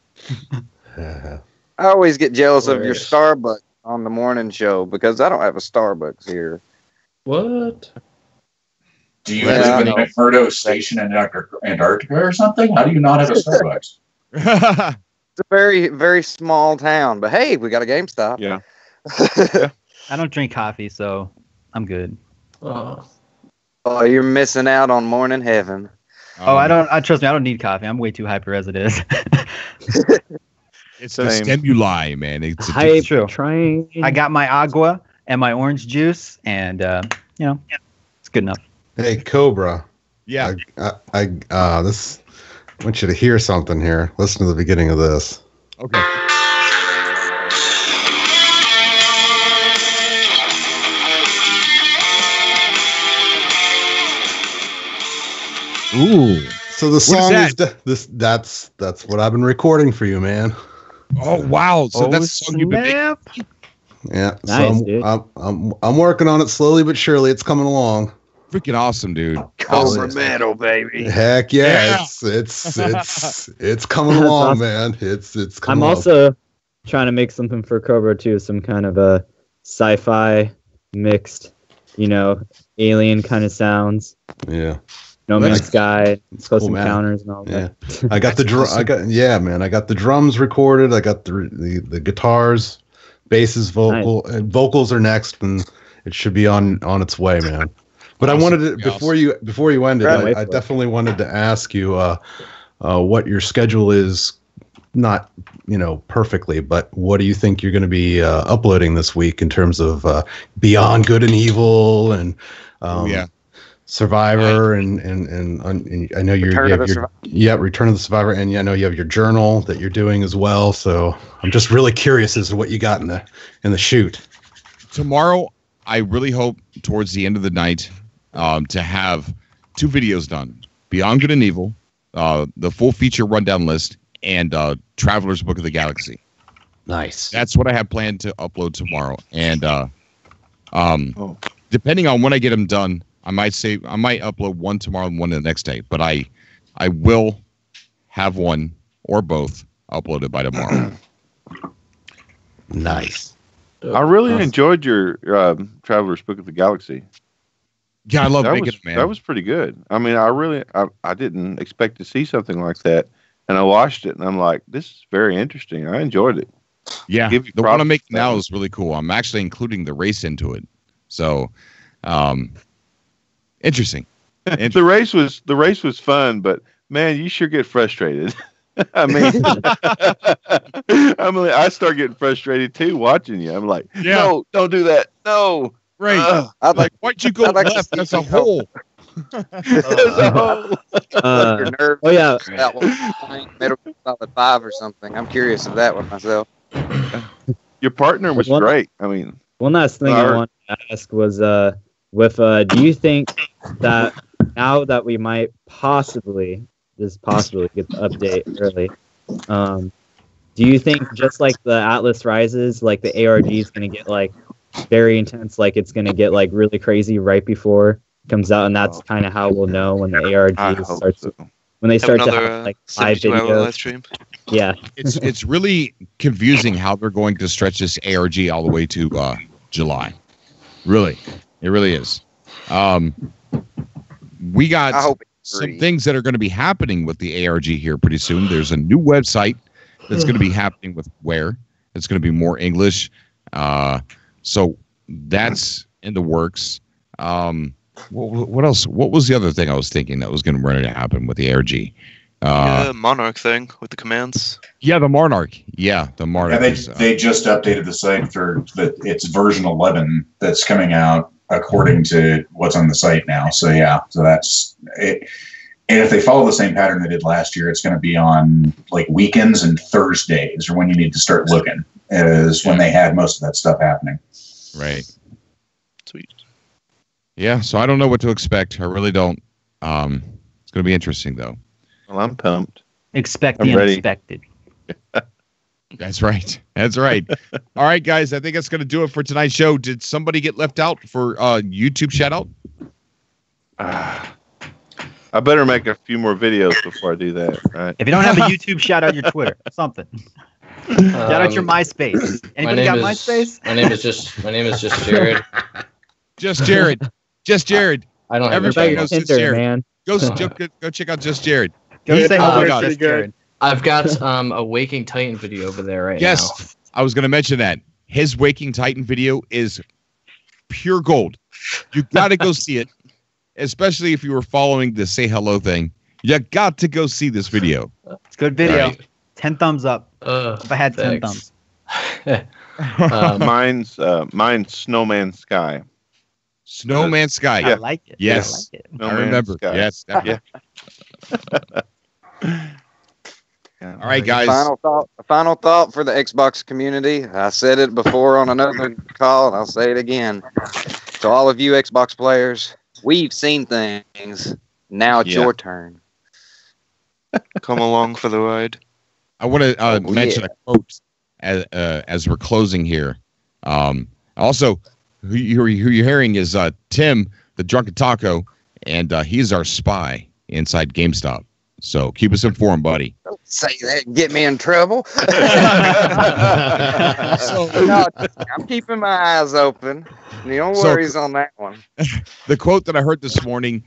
I always get jealous of your Starbucks on the morning show because I don't have a Starbucks here. What? Do you live in McMurdo Station in Antarctica or something? How do you not have a Starbucks? It's a very, very small town, but hey, we got a GameStop. Yeah. I don't drink coffee, so I'm good. Oh, you're missing out on morning heaven. I don't. Trust me, I don't need coffee. I'm way too hyper as it is. It's the stimuli, man. It's hype train. I got my agua and my orange juice, and it's good enough. Hey, Cobra. Yeah. I want you to hear something here. Listen to the beginning of this. Okay. Ooh. So the song is that's what I've been recording for you, man. Oh wow. So that's the song you've been making? Yeah. Nice, so dude. I'm working on it slowly but surely. It's coming along. Freaking awesome, dude. Cobra metal, baby. Heck yeah. It's coming along, awesome. Man. It's coming I'm also trying to make something for Cobra too, some kind of a sci-fi mixed, alien kind of sounds. Yeah. No Man's Sky, Close cool, Encounters, and all yeah. that. I got the I got the drums recorded. I got the guitars, basses, vocals are next, and it should be on its way, man. But awesome. I wanted to before you ended, I definitely wanted to ask you what your schedule is. Not perfectly, but what do you think you're going to be uploading this week in terms of Beyond Good and Evil and Survivor and I know Return of the Survivor, and I know you have your journal that you're doing as well. So I'm just really curious as to what you got in the shoot. Tomorrow, I really hope towards the end of the night to have 2 videos done: Beyond Good and Evil, the full feature rundown list, and Traveler's Book of the Galaxy. Nice. That's what I have planned to upload tomorrow, and depending on when I get them done. I might upload one tomorrow and one the next day, but I will have one or both uploaded by tomorrow. Nice. I really enjoyed your Traveler's Book of the Galaxy. Yeah, I love making it, man. That was pretty good. I mean, I didn't expect to see something like that, and I watched it, and I'm like, this is very interesting. I enjoyed it. Yeah, the one I'm making now is really cool. I'm actually including the race into it, so. Interesting. The race was fun, but man, you sure get frustrated. I mean, I start getting frustrated too watching you. I'm like, no, don't do that. No, right. Why'd you go left? That's a hole. There's a hole. Oh yeah, that one. Metal Gear Solid 5 or something. I'm curious of that one myself. Your partner was great. I mean, one last thing I wanted to ask was, do you think that now that we might possibly get the update early, do you think just like the Atlas Rises, like the ARG is going to get like very intense, like it's going to get like really crazy right before it comes out, and that's kind of how we'll know when the ARG starts when they start to have like 5 videos. Live stream. Yeah, it's really confusing how they're going to stretch this ARG all the way to July. Really. It really is. We got some things that are going to be happening with the ARG here pretty soon. There's a new website that's going to be happening with Where. It's going to be more English. So that's in the works. What else? What was the other thing I was thinking that was going to happen with the ARG? Monarch thing with the commands. Yeah, the Monarch. Yeah, the Monarch. Yeah, they just updated the site for it's version 11 that's coming out according to what's on the site now. So that's it. And if they follow the same pattern they did last year, it's going to be on like weekends and Thursdays, or when you need to start looking, is when they had most of that stuff happening. Right. Sweet. Yeah, so I don't know what to expect. I really don't. It's going to be interesting, though. Well, I'm pumped. Expect the unexpected. That's right. That's right. All right, guys. I think that's going to do it for tonight's show. Did somebody get left out for YouTube shout out? I better make a few more videos before I do that. Right? If you don't have a YouTube shout out, your Twitter. Something. Shout out your MySpace. Anybody got MySpace? My name is just Jared. Just Jared. Just Jared. I don't have Everybody knows Just Tinder, Jared. man. Go check out Just Jared. Go say oh my hello God. to Just Jared. I've got a Waking Titan video over there right now. Yes, I was going to mention that. His Waking Titan video is pure gold. You got to go see it, especially if you were following the Say Hello thing. You got to go see this video. It's a good video. Right. 10 thumbs up. If I had 10 thumbs. Mine's Snowman Sky. Snowman Sky. I like it. Yes. I like it. I remember. Sky. Yes. Definitely. Yeah. All right, guys. Final thought for the Xbox community. I said it before on another call, and I'll say it again. To all of you Xbox players, we've seen things. Now it's your turn. Come along for the ride. I want to mention a quote as we're closing here. Also, who you're hearing is Tim, the Drunken Taco, and he's our spy inside GameStop. So keep us informed, buddy. Don't say that and get me in trouble. I'm keeping my eyes open. No worries on that one. The quote that I heard this morning,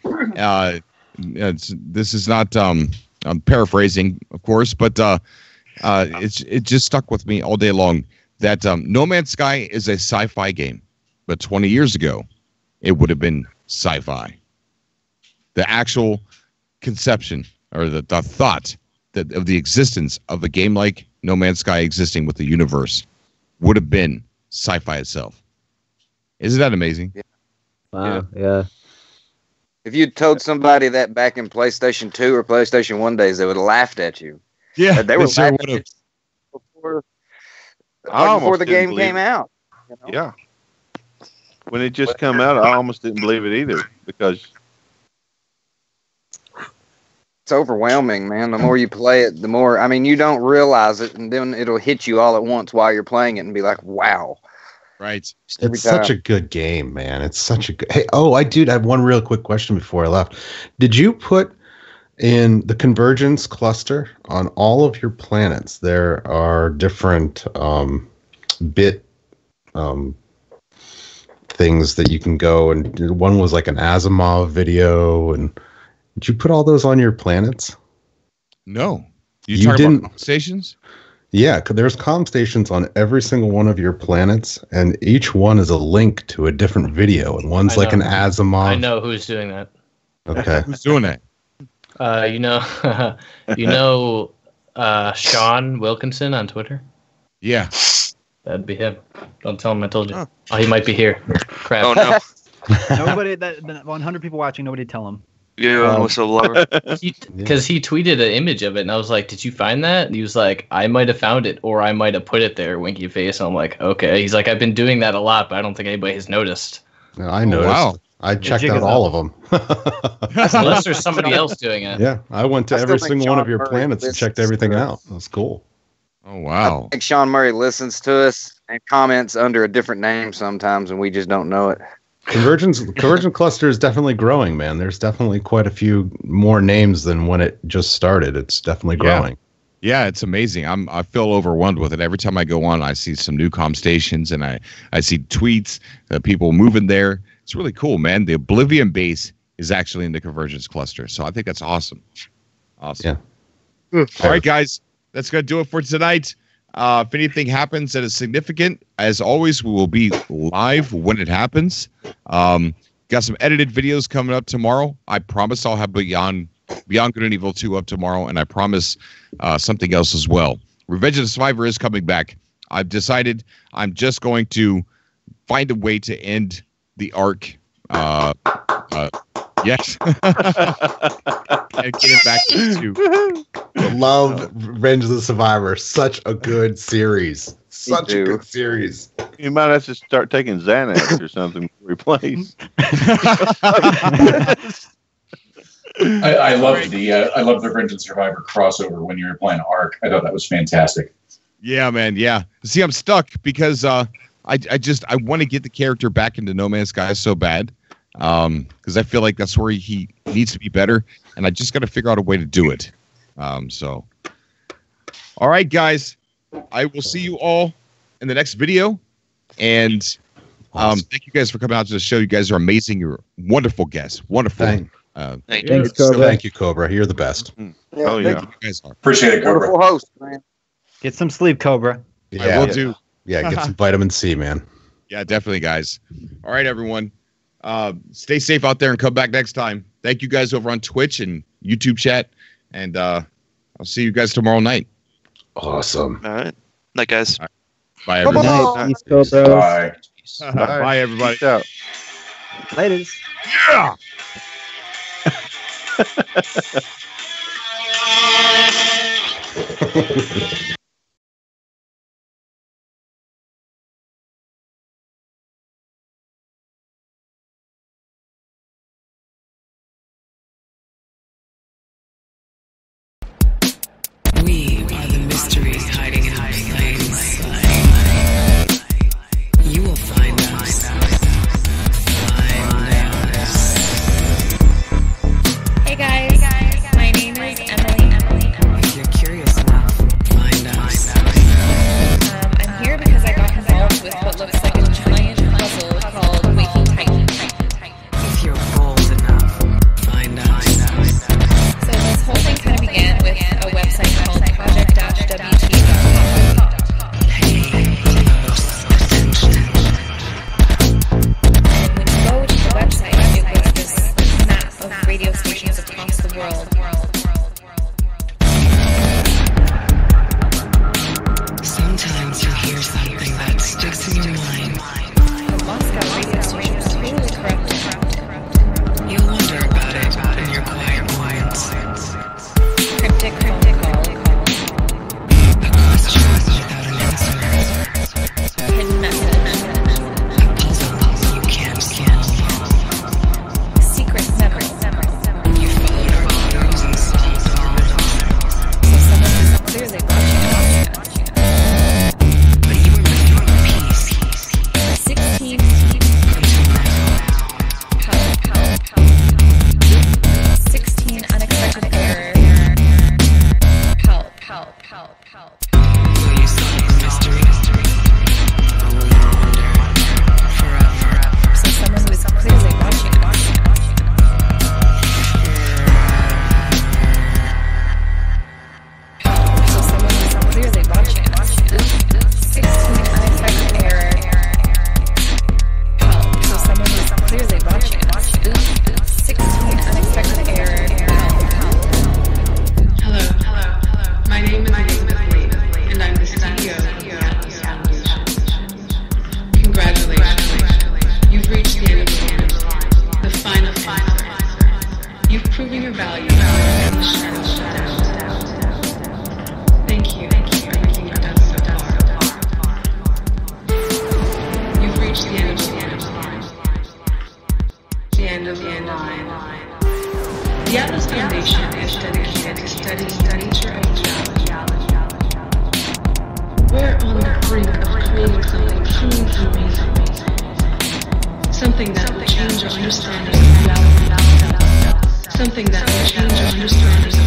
this is not, I'm paraphrasing, of course, but it just stuck with me all day long, that No Man's Sky is a sci-fi game, but 20 years ago, it would have been sci-fi. The actual conception or the thought of the existence of a game like No Man's Sky existing with the universe would have been sci-fi itself. Isn't that amazing? Yeah. Wow. Yeah. If you'd told somebody that back in PlayStation 2 or PlayStation 1 days, they would have laughed at you. Yeah, they were sure laughing would have. before the game came out. You know? Yeah. When it just came out, I almost didn't believe it either because it's overwhelming, man. The more you play it, the more, I mean, you don't realize it, and then it'll hit you all at once while you're playing it and be like, wow. Right. It's such a good game, man. It's such a good. Hey, I have one real quick question before I left. Did you put in the convergence cluster on all of your planets? There are different bit things that you can go, and one was like an Asimov video. And did you put all those on your planets? No. You talking didn't about stations? Yeah, there's comm stations on every single one of your planets, and each one is a link to a different video, and one's like an Asimov. I know who's doing that. Okay. Who's doing that? Sean Wilkinson on Twitter? Yeah. That'd be him. Don't tell him I told you. Oh, he might be here. Crap. Oh, no. Nobody, that 100 people watching, nobody tell him. Yeah, whistleblower. Because he tweeted an image of it, and I was like, "Did you find that?" And he was like, "I might have found it, or I might have put it there." Winky face. And I'm like, "Okay." He's like, "I've been doing that a lot, but I don't think anybody has noticed." No, I noticed. Wow. I checked out all of them. Unless there's somebody else doing it. Yeah, I went to every single one of your planets and checked everything out. That's cool. Oh wow! I think Sean Murray listens to us and comments under a different name sometimes, and we just don't know it. Convergence cluster is definitely growing, man. There's definitely quite a few more names than when it just started. It's definitely growing. Yeah, it's amazing. I feel overwhelmed with it. Every time I go on, I see some new comm stations, and I see tweets that people moving there. It's really cool, man. The Oblivion base is actually in the Convergence cluster, so I think that's awesome. Awesome. Yeah. All right, guys, that's gonna do it for tonight. If anything happens that is significant, as always, we will be live when it happens. Got some edited videos coming up tomorrow. I promise I'll have Beyond Good and Evil 2 up tomorrow, and I promise something else as well. Revenge of the Survivor is coming back. I've decided I'm just going to find a way to end the arc. Yes. And get it back to Love Revenge of the Survivor. Such a good series. Such a good series. You might have to start taking Xanax or something to replace. I love the Revenge of the Survivor crossover when you were playing Ark. I thought that was fantastic. Yeah, man. Yeah. See, I'm stuck because I want to get the character back into No Man's Sky so bad. Because I feel like that's where he needs to be better, and I just got to figure out a way to do it. All right, guys, I will see you all in the next video. And thank you guys for coming out to the show. You guys are amazing. You're wonderful guests. Wonderful. Thanks, Cobra. Thank you, Cobra. You're the best. Oh, yeah. You guys are. Appreciate it, Cobra. Wonderful host, man. Get some sleep, Cobra. I will do. Yeah, get some vitamin C, man. Yeah, definitely, guys. All right, everyone. Stay safe out there and come back next time. Thank you guys over on Twitch and YouTube chat. And I'll see you guys tomorrow night. Awesome. All right. Night, guys. All right. Bye, everybody. Peace, Cobra. Bye. Bye, everybody. Peace out. Laters. Yeah. We are the mysteries hiding in plain sight. You will find us. Hey guys, my name is Emily. If you're curious enough, find us. I'm here because I got involved with what looks like a giant puzzle called Waking Titan. If you're bold enough, find us. So this whole thing kind of began with a website called project-wt.com. Pay close attention. And when you go to the website, it was this map of radio stations across the world. Sometimes you hear something that sticks in your mind. The Moscow radio station was totally corrupted. You'll wonder about it in your quiet moments. Cryptic phone call. A question without an answer. Hidden message. A puzzle you can't solve. Secret memory. You followed our orders and solved the riddle. So someone who's clearly watching us. But you were missing a piece. 16 Until now. Help. 16 unexpected error. Help. Will you solve the mystery? Or will you wander forever? So someone who is clearly watching us. So someone who is clearly watching us. 16 unexpected error. Help. So someone who is clearly watching us. 16 unexpected error. Hello. My name is Elizabeth Lee, and I'm the CEO of the Atlas Foundation. Congratulations. You've reached the end of the line, the final answer. You've proven your value in the shadows of doubt. Thank you for everything you've done so far. You've reached the end of the line. The end of the line. The Atlas Foundation is dedicated to studying the nature of reality. We're on the brink of creating something truly amazing. Something that will change our understanding of reality. Something that will change our understanding